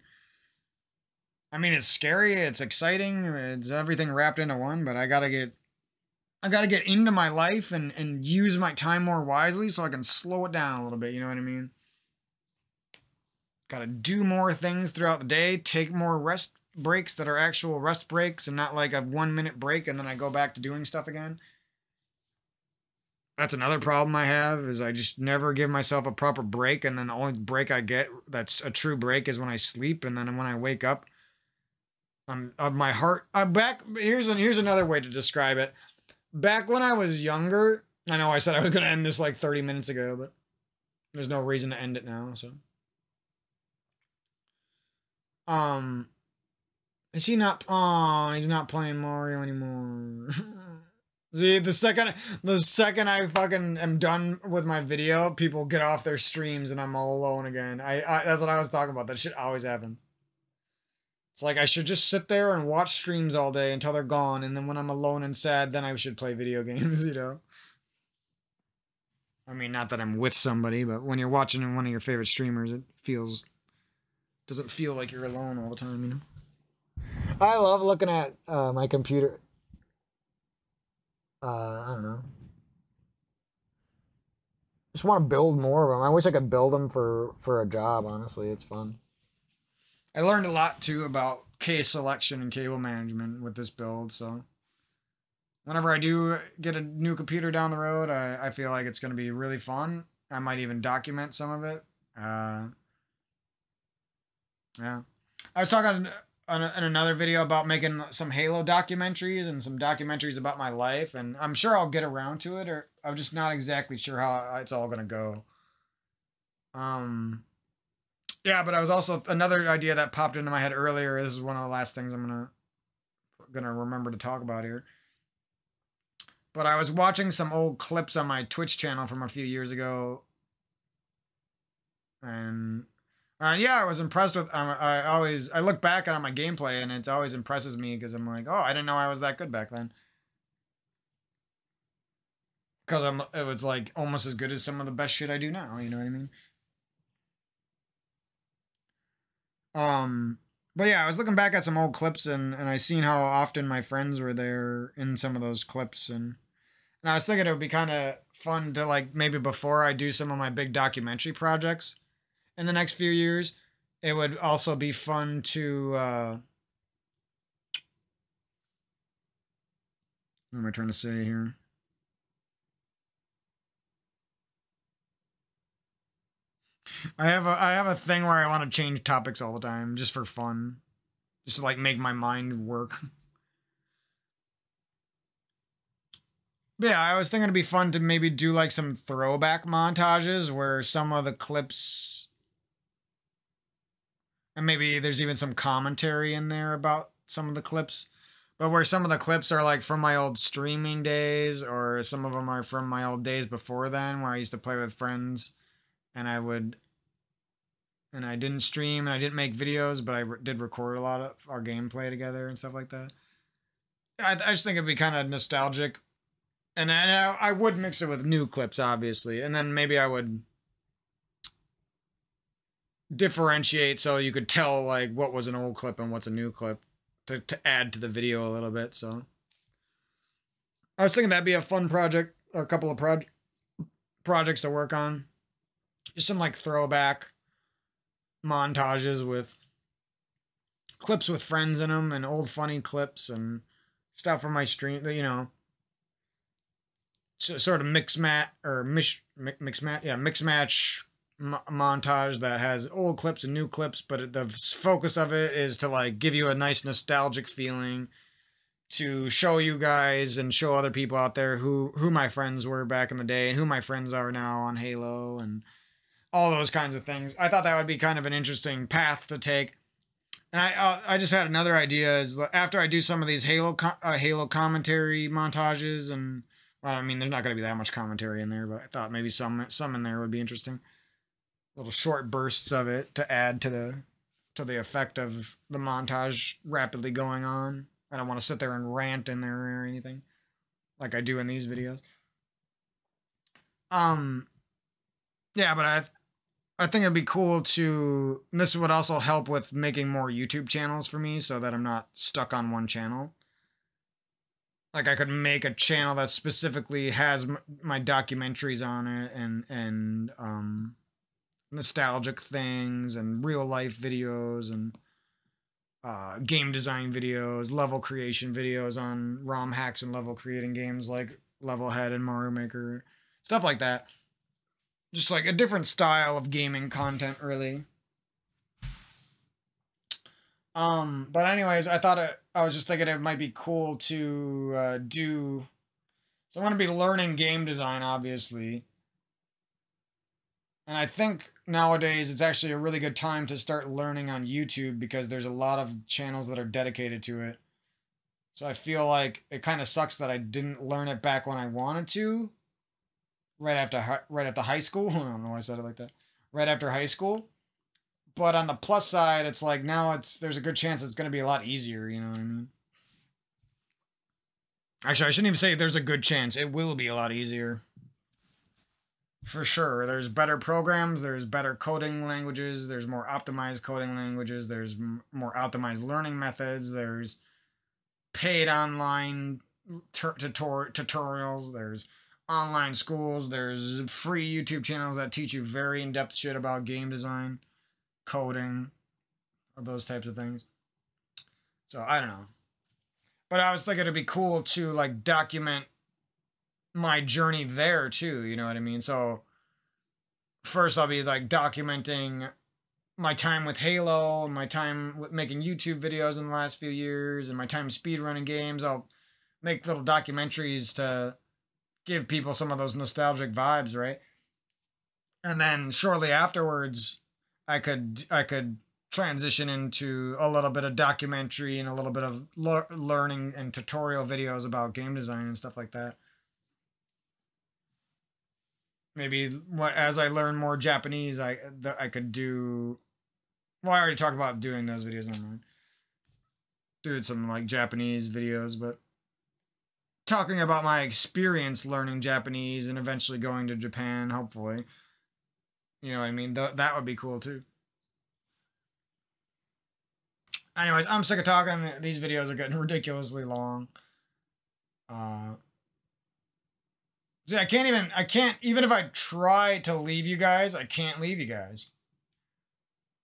I mean, it's scary, it's exciting, it's everything wrapped into one, but I gotta get into my life and use my time more wisely so I can slow it down a little bit, you know what I mean? Gotta do more things throughout the day, take more rest breaks that are actual rest breaks and not like a 1-minute break and then I go back to doing stuff again. That's another problem I have, is I just never give myself a proper break, and then the only break I get that's a true break is when I sleep, and then when I wake up, I'm back. Here's another way to describe it. Back when I was younger, I know I said I was going to end this like 30 minutes ago, but there's no reason to end it now, so. Is he not, oh, he's not playing Mario anymore. See, the second I fucking am done with my video, people get off their streams and I'm all alone again. That's what I was talking about. That shit always happens. It's like I should just sit there and watch streams all day until they're gone, and then when I'm alone and sad, then I should play video games, you know? I mean, not that I'm with somebody, but when you're watching one of your favorite streamers, it doesn't feel like you're alone all the time, you know? I love looking at my computer. I don't know. Just want to build more of them. I wish I could build them for a job, honestly. It's fun. I learned a lot, too, about case selection and cable management with this build, so whenever I do get a new computer down the road, I feel like it's going to be really fun. I might even document some of it. Yeah. I was talking in another video about making some Halo documentaries and some documentaries about my life, and I'm sure I'll get around to it, or I'm just not exactly sure how it's all going to go. Yeah, but I was also, another idea that popped into my head earlier, this is one of the last things I'm gonna remember to talk about here. But I was watching some old clips on my Twitch channel from a few years ago, and yeah, I was impressed with, I look back on my gameplay and it always impresses me because I'm like, oh, I didn't know I was that good back then. Because it was like almost as good as some of the best shit I do now, you know what I mean? But yeah, I was looking back at some old clips and I seen how often my friends were there in some of those clips, and And I was thinking it would be kind of fun to like maybe before I do some of my big documentary projects in the next few years, it would also be fun to what am I trying to say here? I have a thing where I want to change topics all the time just for fun, just to like make my mind work. But yeah, I was thinking it'd be fun to maybe do like some throwback montages where some of the clips, and maybe there's even some commentary in there about some of the clips, but where some of the clips are like from my old streaming days, or some of them are from my old days before then, where I used to play with friends, and I didn't stream and I didn't make videos, but did record a lot of our gameplay together and stuff like that. I just think it'd be kind of nostalgic, and I would mix it with new clips, obviously, and then maybe I would differentiate so you could tell like what was an old clip and what's a new clip to add to the video a little bit. So I was thinking that'd be a fun project, a couple of projects to work on. Just some like throwback montages with clips with friends in them and old funny clips and stuff from my stream, sort of mix match or mix match, yeah, mix match montage that has old clips and new clips, but the focus of it is to like give you a nice nostalgic feeling, to show you guys and show other people out there who my friends were back in the day and who my friends are now on Halo and all those kinds of things. I thought that would be kind of an interesting path to take. And I just had another idea is after I do some of these Halo commentary montages, and well, I mean there's not going to be that much commentary in there, but I thought maybe some in there would be interesting. Little short bursts of it to add to the effect of the montage rapidly going on. I don't want to sit there and rant in there or anything like I do in these videos. Yeah, but I think it'd be cool to, and this would also help with making more YouTube channels for me so that I'm not stuck on one channel. Like I could make a channel that specifically has my documentaries on it and nostalgic things and real life videos and game design videos, level creation videos on ROM hacks and level creating games like Levelhead and Mario Maker, stuff like that. Just like a different style of gaming content, really. But anyways, I was just thinking it might be cool to do. So I'm going to be learning game design, obviously. And I think nowadays it's actually a really good time to start learning on YouTube because there's a lot of channels that are dedicated to it. So I feel like it kind of sucks that I didn't learn it back when I wanted to. Right after high school. I don't know why I said it like that. Right after high school. But on the plus side, it's like now there's a good chance it's going to be a lot easier, you know what I mean? Actually, I shouldn't even say there's a good chance. It will be a lot easier. For sure. There's better programs, there's better coding languages, there's more optimized coding languages, there's more optimized learning methods, there's paid online tutorials, there's online schools, there's free YouTube channels that teach you very in-depth shit about game design, coding, those types of things. So I don't know. But I was thinking it'd be cool to like document my journey there too, you know what I mean? So first I'll be like documenting my time with Halo, my time with making YouTube videos in the last few years, and my time speedrunning games. I'll make little documentaries to give people some of those nostalgic vibes, right? And then shortly afterwards, I could transition into a little bit of documentary and a little bit of learning and tutorial videos about game design and stuff like that. Maybe as I learn more Japanese, I could do. Well, I already talked about doing those videos. Never mind. Doing some like Japanese videos, but talking about my experience learning Japanese and eventually going to Japan, hopefully. You know what I mean? That would be cool too. Anyways, I'm sick of talking. These videos are getting ridiculously long. See, I can't, even if I try to leave you guys, I can't leave you guys.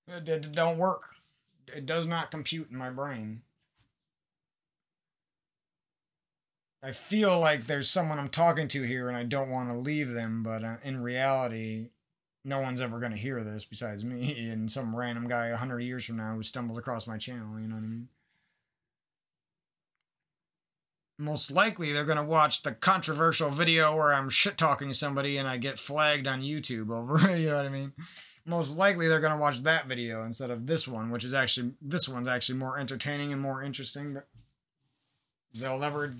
It don't work. It does not compute in my brain. I feel like there's someone I'm talking to here and I don't want to leave them, but in reality, no one's ever going to hear this besides me and some random guy 100 years from now who stumbles across my channel, you know what I mean? Most likely they're going to watch the controversial video where I'm shit-talking somebody and I get flagged on YouTube over it, you know what I mean? Most likely they're going to watch that video instead of this one, which is actually, this one's actually more entertaining and more interesting, but they'll never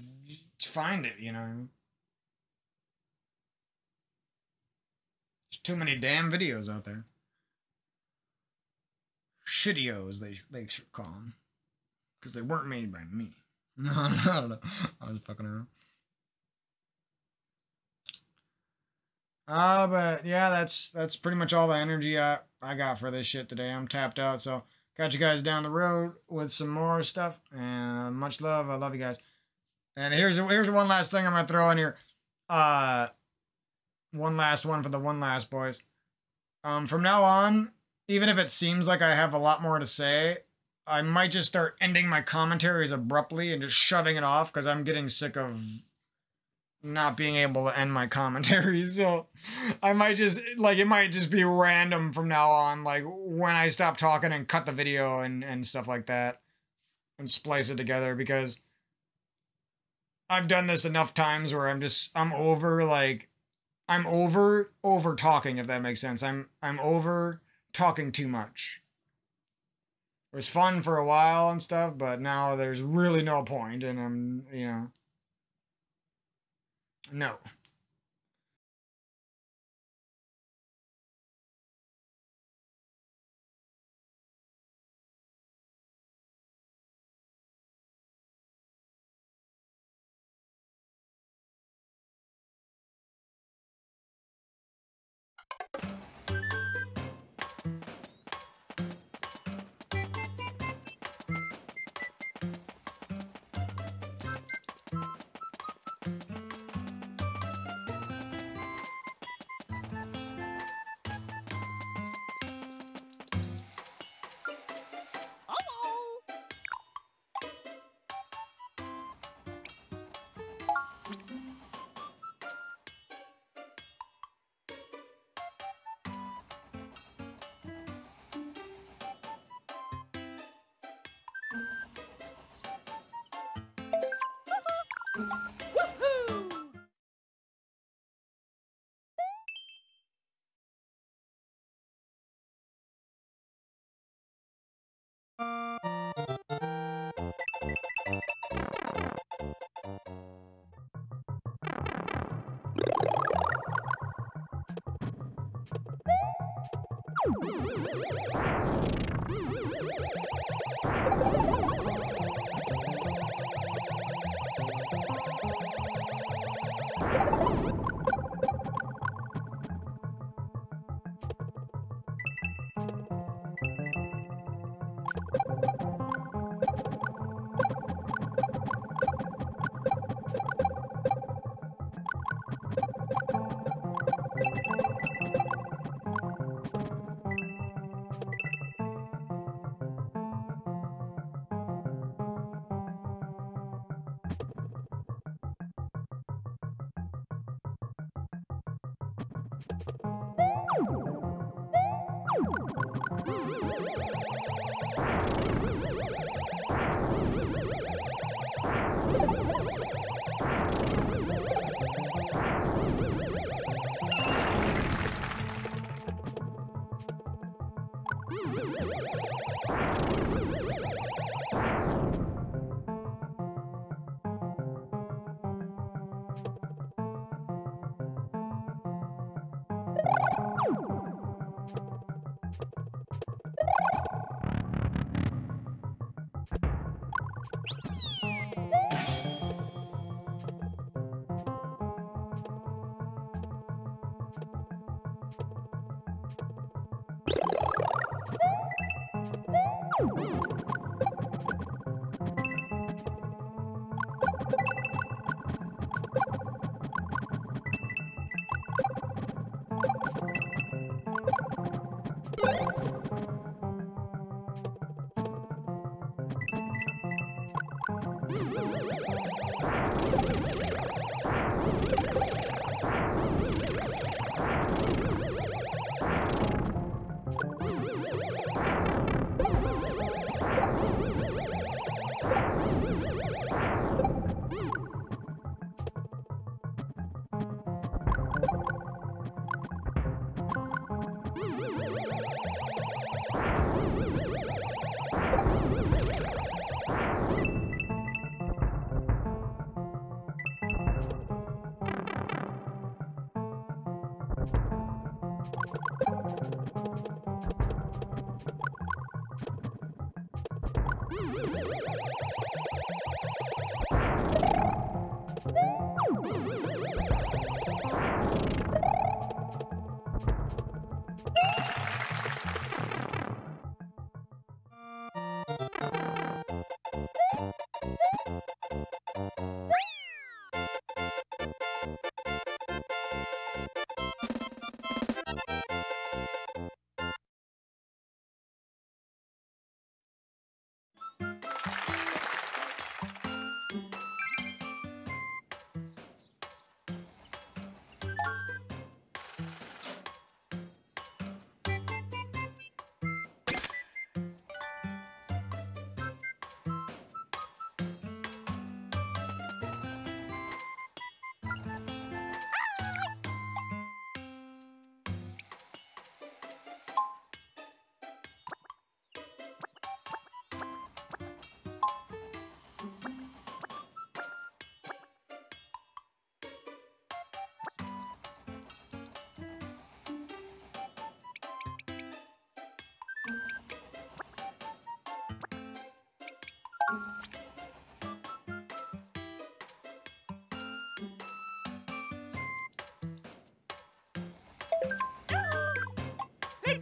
find it, you know what I mean? There's too many damn videos out there. Shittios, they should call them. Because they weren't made by me. No, no. I was fucking around. But yeah, that's pretty much all the energy I got for this shit today. I'm tapped out, so got you guys down the road with some more stuff. And much love. I love you guys. And here's one last thing I'm gonna throw in here. One last one for the one last boys. From now on, even if it seems like I have a lot more to say, I might just start ending my commentaries abruptly and just shutting it off because I'm getting sick of not being able to end my commentaries. So I might just, like, it might just be random from now on, like when I stop talking and cut the video and stuff like that and splice it together, because I've done this enough times where I'm over talking, if that makes sense. I'm over talking too much. It was fun for a while and stuff, but now there's really no point, and I'm, you know, no.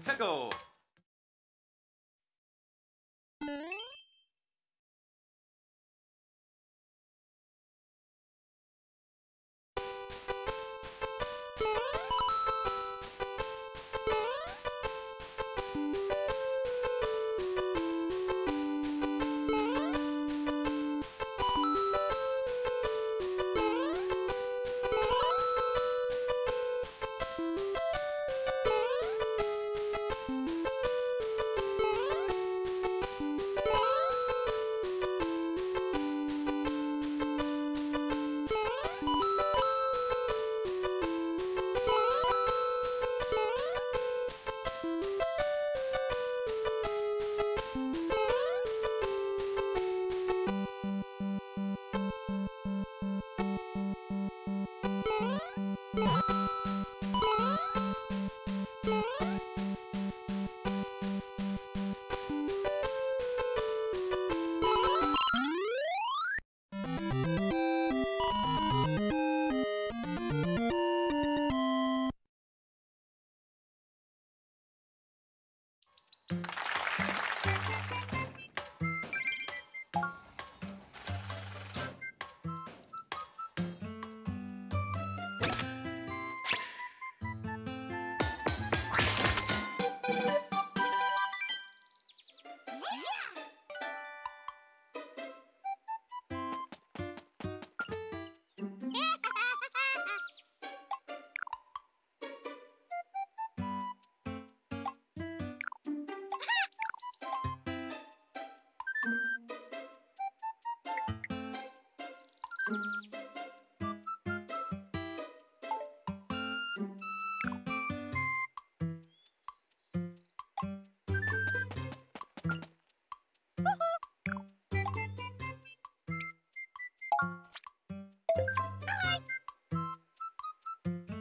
Let's go.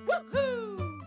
Woohoo!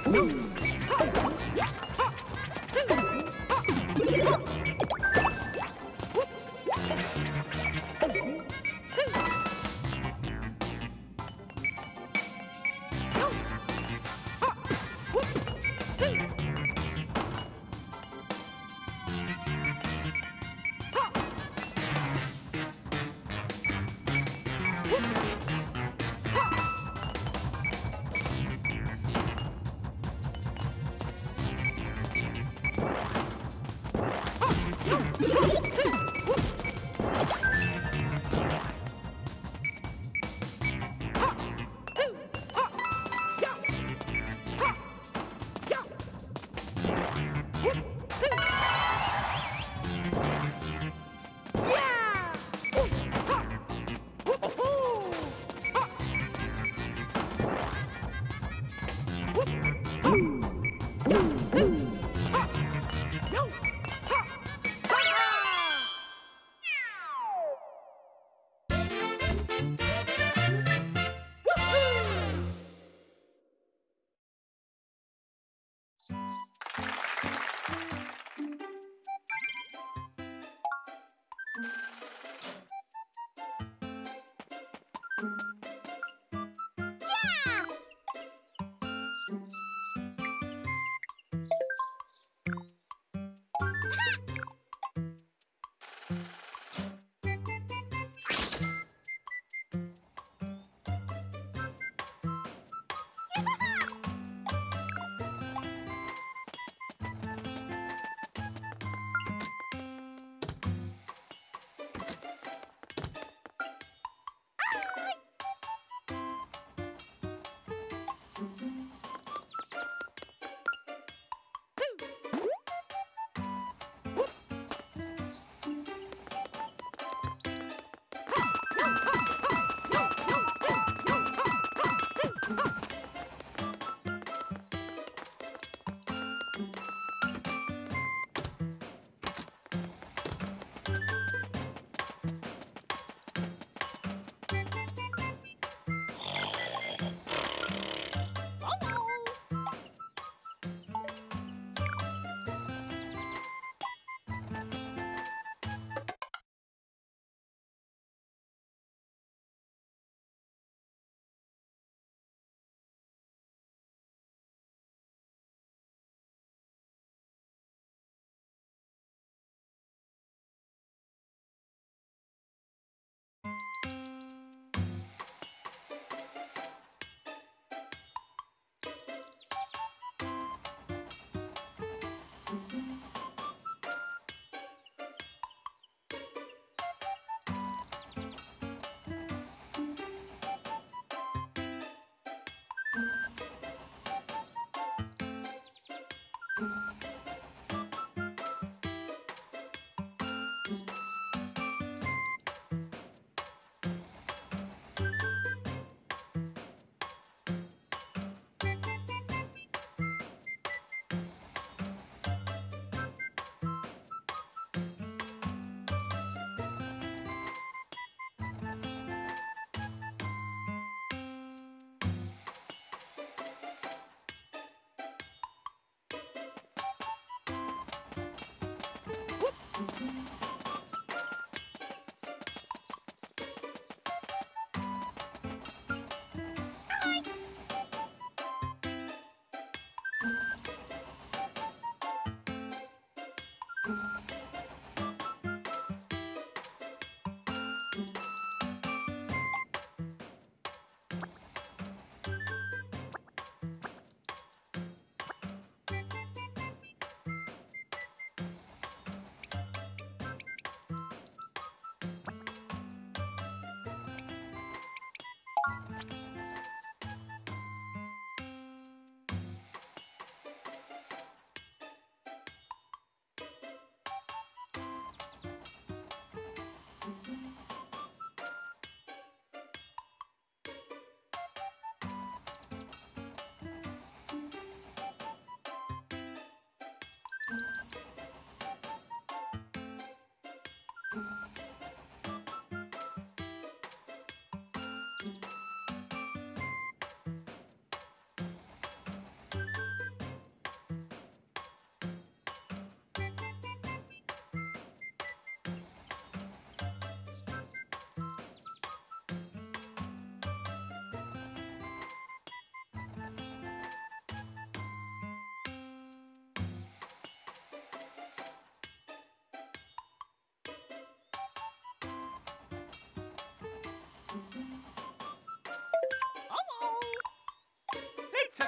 Woohoo!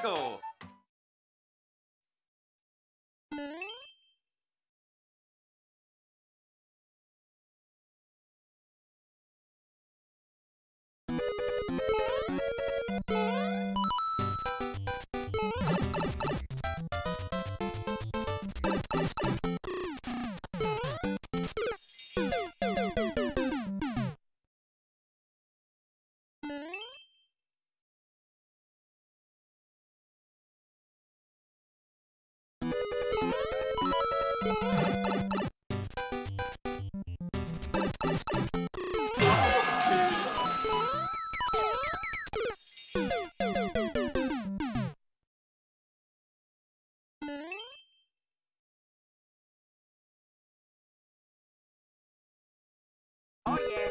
go. Oh yeah.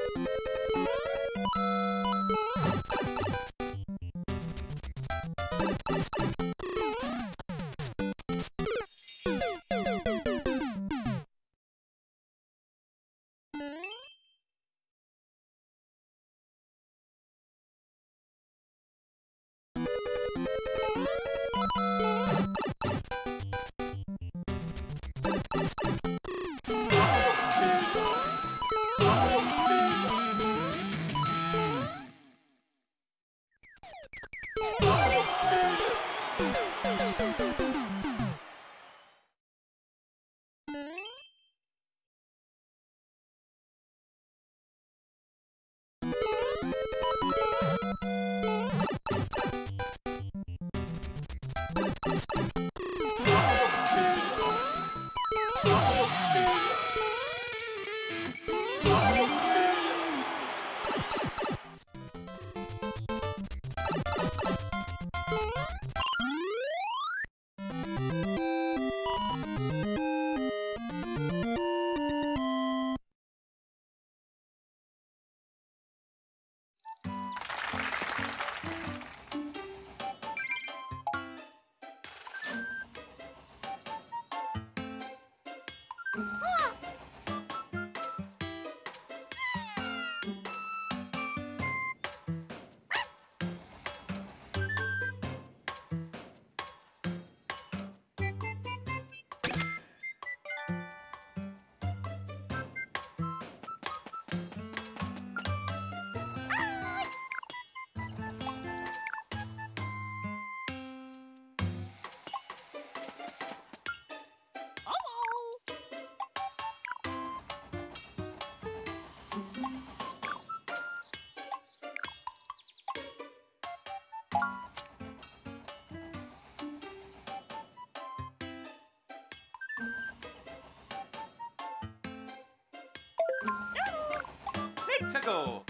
Let's go.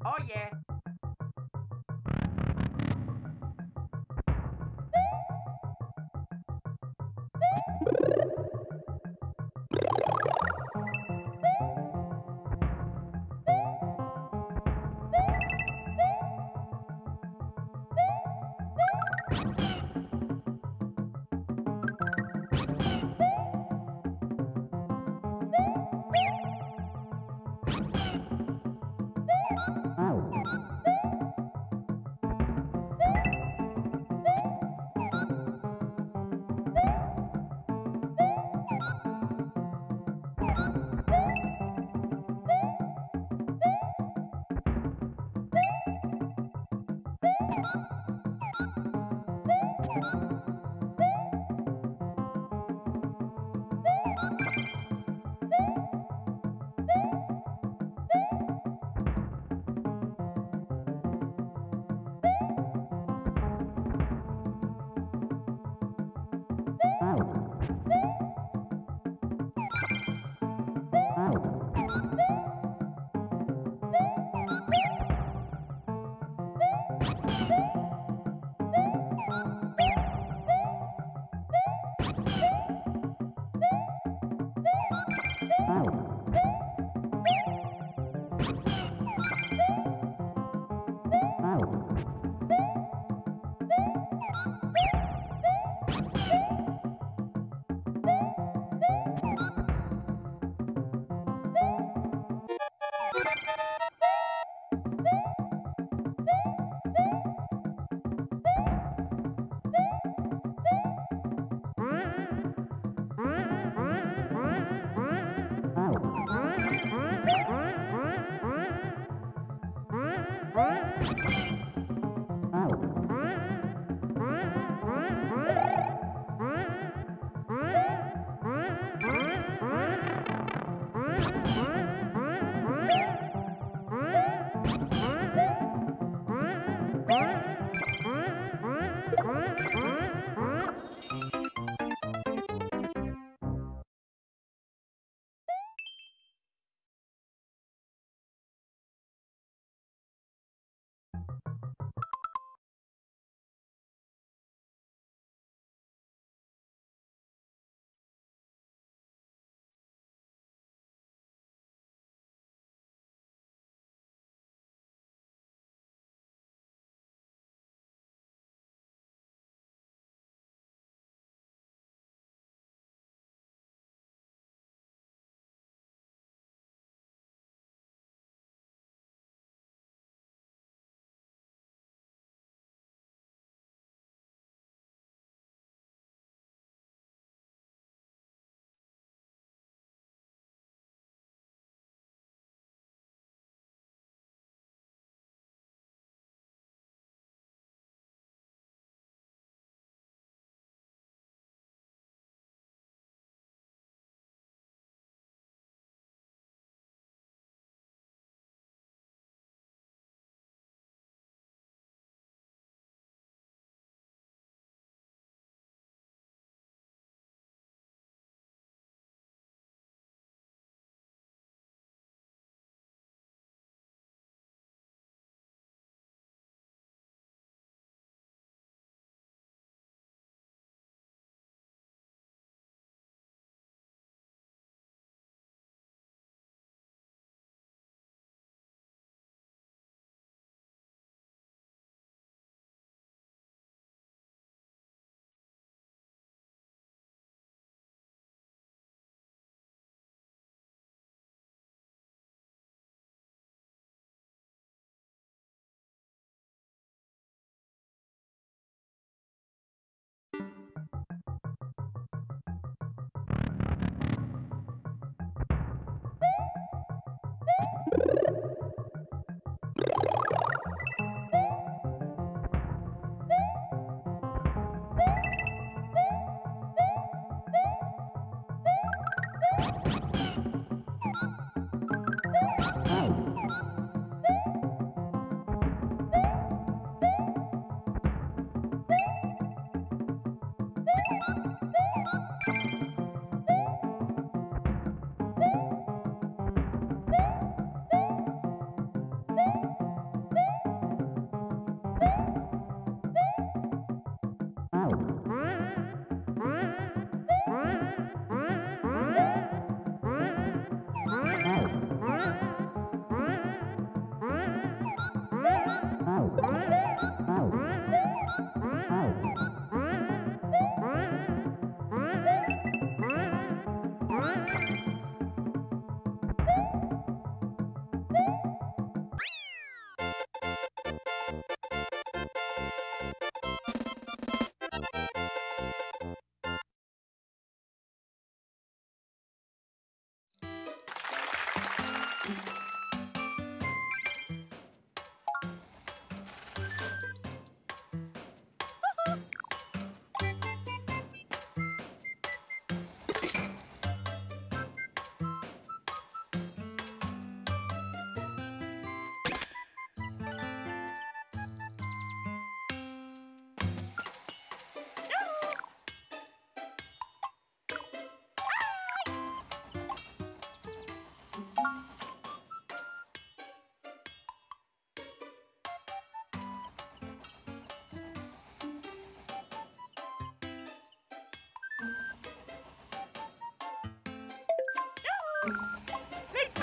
Oh yeah. Let's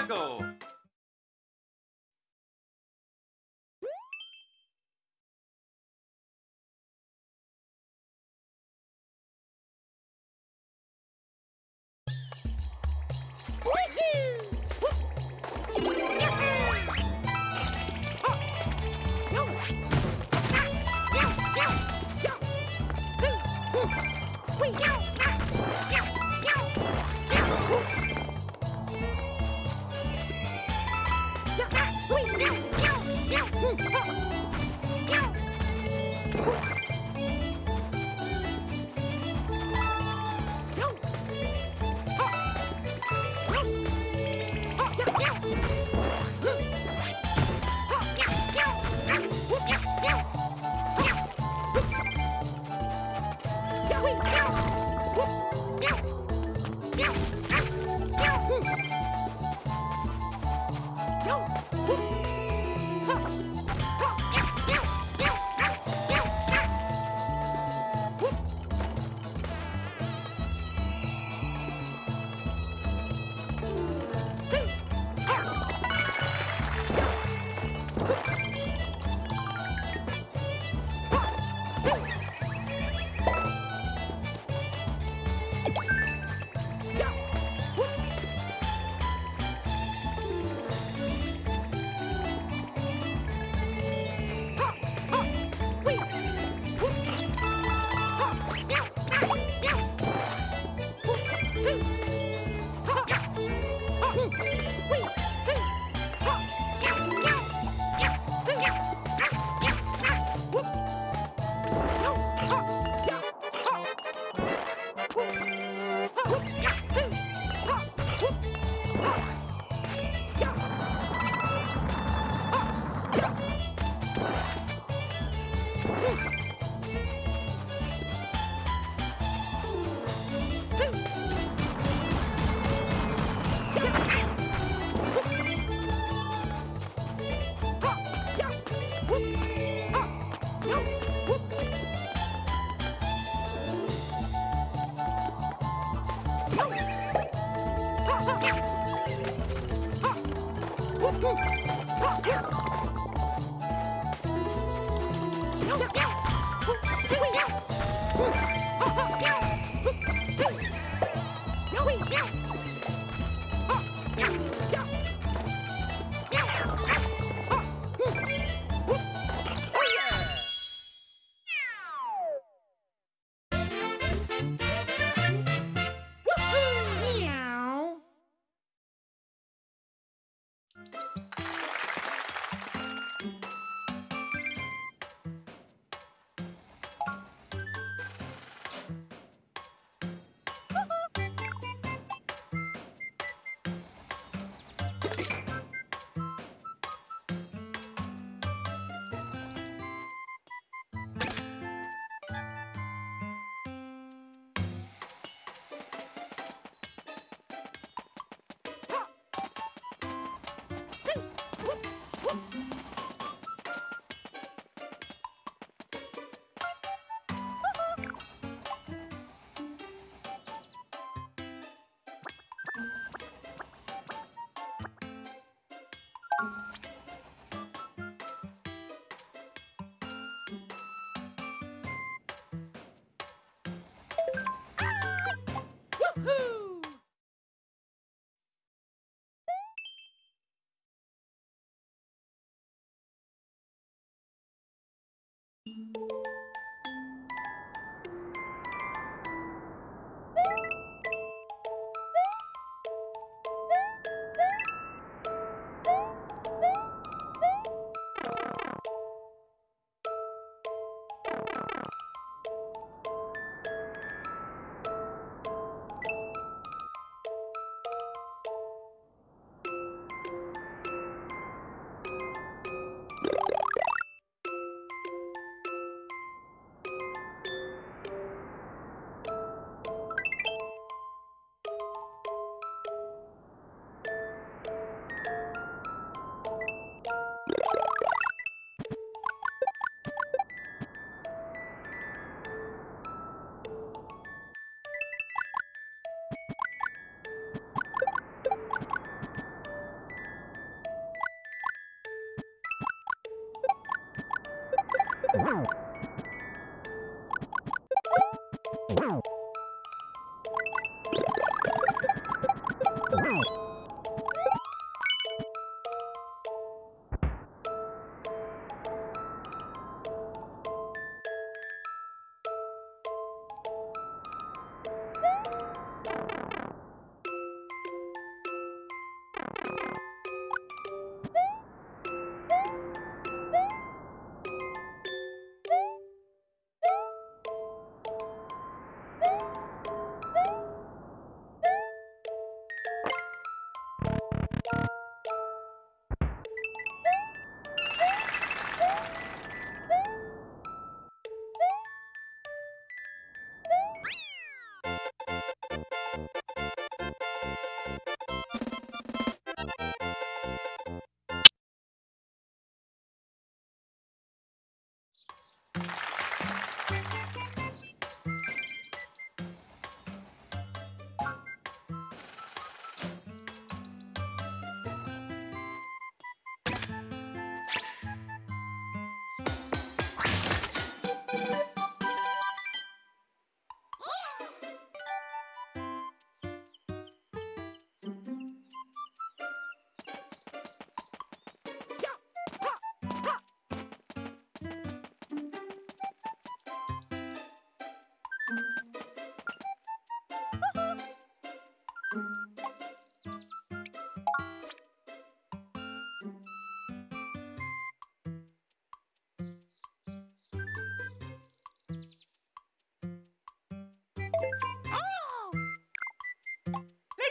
go.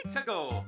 Let's go.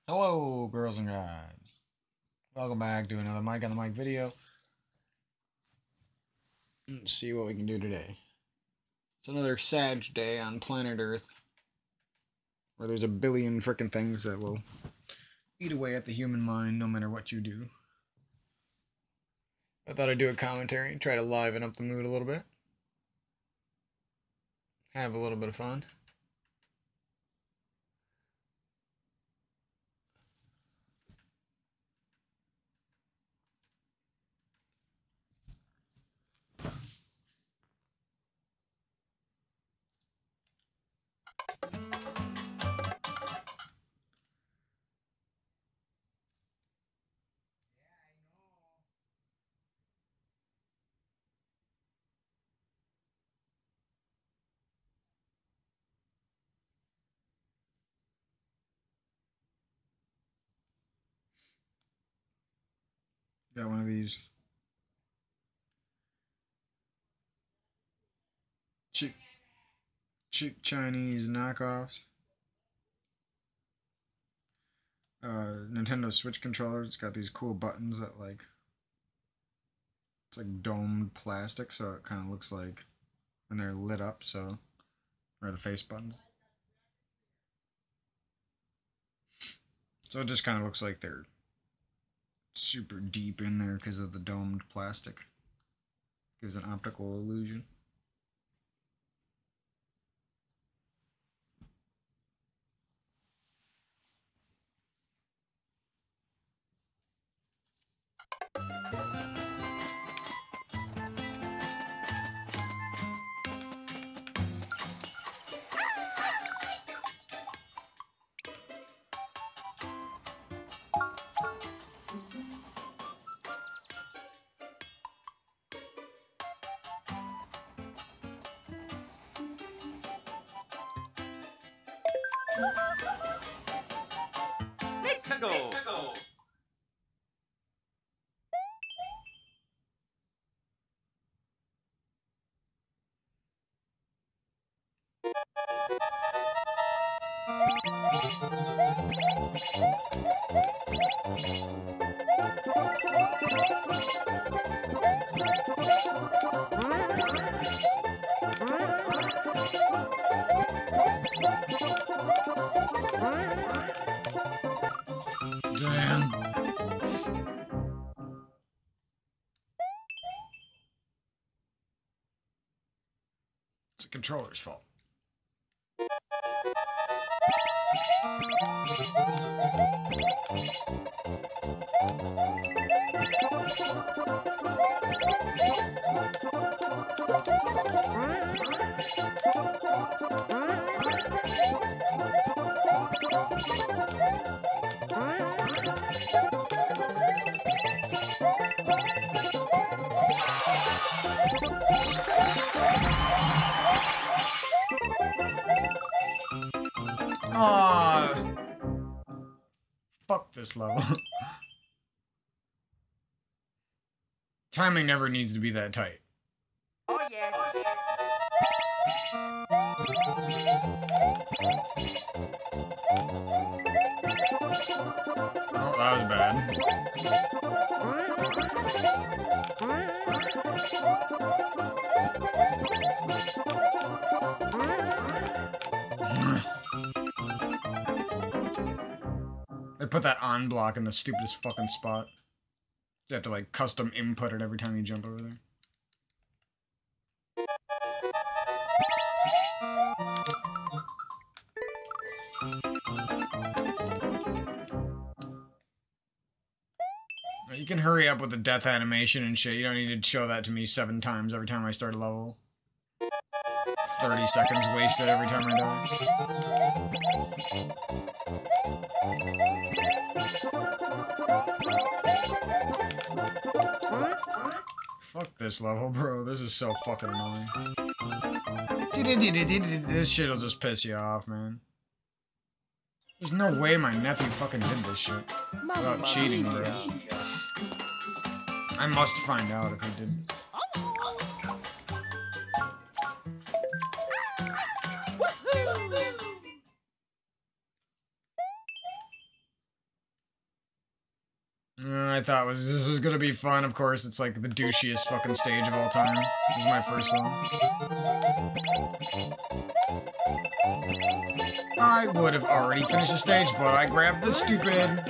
Hello, girls and guys. Welcome back to another Mike on the Mic video. Let's see what we can do today. It's another Sag day on planet Earth, where there's a billion frickin' things that will eat away at the human mind no matter what you do. I thought I'd do a commentary, try to liven up the mood a little bit. Have a little bit of fun. Got one of these cheap Chinese knockoffs. Nintendo Switch controllers. It's got these cool buttons that it's like domed plastic, so it kind of looks like when they're lit up, so, or the face buttons. So it just kind of looks like they're super deep in there because of the domed plastic. Gives an optical illusion. go. Damn. It's the controller's fault. Aw. Fuck this level. Timing never needs to be that tight. Oh yeah. Oh, that was bad. They put that on block in the stupidest fucking spot. You have to like custom input it every time you jump over there. You can hurry up with the death animation and shit. You don't need to show that to me 7 times every time I start a level. 30 seconds wasted every time I die. Fuck this level, bro. This is so fucking annoying. This shit'll just piss you off, man. There's no way my nephew fucking did this shit. Without cheating, bro. I must find out if he did. I thought this was gonna be fun. Of course, it's like the douchiest fucking stage of all time. This is my first one. I would have already finished the stage, but I grabbed the stupid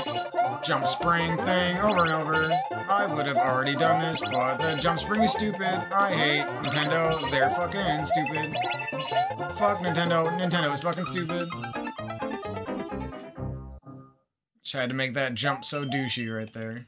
jump spring thing over and over. I would have already done this, but the jump spring is stupid. I hate Nintendo. They're fucking stupid. Fuck Nintendo. Nintendo is fucking stupid. Just had to make that jump so douchey right there.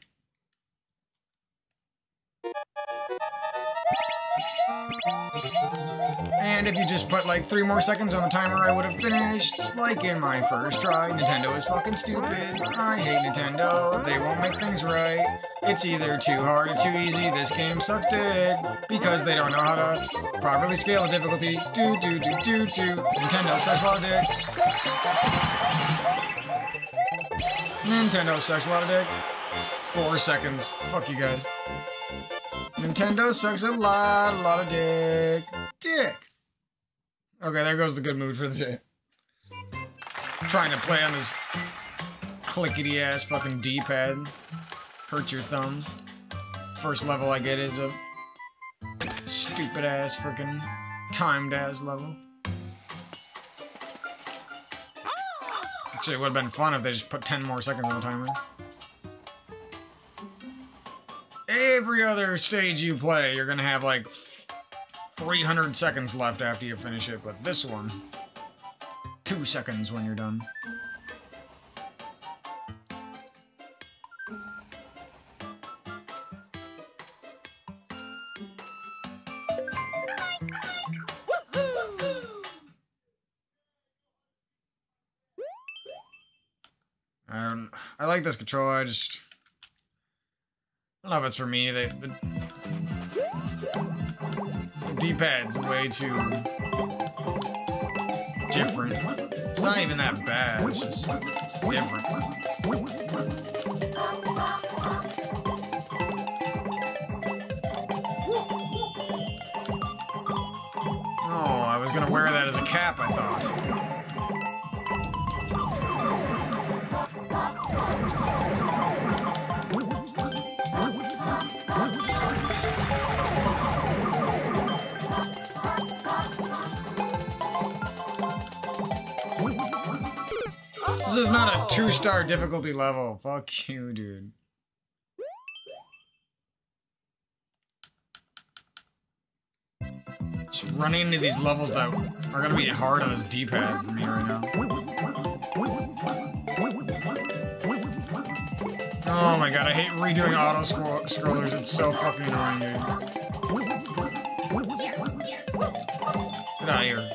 And if you just put like 3 more seconds on the timer, I would have finished. Like in my first try. Nintendo is fucking stupid. I hate Nintendo. They won't make things right. It's either too hard or too easy. This game sucks dick. Because they don't know how to properly scale the difficulty. Nintendo sucks a lot of dick. Nintendo sucks a lot of dick. 4 seconds. Fuck you guys. Nintendo sucks a lot of dick. Dick. Okay, there goes the good mood for the day. Trying to play on this clickety ass fucking D-pad. Hurt your thumbs. First level I get is a stupid ass freaking timed ass level. Actually, it would have been fun if they just put 10 more seconds on the timer. Every other stage you play, you're gonna have like 300 seconds left after you finish it, but this one, 2 seconds when you're done. I like this controller, I don't know if it's for me. The D-pad's way too different. It's not even that bad. It's just it's different. Oh, I was gonna wear that as a cap, I thought. This is not a 2-star difficulty level. Fuck you, dude. Just running into these levels that are gonna be hard on this D-pad for me right now. Oh my god, I hate redoing auto-scrollers. It's so fucking annoying, dude. Get out of here,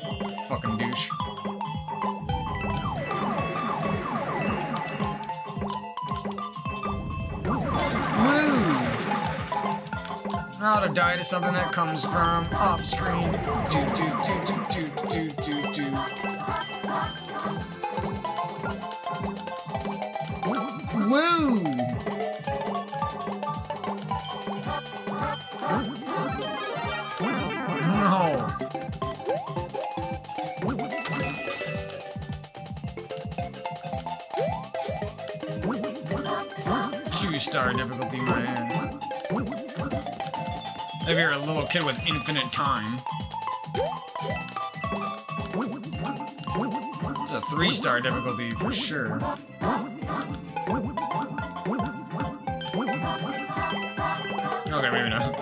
fucking douche. How to die to something that comes from off screen. Woo! No. 2-star difficulty, man. If you're a little kid with infinite time. It's a 3-star difficulty for sure. Okay, maybe not.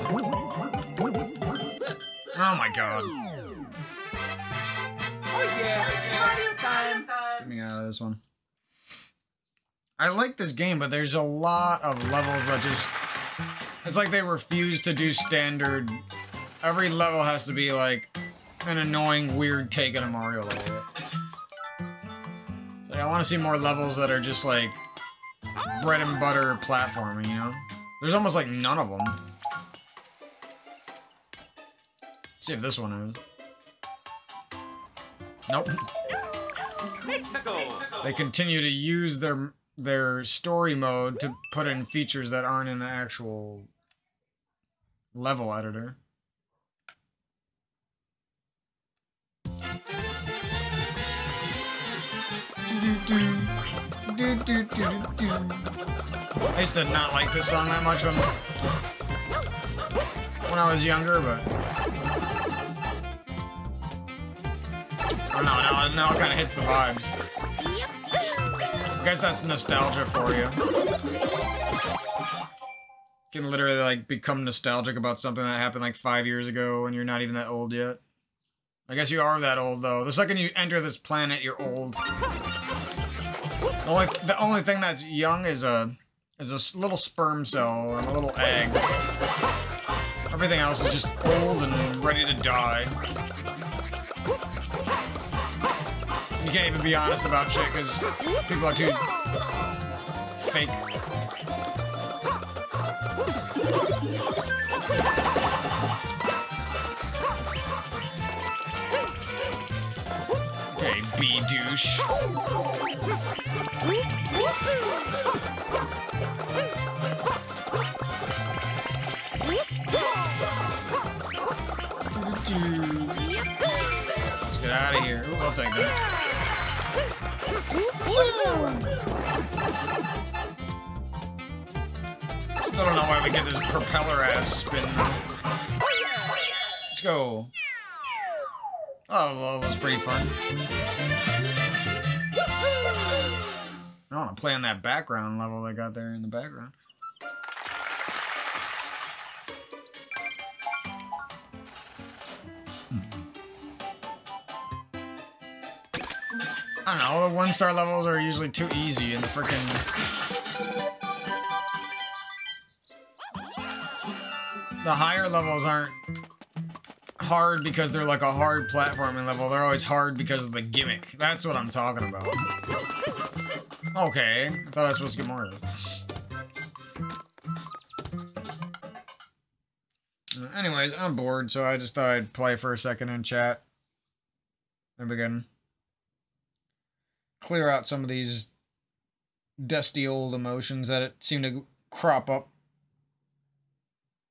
Oh my god. Oh yeah, Mario time. Get me out of this one. I like this game, but there's a lot of levels that just... It's like they refuse to do standard. Every level has to be like an annoying, weird take on a Mario level. Like, I want to see more levels that are just like bread and butter platforming, you know? There's almost like none of them. Let's see if this one is. Nope. They continue to use their story mode to put in features that aren't in the actual level editor. I used to not like this song that much when I was younger, but oh, now it kind of hits the vibes. I guess that's nostalgia for you. You can literally like become nostalgic about something that happened like 5 years ago and you're not even that old yet. I guess you are that old though. The second you enter this planet, you're old. The only thing that's young is a little sperm cell and a little egg. Everything else is just old and ready to die. You can't even be honest about shit because people are too fake. Okay, B douche. Let's get out of here. Ooh, I'll take that. Still don't know why we get this propeller ass spin. Let's go. Oh, well, that was pretty fun. I want to play on that background level they got there in the background. I don't know, the 1-star levels are usually too easy and freaking... The higher levels aren't hard because they're like a hard platforming level. They're always hard because of the gimmick. That's what I'm talking about. Okay, I thought I was supposed to get more of this. Anyways, I'm bored, so I just thought I'd play for a second and chat. There we go. clear out some of these dusty old emotions that seem to crop up,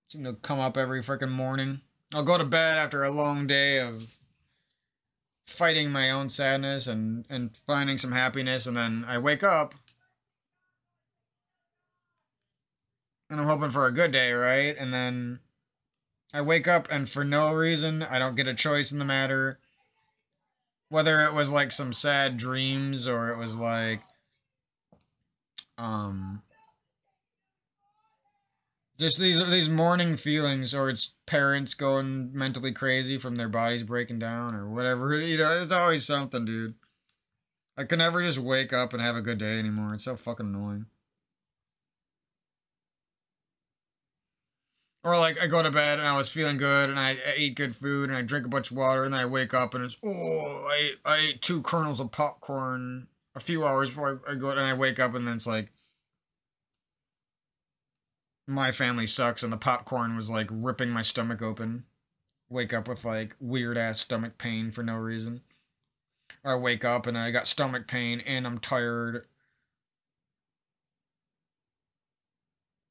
seem to come up every freaking morning. I'll go to bed after a long day of fighting my own sadness and finding some happiness, and then I wake up and I'm hoping for a good day, right? And then I wake up and for no reason I don't get a choice in the matter. Whether it was like some sad dreams or it was like um just these morning feelings, or it's parents going mentally crazy from their bodies breaking down or whatever. It's always something, dude. I can never just wake up and have a good day anymore. It's so fucking annoying. Or like I go to bed and I was feeling good and I eat good food and I drink a bunch of water and then I wake up and it's I ate 2 kernels of popcorn a few hours before I go, and I wake up and then it's like my family sucks and the popcorn was like ripping my stomach open. Wake up with like weird ass stomach pain for no reason. Or I wake up and I got stomach pain and I'm tired.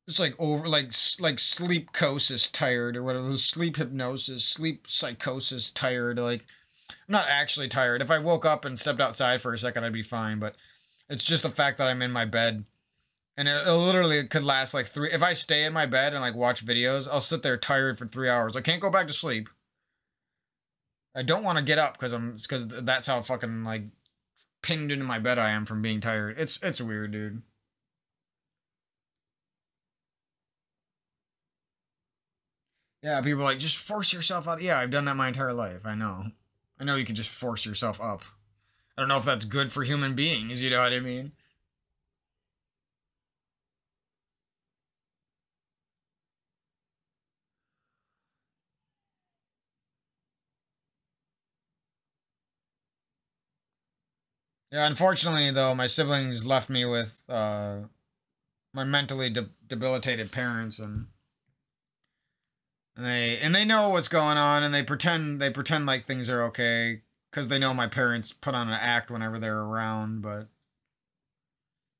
It's like over like sleep psychosis tired or whatever. Sleep hypnosis, sleep psychosis tired. Like I'm not actually tired. If I woke up and stepped outside for a second, I'd be fine. But it's just the fact that I'm in my bed, and it literally could last like 3. If I stay in my bed and like watch videos, I'll sit there tired for 3 hours. I can't go back to sleep. I don't want to get up because that's how fucking like pinned into my bed I am from being tired. It's weird, dude. Yeah, people are like, just force yourself out. Yeah, I've done that my entire life. I know. I know you can just force yourself up. I don't know if that's good for human beings, you know what I mean? Yeah, unfortunately, though, my siblings left me with my mentally debilitated parents, and they know what's going on, and they pretend like things are okay because they know my parents put on an act whenever they're around, but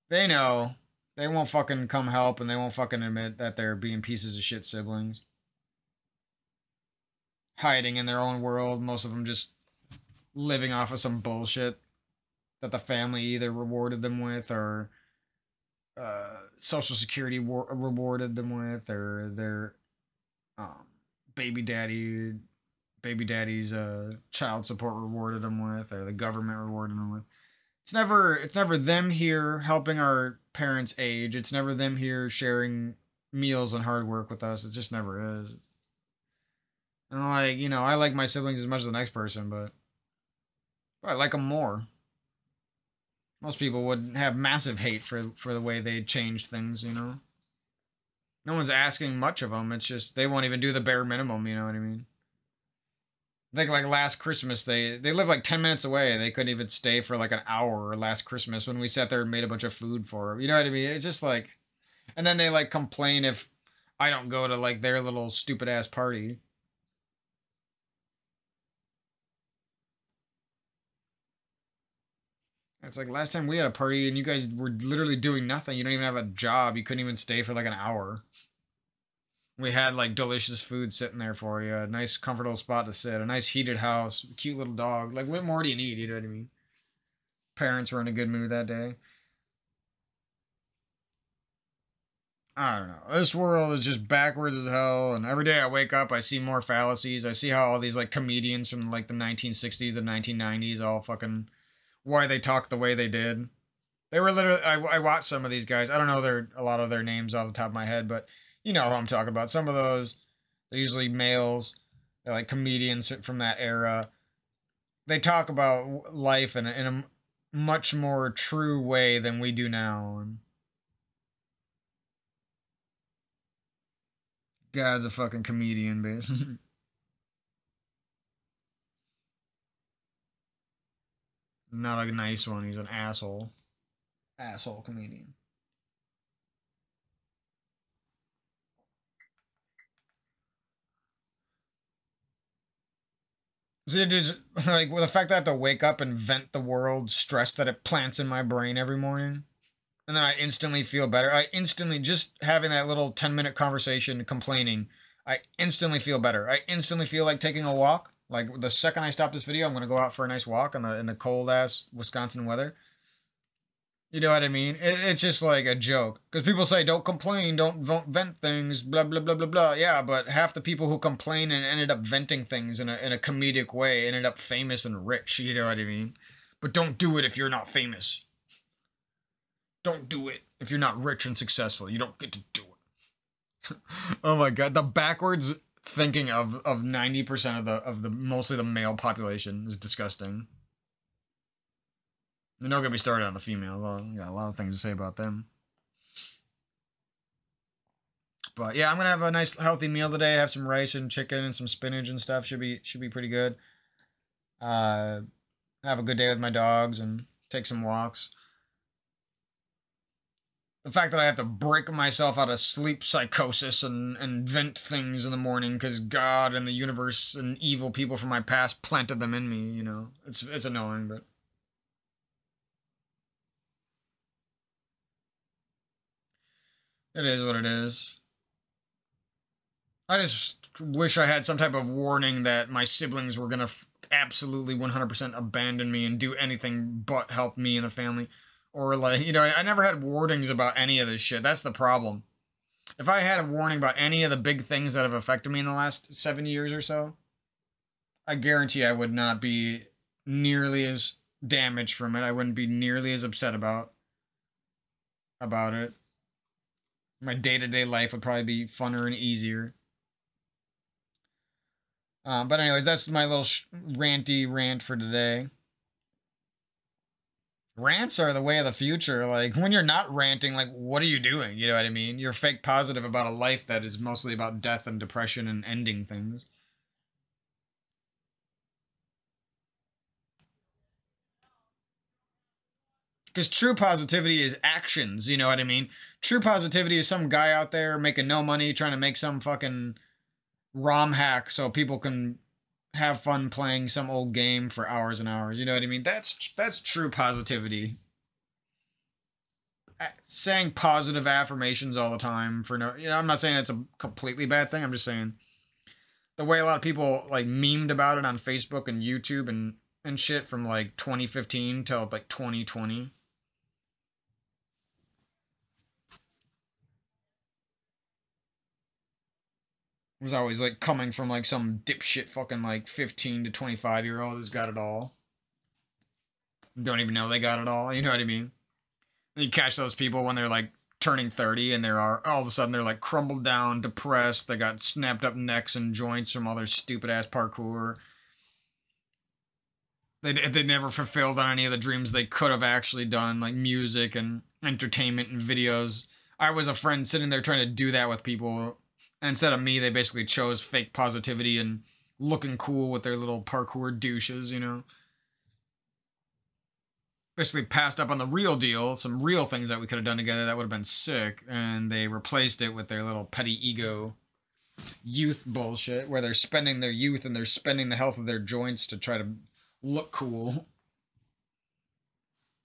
they know they won't fucking come help, and they won't fucking admit that they're being pieces of shit siblings, hiding in their own world. Most of them just living off of some bullshit that the family either rewarded them with or Social Security rewarded them with, or their um, baby daddy, baby daddy's child support rewarded them with, or the government rewarded them with. It's never them here helping our parents age. It's never them here sharing meals and hard work with us. It just never is. And like I like my siblings as much as the next person, but I like them more. Most people would have massive hate for the way they changed things. No one's asking much of them. It's just they won't even do the bare minimum. You know what I mean? I think like last Christmas they live like 10 minutes away. They couldn't even stay for like an hour last Christmas when we sat there and made a bunch of food for them. You know what I mean? It's just like, and then they like complain if I don't go to like their little stupid ass party. It's like last time we had a party and you guys were literally doing nothing. You don't even have a job. You couldn't even stay for like an hour. We had like delicious food sitting there for you, a nice comfortable spot to sit, a nice heated house, cute little dog. Like what more do you need? You know what I mean? Parents were in a good mood that day. I don't know. This world is just backwards as hell, and every day I wake up, I see more fallacies. I see how all these like comedians from like the 1960s, the 1990s, all fucking why they talk the way they did. They were literally. I watched some of these guys. I don't know a lot of their names off the top of my head, but you know who I'm talking about. Some of those, they're usually males. They're like comedians from that era. They talk about life in a much more true way than we do now. And God's a fucking comedian, basically. Not a nice one. He's an asshole. Asshole comedian. See, it just like with the fact that I have to wake up and vent the world stress that it plants in my brain every morning, and then I instantly feel better. I instantly just having that little 10-minute conversation complaining, I instantly feel better. I instantly feel like taking a walk. Like the second I stop this video, I'm gonna go out for a nice walk in the cold ass Wisconsin weather. You know what I mean? It's just like a joke. Because people say, don't complain, don't vent things, blah, blah, blah, blah, blah. Yeah, but half the people who complain and ended up venting things in a comedic way ended up famous and rich. You know what I mean? But don't do it if you're not famous. Don't do it if you're not rich and successful. You don't get to do it. Oh my god. The backwards thinking of 90% of the mostly the male population is disgusting. And don't get me started on the females. Well, I got a lot of things to say about them. But yeah, I'm gonna have a nice healthy meal today. Have some rice and chicken and some spinach and stuff. Should be pretty good. Have a good day with my dogs and take some walks. The fact that I have to break myself out of sleep psychosis and vent things in the morning because God and the universe and evil people from my past planted them in me, you know. It's annoying, but it is what it is. I just wish I had some type of warning that my siblings were gonna absolutely 100% abandon me and do anything but help me and the family. Or like, you know, I never had warnings about any of this shit. That's the problem. If I had a warning about any of the big things that have affected me in the last 7 years or so, I guarantee I would not be nearly as damaged from it. I wouldn't be nearly as upset about it. My day-to-day life would probably be funner and easier. But anyways, that's my little ranty rant for today. Rants are the way of the future. Like, when you're not ranting, like, what are you doing? You know what I mean? You're fake positive about a life that is mostly about death and depression and ending things. Because true positivity is actions, you know what I mean? True positivity is some guy out there making no money trying to make some fucking ROM hack so people can have fun playing some old game for hours and hours. You know what I mean? That's true positivity. Saying positive affirmations all the time for no, you know, I'm not saying it's a completely bad thing. I'm just saying the way a lot of people like memed about it on Facebook and YouTube and shit from like 2015 till like 2020. Was always like coming from like some dipshit fucking like 15 to 25-year-old who's got it all. Don't even know they got it all. You know what I mean? And you catch those people when they're like turning 30 and they're all of a sudden they're like crumbled down, depressed. They got snapped up necks and joints from all their stupid ass parkour. They never fulfilled on any of the dreams they could have actually done, like music and entertainment and videos. I was a friend sitting there trying to do that with people. And instead of me, they basically chose fake positivity and looking cool with their little parkour douches, you know? Basically passed up on the real deal, some real things that we could have done together that would have been sick, and they replaced it with their little petty ego youth bullshit, where they're spending their youth and they're spending the health of their joints to try to look cool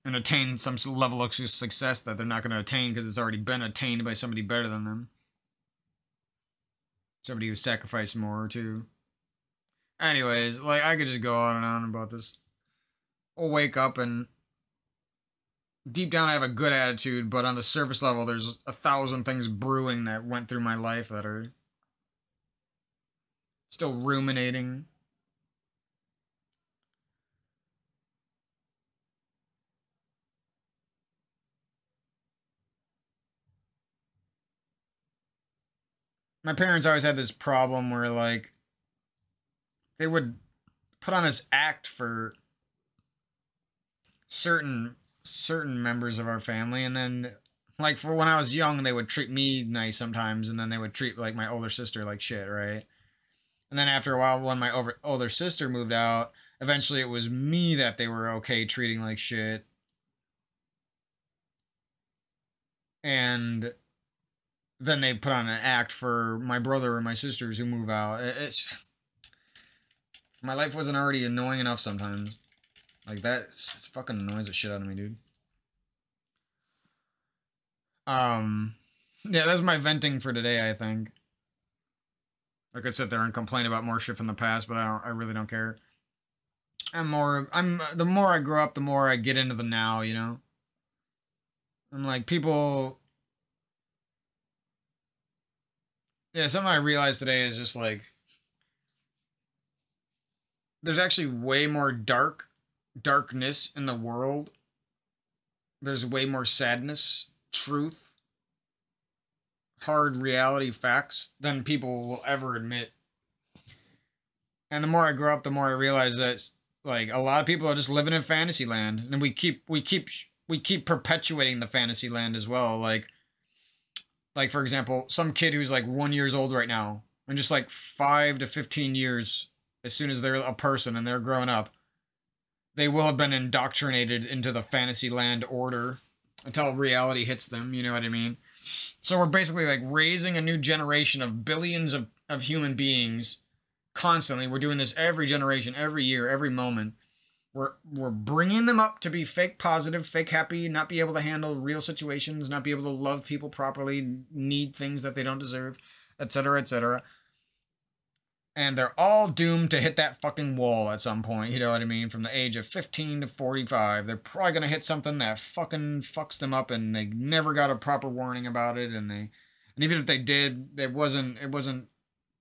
and attain some level of success that they're not going to attain because it's already been attained by somebody better than them. Somebody who sacrificed more, too. Anyways, like, I could just go on and on about this. I'll wake up and deep down I have a good attitude, but on the surface level there's 1,000 things brewing that went through my life that are still ruminating. My parents always had this problem where like they would put on this act for certain members of our family, and then like for when I was young they would treat me nice sometimes, and then they would treat like my older sister like shit, right? And then after a while when my older sister moved out, eventually it was me that they were okay treating like shit. And then they put on an act for my brother and my sisters who move out. It's My life wasn't already annoying enough sometimes. Like, that fucking annoys the shit out of me, dude. Yeah, that's my venting for today, I think. I could sit there and complain about more shit from the past, but I really don't care. The more I grow up, the more I get into the now, you know? I'm like, people... Yeah, something I realized today is just like... There's actually way more darkness in the world. There's way more sadness, truth, hard reality facts than people will ever admit. And the more I grow up, the more I realize that like a lot of people are just living in fantasy land, and we keep perpetuating the fantasy land as well. Like for example, some kid who's like 1 year old right now, and just like 5 to 15 years, as soon as they're a person and they're growing up, they will have been indoctrinated into the fantasy land order until reality hits them, you know what I mean? So we're basically like raising a new generation of billions of human beings constantly. We're doing this every generation, every year, every moment. We're bringing them up to be fake positive, fake happy, not be able to handle real situations, not be able to love people properly, need things that they don't deserve, etc., etc. And they're all doomed to hit that fucking wall at some point, you know what I mean? From the age of 15 to 45, they're probably going to hit something that fucking fucks them up, and they never got a proper warning about it, and even if they did, it wasn't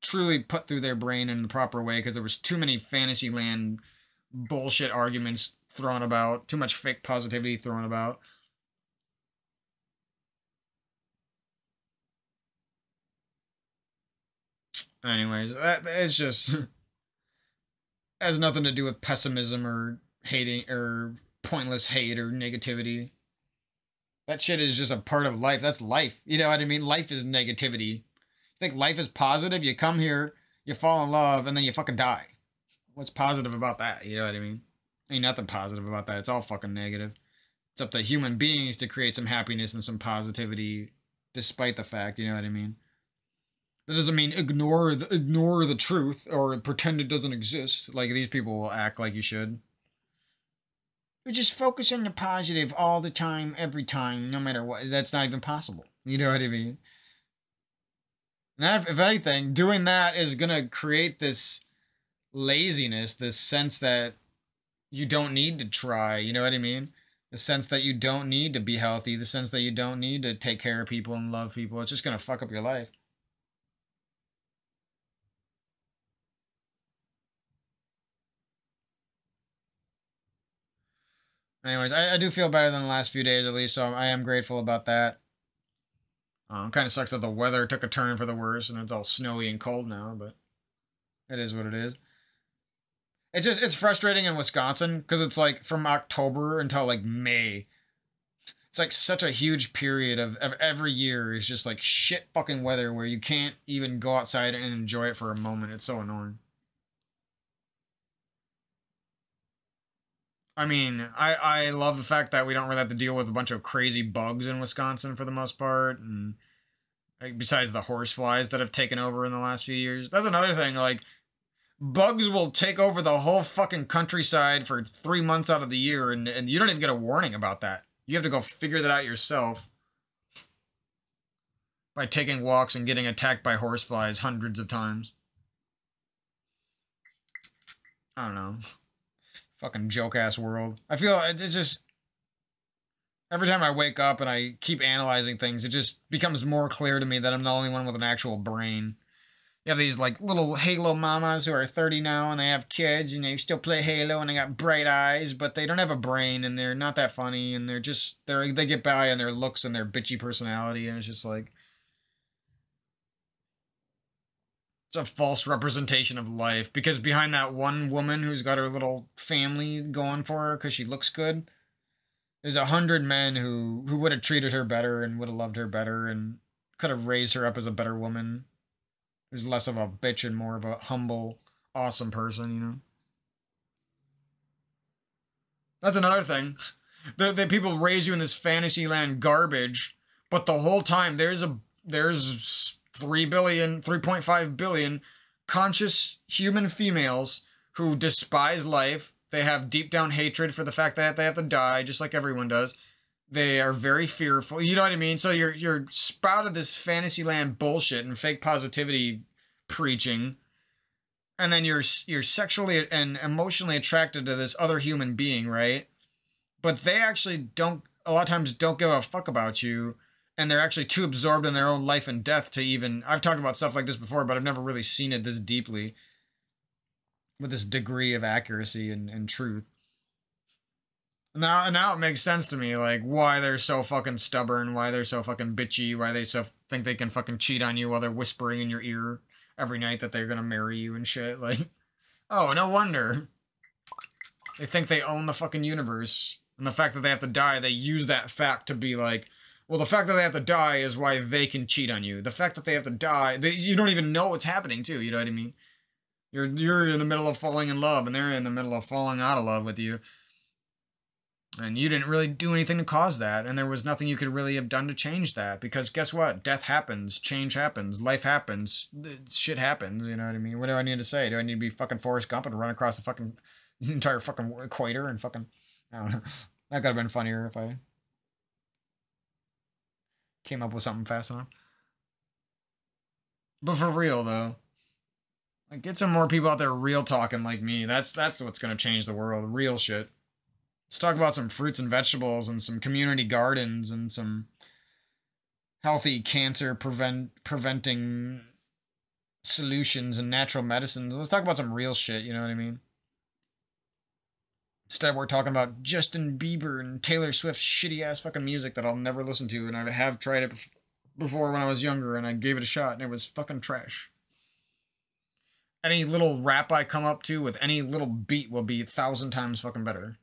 truly put through their brain in the proper way, because there was too many Fantasyland bullshit arguments thrown about, too much fake positivity thrown about. Anyways, it's just has nothing to do with pessimism or hating or pointless hate or negativity. That shit is just a part of life. That's life. You know what I mean? Life is negativity. You think life is positive? You come here, you fall in love, and then you fucking die. What's positive about that? You know what I mean? Ain't nothing positive about that. It's all fucking negative. It's up to human beings to create some happiness and some positivity despite the fact, you know what I mean? That doesn't mean ignore the truth or pretend it doesn't exist. Like, these people will act like you should. You just focus on the positive all the time, every time, no matter what. That's not even possible. You know what I mean? And if anything, doing that is going to create this laziness, this sense that you don't need to try. You know what I mean? The sense that you don't need to be healthy. The sense that you don't need to take care of people and love people. It's just going to fuck up your life. Anyways, I do feel better than the last few days at least, so I am grateful about that. Kind of sucks that the weather took a turn for the worse and it's all snowy and cold now, but it is what it is. It's frustrating in Wisconsin because it's like from October until like May. It's like such a huge period of every year is just like shit fucking weather where you can't even go outside and enjoy it for a moment. It's so annoying. I mean, I love the fact that we don't really have to deal with a bunch of crazy bugs in Wisconsin for the most part, and like, besides the horse flies that have taken over in the last few years. That's another thing, like, bugs will take over the whole fucking countryside for 3 months out of the year, and you don't even get a warning about that. You have to go figure that out yourself by taking walks and getting attacked by horse flies hundreds of times. I don't know. Fucking joke-ass world. I feel it's just... Every time I wake up and I keep analyzing things, it just becomes more clear to me that I'm the only one with an actual brain. You have these, like, little Halo mamas who are 30 now, and they have kids, and they still play Halo, and they got bright eyes, but they don't have a brain, and they're not that funny, and they get by on their looks and their bitchy personality, and it's just like... It's a false representation of life, because behind that one woman who's got her little family going for her because she looks good, there's 100 men who would have treated her better and would have loved her better and could have raised her up as a better woman. Who's less of a bitch and more of a humble, awesome person, you know? That's another thing. The people raise you in this Fantasyland garbage, but the whole time there's 3.5 billion conscious human females who despise life. They have deep down hatred for the fact that they have to die, just like everyone does. They are very fearful. You know what I mean? So you're spouted this fantasyland bullshit and fake positivity preaching, and then you're sexually and emotionally attracted to this other human being, right? But they actually don't, a lot of times, don't give a fuck about you, and they're actually too absorbed in their own life and death to even. I've talked about stuff like this before, but I've never really seen it this deeply, with this degree of accuracy and truth. Now it makes sense to me, like, why they're so fucking stubborn, why they're so fucking bitchy, why they so think they can fucking cheat on you while they're whispering in your ear every night that they're gonna marry you and shit. Like, oh, no wonder. They think they own the fucking universe. And the fact that they have to die, they use that fact to be like, well, the fact that they have to die is why they can cheat on you. The fact that they have to die, you don't even know what's happening, too, you know what I mean? You're in the middle of falling in love, and they're in the middle of falling out of love with you. And you didn't really do anything to cause that, and there was nothing you could really have done to change that, because guess what? Death happens, change happens, life happens, shit happens, you know what I mean? What do I need to say? Do I need to be fucking Forrest Gump and run across the fucking entire fucking equator and fucking, I don't know. That could have been funnier if I came up with something fast enough. But for real, though, like, get some more people out there real talking like me. That's what's gonna change the world, real shit. Let's talk about some fruits and vegetables and some community gardens and some healthy cancer preventing solutions and natural medicines. Let's talk about some real shit, you know what I mean? Instead, we're talking about Justin Bieber and Taylor Swift's shitty-ass fucking music that I'll never listen to, and I have tried it before when I was younger, and I gave it a shot, and it was fucking trash. Any little rap I come up to with any little beat will be 1,000 times fucking better.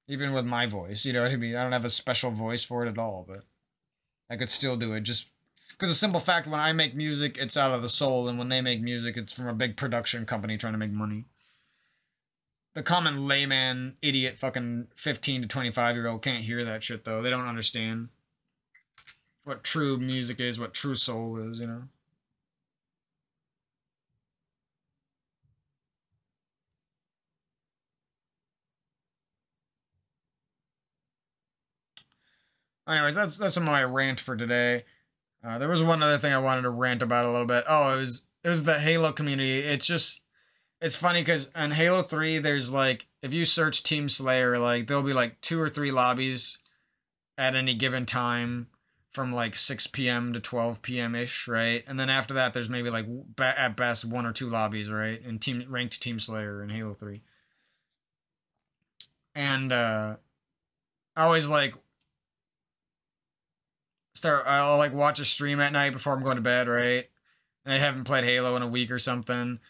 Even with my voice, you know what I mean? I don't have a special voice for it at all, but I could still do it just because the simple fact, when I make music, it's out of the soul, and when they make music, it's from a big production company trying to make money. The common layman, idiot, fucking 15 to 25-year-old can't hear that shit, though. They don't understand what true music is, what true soul is, you know? Anyways, that's some of my rant for today. There was one other thing I wanted to rant about a little bit. Oh, it was the Halo community. It's funny because in Halo 3, there's like, if you search Team Slayer, like, there'll be like 2 or 3 lobbies at any given time from like 6 p.m. to 12 p.m.-ish, right? And then after that, there's maybe like, at best, 1 or 2 lobbies, right? In ranked Team Slayer in Halo 3. And, I always like, I'll like watch a stream at night before I'm going to bed, right? And I haven't played Halo in a week or something.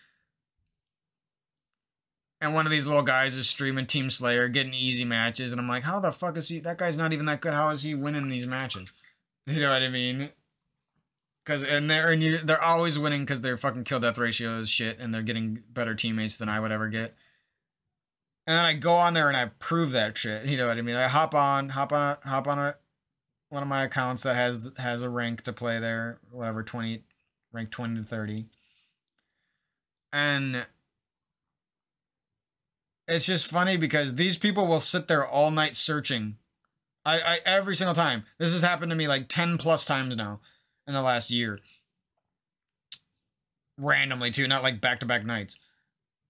And one of these little guys is streaming Team Slayer, getting easy matches, and I'm like, how the fuck is he? That guy's not even that good. How is he winning these matches? You know what I mean? They're always winning because their fucking kill death ratio is shit, and they're getting better teammates than I would ever get. And then I go on there and I prove that shit. You know what I mean? I hop on one of my accounts that has a rank to play there, whatever, rank 20 to 30. And it's just funny because these people will sit there all night searching. I every single time. This has happened to me like 10 plus times now in the last year. Randomly too, not like back-to-back nights.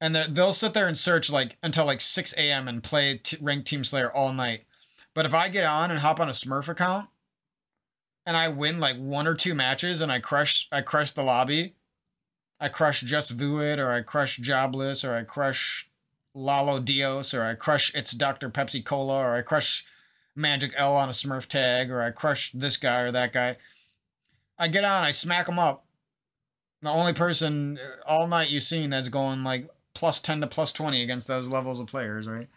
And they'll sit there and search like until like 6 a.m. and play ranked Team Slayer all night. But if I get on and hop on a Smurf account and I win like 1 or 2 matches and I crush the lobby, I crush Just Vuit, or I crush Jobless, or I crush Lalo Dios, or I crush It's Dr. Pepsi Cola, or I crush Magic L on a Smurf tag, or I crush this guy or that guy. I get on, I smack them up. The only person all night you've seen that's going like plus 10 to plus 20 against those levels of players, right?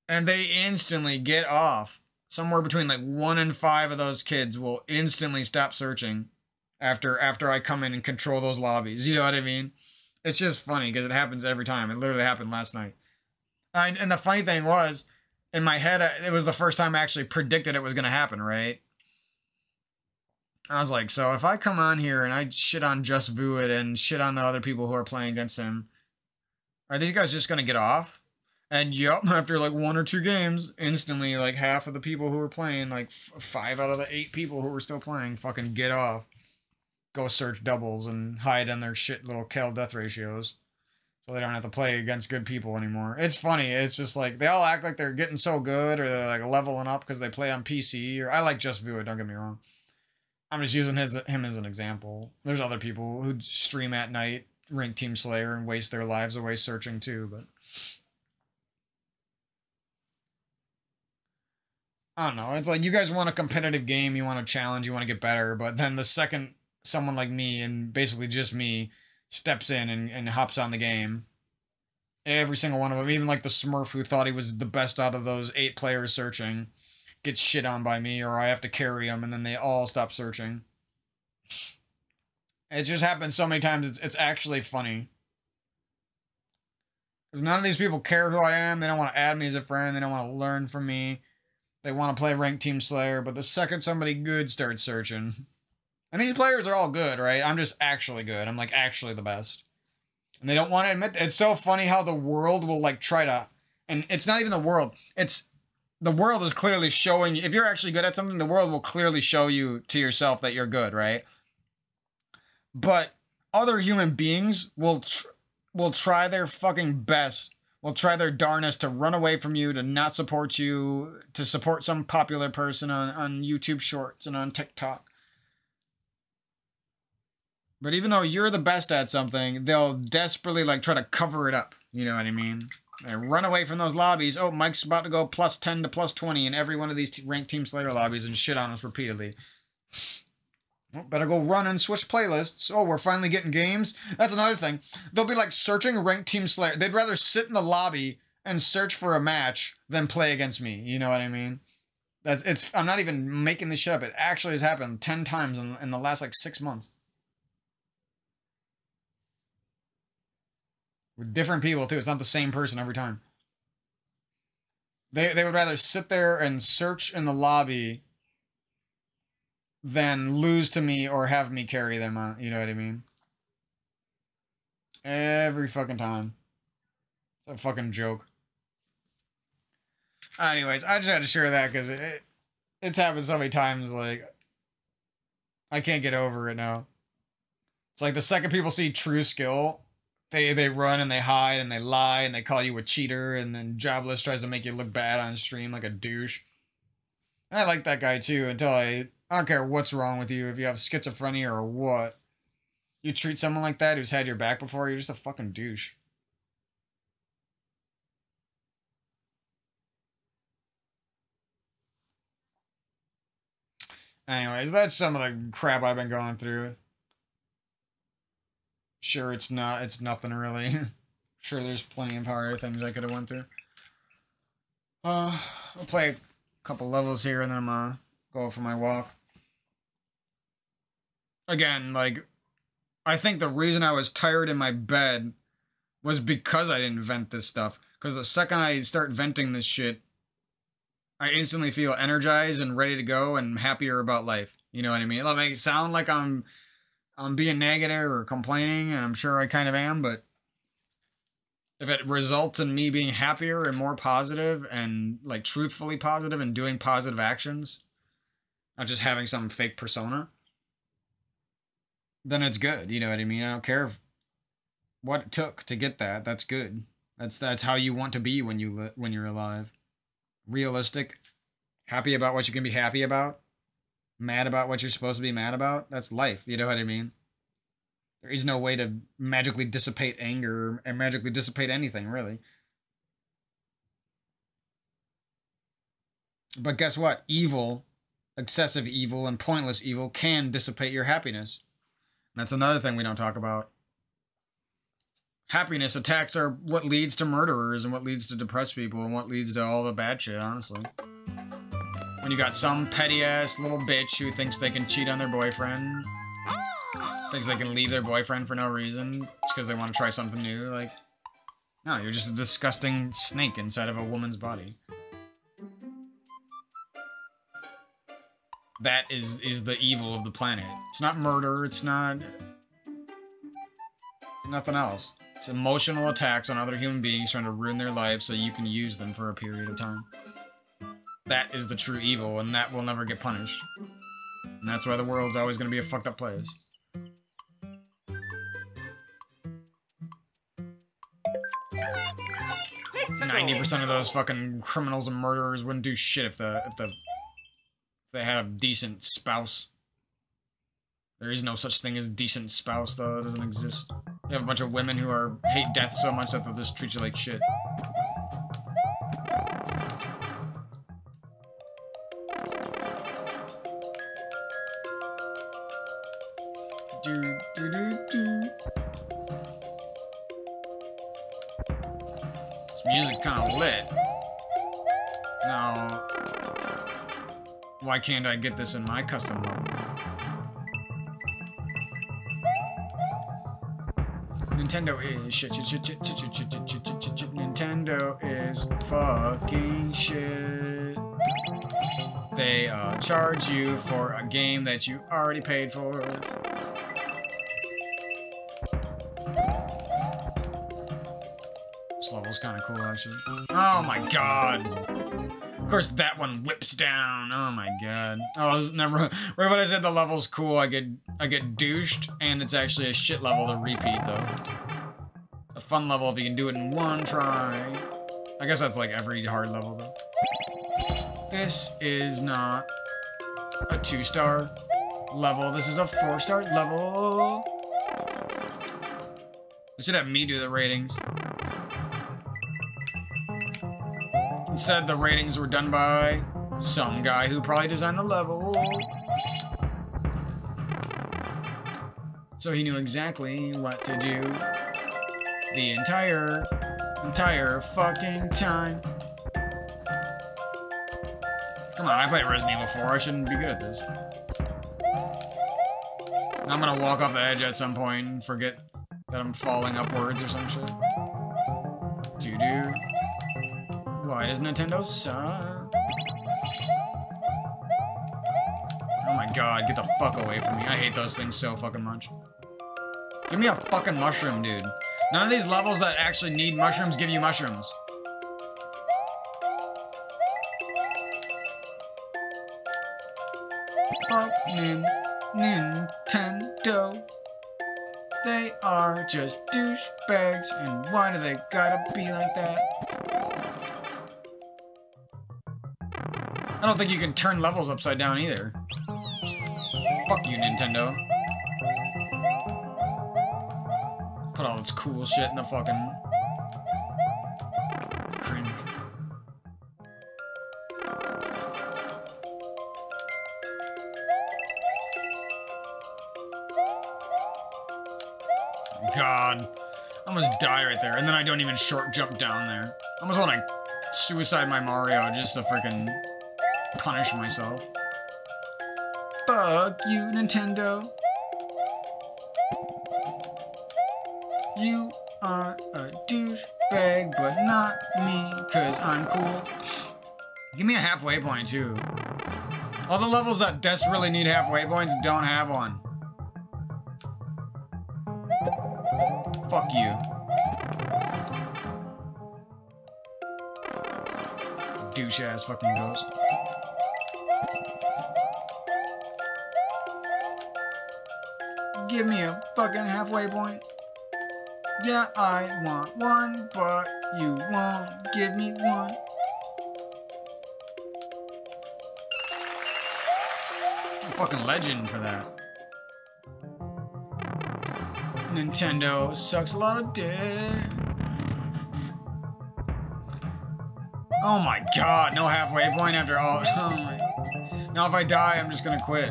And they instantly get off. Somewhere between like 1 and 5 of those kids will instantly stop searching after I come in and control those lobbies. You know what I mean? It's just funny because it happens every time. It literally happened last night. And the funny thing was, in my head, it was the first time I actually predicted it was going to happen, right? I was like, so if I come on here and I shit on Just Vuit and shit on the other people who are playing against him, are these guys just gonna get off? And yup, after like 1 or 2 games, instantly like half of the people who were playing, like 5 out of the 8 people who were still playing, fucking get off. Go search doubles and hide on their shit little kill death ratios. So they don't have to play against good people anymore. It's funny, it's just like, they all act like they're getting so good, or they're like leveling up because they play on PC, or I like Just Vuit, don't get me wrong. I'm just using him as an example. There's other people who stream at night, rank Team Slayer, and waste their lives away searching too, but... I don't know, it's like, you guys want a competitive game, you want a challenge, you want to get better, but then the second someone like me, and basically just me, steps in and hops on the game, every single one of them, even like the Smurf who thought he was the best out of those 8 players searching, gets shit on by me, or I have to carry them, and then they all stop searching. It just happens so many times, it's actually funny. Because none of these people care who I am, they don't want to add me as a friend, they don't want to learn from me, they want to play ranked Team Slayer, but the second somebody good starts searching... And these players are all good, right? I'm just actually good, I'm like actually the best. And they don't want to admit that. It's so funny how the world will like try to... And it's not even the world, it's... The world is clearly showing you, if you're actually good at something, the world will clearly show you to yourself that you're good, right? But other human beings will try their fucking best, will try their darnest to run away from you, to not support you, to support some popular person on YouTube Shorts and on TikTok. But even though you're the best at something, they'll desperately like try to cover it up, you know what I mean? They run away from those lobbies. Oh, Mike's about to go +10 to +20 in every one of these ranked Team Slayer lobbies and shit on us repeatedly. Well, better go run and switch playlists. Oh, we're finally getting games. That's another thing. They'll be like searching ranked Team Slayer. They'd rather sit in the lobby and search for a match than play against me. You know what I mean? I'm not even making this shit up. It actually has happened 10 times in the last like 6 months. With different people, too. It's not the same person every time. They would rather sit there and search in the lobby than lose to me or have me carry them on. You know what I mean? Every fucking time. It's a fucking joke. Anyways, I just had to share that because it's happened so many times, like, I can't get over it now. It's like the second people see true skill... They run and they hide and they lie and they call you a cheater, and then Jobless tries to make you look bad on stream like a douche. And I like that guy too until I don't care what's wrong with you, if you have schizophrenia or what. You treat someone like that who's had your back before, you're just a fucking douche. Anyways, that's some of the crap I've been going through. Sure, it's nothing really. Sure, there's plenty of harder things I could have went through. I'll play a couple levels here and then I'm gonna go for my walk. Again, like, I think the reason I was tired in my bed was because I didn't vent this stuff. Because the second I start venting this shit, I instantly feel energized and ready to go and happier about life. You know what I mean? It'll make it sound like I'm being negative or complaining, and I'm sure I kind of am, but if it results in me being happier and more positive and, like, truthfully positive and doing positive actions, not just having some fake persona, then it's good, you know what I mean? I don't care what it took to get that. That's good. That's how you want to be when you're alive. Realistic, happy about what you can be happy about, mad about what you're supposed to be mad about. That's life, you know what I mean? There is no way to magically dissipate anger and magically dissipate anything, really. But guess what? Evil, excessive evil and pointless evil can dissipate your happiness. That's another thing we don't talk about. Happiness attacks are what leads to murderers and what leads to depressed people and what leads to all the bad shit, honestly. When you got some petty-ass little bitch who thinks they can cheat on their boyfriend, thinks they can leave their boyfriend for no reason, just because they want to try something new, like, no, you're just a disgusting snake inside of a woman's body. That is the evil of the planet. It's not murder, it's not... nothing else. It's emotional attacks on other human beings trying to ruin their lives so you can use them for a period of time. That is the true evil, and that will never get punished. And that's why the world's always going to be a fucked up place. 90% of those fucking criminals and murderers wouldn't do shit if they had a decent spouse. There is no such thing as decent spouse, though. It doesn't exist. You have a bunch of women who hate death so much that they'll just treat you like shit. This music's kind of lit. Now, why can't I get this in my custom level? Nintendo is shit. Nintendo is fucking shit. They charge you for a game that you already paid for. This level's kind of cool, actually. Oh my god. Of course, that one whips down. Oh my god. Oh, this never. Right when I said the level's cool, I get douched, and it's actually a shit level to repeat, though. A fun level if you can do it in one try. I guess that's like every hard level, though. This is not a 2-star level. This is a 4-star level. They should have me do the ratings. Instead, the ratings were done by some guy who probably designed the level. So he knew exactly what to do the entire fucking time. Come on, I played Resident Evil 4. I shouldn't be good at this. I'm gonna walk off the edge at some point and forget that I'm falling upwards or some shit. Doo-doo. Why does Nintendo suck? Oh my god, get the fuck away from me. I hate those things so fucking much. Give me a fucking mushroom, dude. None of these levels that actually need mushrooms give you mushrooms. Fuck Nintendo. They are just douchebags, and why do they gotta be like that? I don't think you can turn levels upside down either. Fuck you, Nintendo. Put all this cool shit in the fucking... cringe. God. I almost die right there, and then I don't even short jump down there. I almost want to suicide my Mario just to freaking punish myself. Fuck you, Nintendo. You are a douchebag, but not me, cause I'm cool. Give me a halfway point, too. All the levels that desperately need halfway points don't have one. Fuck you. Douche-ass fucking ghost. Give me a fucking halfway point. Yeah, I want one, but you won't give me one. I'm a fucking legend for that. Nintendo sucks a lot of dick. Oh my god, no halfway point after all. Oh my. Now if I die, I'm just gonna quit.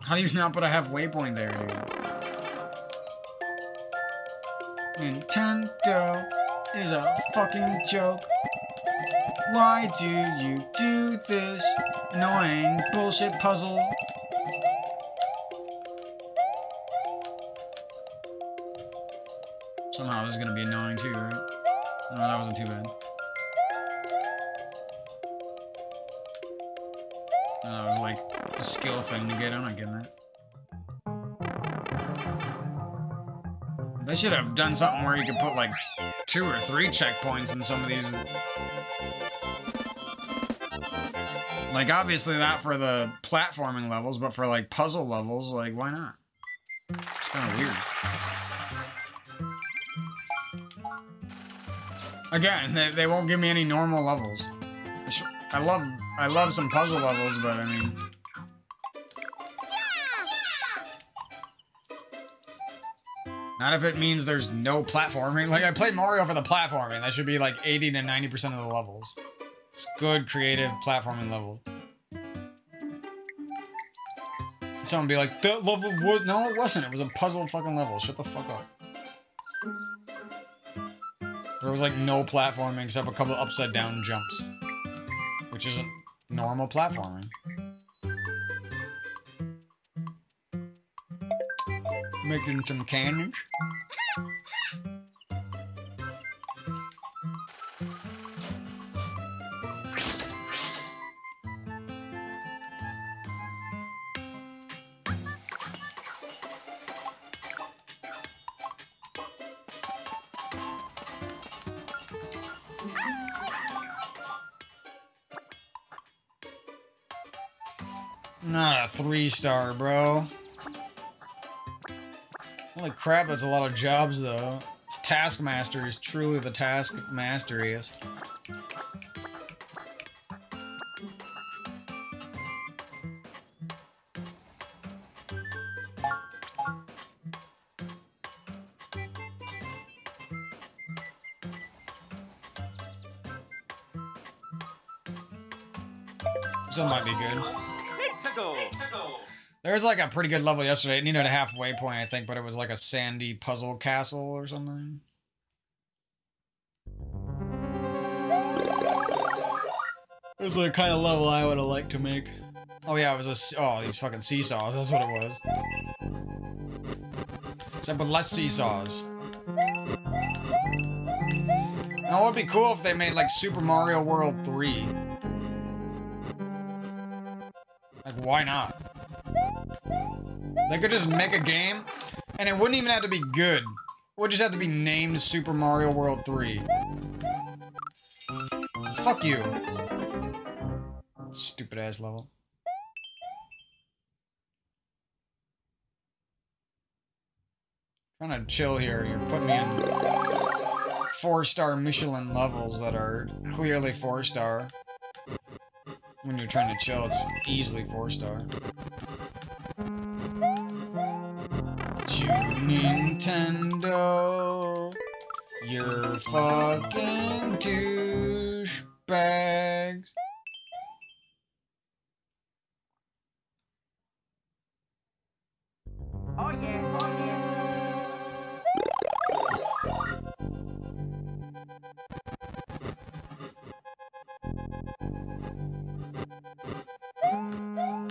How do you not put a halfway point there, dude? Nintendo is a fucking joke. Why do you do this annoying bullshit puzzle? Somehow this is gonna be annoying too, right? No, that wasn't too bad. It was like a skill thing to get. I'm not getting that. They should have done something where you could put like 2 or 3 checkpoints in some of these. Like, obviously not for the platforming levels, but for like puzzle levels, like, why not? It's kind of weird. Again, they won't give me any normal levels. I love some puzzle levels, but I mean... Not if it means there's no platforming. Like, I played Mario for the platforming. That should be like 80 to 90% of the levels. It's good, creative platforming level. Someone be like, that level was... No, it wasn't. It was a puzzle fucking level. Shut the fuck up. There was like no platforming except a couple upside down jumps. Which isn't normal platforming. Making some cannons. Not a 3-star, bro. Holy crap, that's a lot of jobs, though. This Taskmaster is truly the taskmasteriest. This one might be good. There was like a pretty good level yesterday. It needed a halfway point, I think, but it was like a sandy puzzle castle or something. It was the kind of level I would have liked to make. Oh yeah, it was a... Oh, these fucking seesaws. That's what it was. Except with less seesaws. Now, it would be cool if they made like Super Mario World 3. Like, why not? They could just make a game, and it wouldn't even have to be good. It would just have to be named Super Mario World 3. Fuck you. Stupid ass level. Trying to chill here. You're putting me in 4-star Michelin levels that are clearly 4-star. When you're trying to chill, it's easily 4-star. Nintendo, you're fucking douchebags. Oh yeah, oh yeah.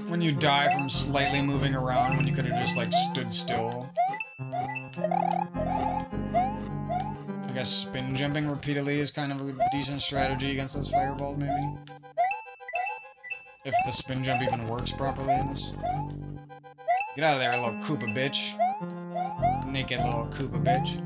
When you die from slightly moving around when you could have just like stood still. I guess spin jumping repeatedly is kind of a decent strategy against those fireballs, maybe. If the spin jump even works properly in this. Get out of there, little Koopa bitch. Naked little Koopa bitch.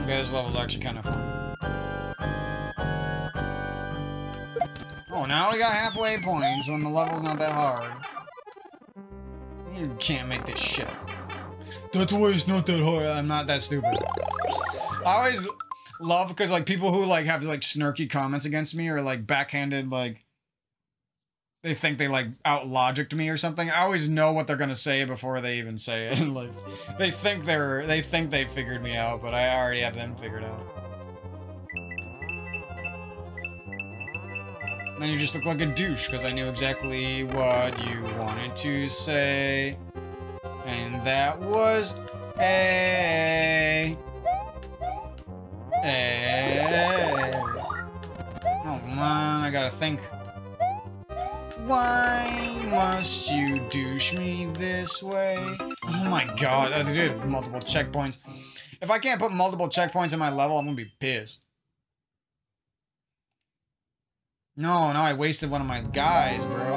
Okay, this level's actually kind of fun. Oh, now we got halfway points when the level's not that hard. You can't make this shit up. That's why it's not that hard. I'm not that stupid. I always love, because like people who like have like snarky comments against me or like backhanded, like they think they like out-logicked me or something. I always know what they're gonna say before they even say it. Like they think they figured me out, but I already have them figured out. And then you just look like a douche because I knew exactly what you wanted to say. And that was A. Oh man, I gotta think. Why must you douche me this way? Oh my god, they did multiple checkpoints. If I can't put multiple checkpoints in my level, I'm gonna be pissed. No, now I wasted one of my guys, bro.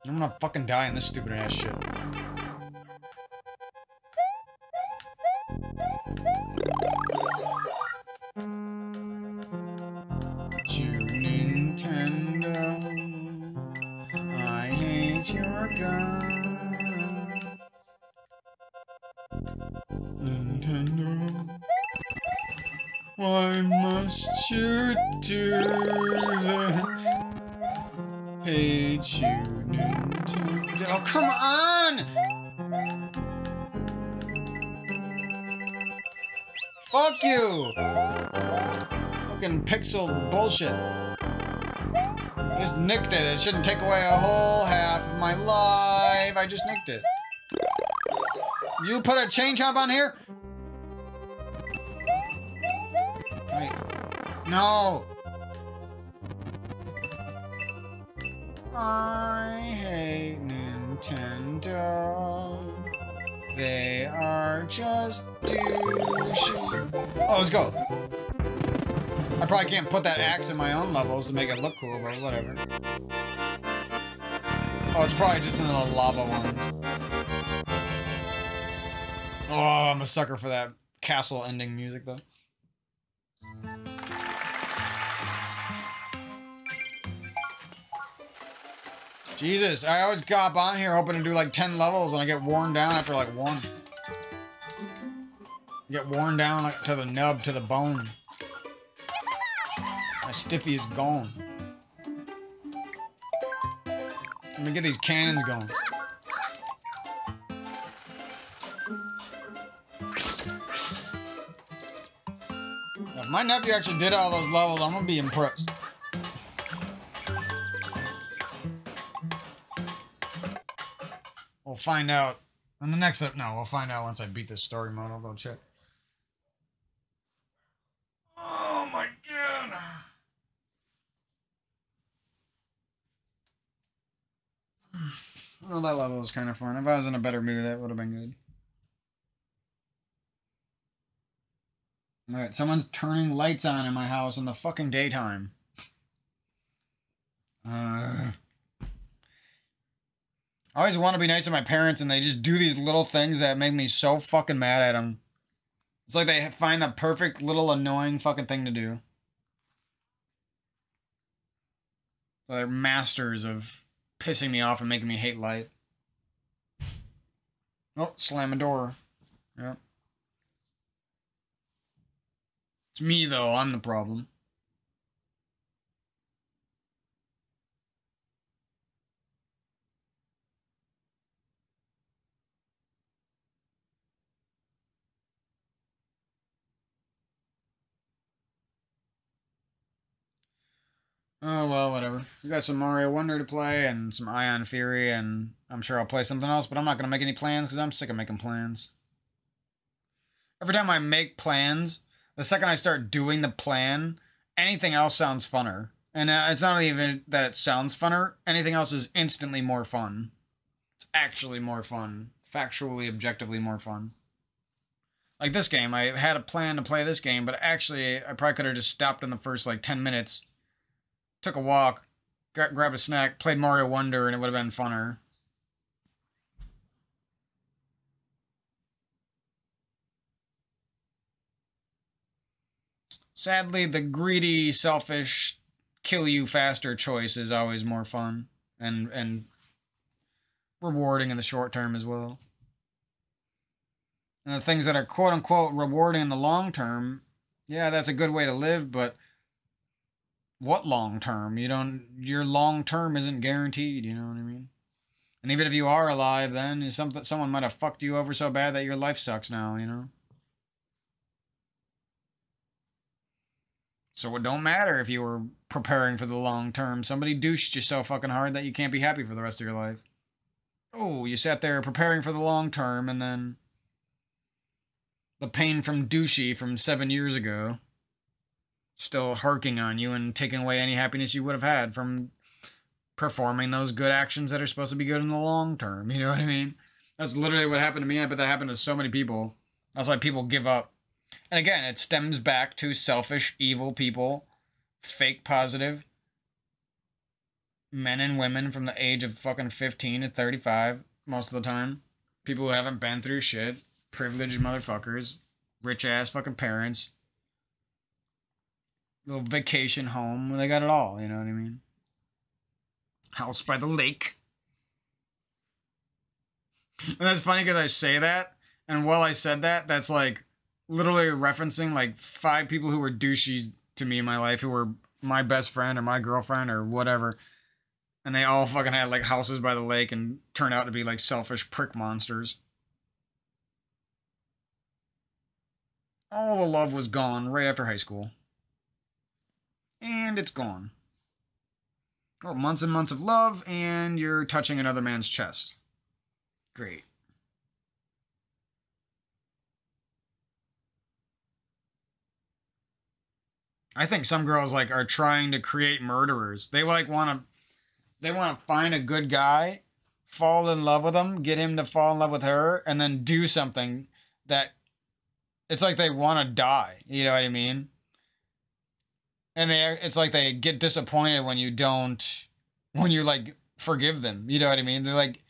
I'm gonna fucking die in this stupid ass shit. Nintendo, I hate your guns. Nintendo, why must you do that? Hate you, Nintendo. Oh, come on! Fuck you! Fucking pixel bullshit. I just nicked it. It shouldn't take away a whole half of my life. I just nicked it. You put a chain chomp on here? Wait. No. I hate Nintendo. They are just douchey. Oh, let's go. I probably can't put that axe in my own levels to make it look cool, but whatever. Oh, it's probably just in the lava ones. Oh, I'm a sucker for that castle ending music, though. Jesus, I always hop on here hoping to do like 10 levels and I get worn down after like one. Get worn down like to the nub, to the bone. My stiffy is gone. Let me get these cannons going. If my nephew actually did all those levels, I'm gonna be impressed. We'll find out on the next episode. No, we'll find out once I beat this story mode. I'll go check. Oh my god. Well, that level was kind of fun. If I was in a better mood, that would have been good. Alright, someone's turning lights on in my house in the fucking daytime. I always want to be nice to my parents, and they just do these little things that make me so fucking mad at them. It's like they find the perfect little annoying fucking thing to do. So they're masters of pissing me off and making me hate light. Oh, slam a door. Yep. It's me, though. I'm the problem. Oh, well, whatever. We got some Mario Wonder to play and some Ion Fury, and I'm sure I'll play something else, but I'm not going to make any plans because I'm sick of making plans. Every time I make plans, the second I start doing the plan, anything else sounds funner. And it's not even that it sounds funner. Anything else is instantly more fun. It's actually more fun. Factually, objectively more fun. Like this game, I had a plan to play this game, but actually, I probably could have just stopped in the first, like, 10 minutes, took a walk, grabbed a snack, played Mario Wonder, and it would have been funner. Sadly, the greedy, selfish, kill you faster choice is always more fun and rewarding in the short term as well. And the things that are quote-unquote rewarding in the long term, yeah, that's a good way to live, but what long term? Your long term isn't guaranteed, you know what I mean? And even if you are alive, then someone might have fucked you over so bad that your life sucks now, you know? So it don't matter if you were preparing for the long term. Somebody douched you so fucking hard that you can't be happy for the rest of your life. Oh, you sat there preparing for the long term, and then the pain from douchey from 7 years ago still harking on you and taking away any happiness you would have had from performing those good actions that are supposed to be good in the long term. You know what I mean? That's literally what happened to me. I bet that happened to so many people. That's why people give up. And again, it stems back to selfish, evil people, fake positive men and women from the age of fucking 15 to 35 most of the time. People who haven't been through shit, privileged motherfuckers, rich ass fucking parents, little vacation home, they got it all, you know what I mean? House by the lake. And that's funny because I say that, and while I said that, that's like literally referencing like 5 people who were douches to me in my life, who were my best friend or my girlfriend or whatever. And they all fucking had like houses by the lake and turned out to be like selfish prick monsters. All the love was gone right after high school. And it's gone. Well, months and months of love, and you're touching another man's chest. Great. I think some girls like are trying to create murderers. They like want to find a good guy, fall in love with him, get him to fall in love with her, and then do something that it's like they want to die. You know what I mean? And it's like they get disappointed when you like forgive them. You know what I mean? They like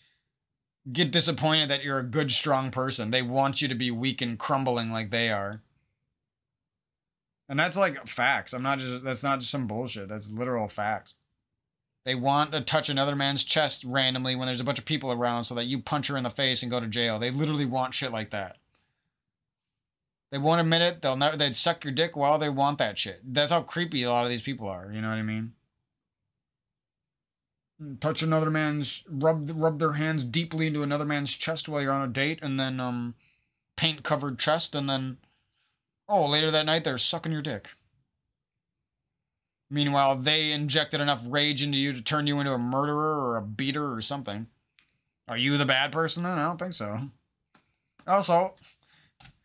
get disappointed that you're a good, strong person. They want you to be weak and crumbling like they are. And that's like facts. That's not just some bullshit. That's literal facts. They want to touch another man's chest randomly when there's a bunch of people around so that you punch her in the face and go to jail. They literally want shit like that. They won't admit it. They'd suck your dick while they want that shit. That's how creepy a lot of these people are. You know what I mean? Touch another man's, rub their hands deeply into another man's chest while you're on a date, and then paint covered chest, and then later that night they're sucking your dick. Meanwhile, they injected enough rage into you to turn you into a murderer or a beater or something. Are you the bad person then? I don't think so. Also,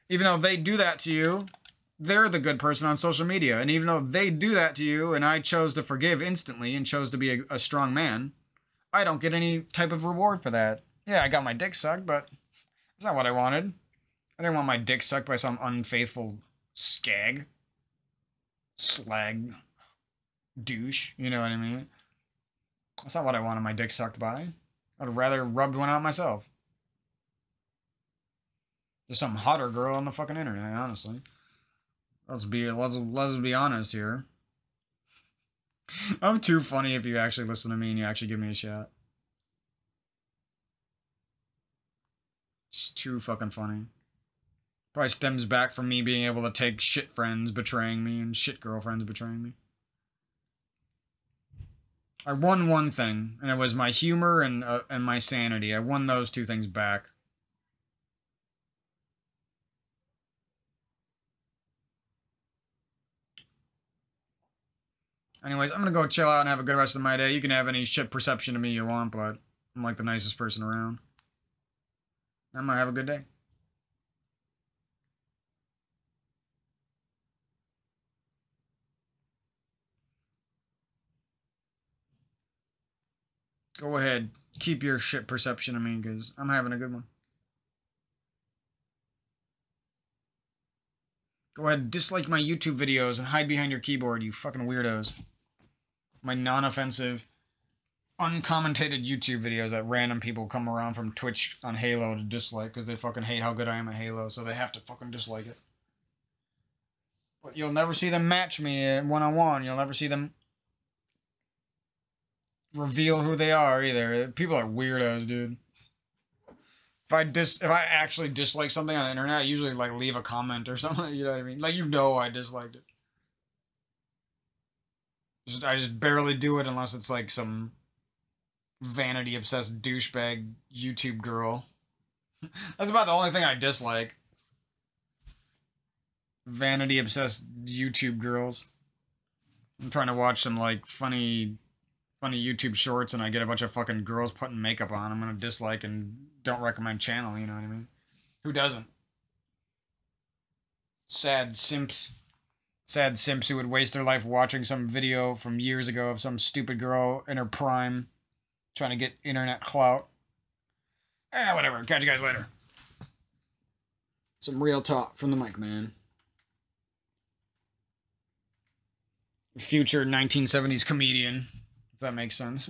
even though they do that to you, they're the good person on social media. And even though they do that to you, and I chose to forgive instantly and chose to be a strong man, I don't get any type of reward for that. Yeah, I got my dick sucked, but that's not what I wanted. I didn't want my dick sucked by some unfaithful skag. Slag. Douche. You know what I mean? That's not what I wanted my dick sucked by. I'd rather rubbed one out myself. There's some hotter girl on the fucking internet, honestly. Let's be honest here. I'm too funny if you actually listen to me and you actually give me a shot. Just too fucking funny. Probably stems back from me being able to take shit friends betraying me and shit girlfriends betraying me. I won one thing, and it was my humor and my sanity. I won those 2 things back. Anyways, I'm gonna go chill out and have a good rest of my day. You can have any shit perception of me you want, but I'm like the nicest person around. I'm gonna have a good day. Go ahead. Keep your shit perception of me, because I'm having a good one. Go ahead, dislike my YouTube videos and hide behind your keyboard, you fucking weirdos. My non-offensive, uncommentated YouTube videos that random people come around from Twitch on Halo to dislike because they fucking hate how good I am at Halo, so they have to fucking dislike it. But you'll never see them match me one-on-one. You'll never see them reveal who they are either. People are weirdos, dude. If I actually dislike something on the internet, I usually like leave a comment or something. You know what I mean? Like, you know, I disliked it. I just barely do it unless it's like some vanity obsessed douchebag YouTube girl. That's about the only thing I dislike. Vanity obsessed YouTube girls. I'm trying to watch some like funny YouTube shorts and I get a bunch of fucking girls putting makeup on. I'm gonna dislike and don't recommend channel, you know what I mean? Who doesn't? Sad simps. sad simps who would waste their life watching some video from years ago of some stupid girl in her prime trying to get internet clout. Whatever. Catch you guys later. Some real talk from the mic, man. Future 1970s comedian, if that makes sense.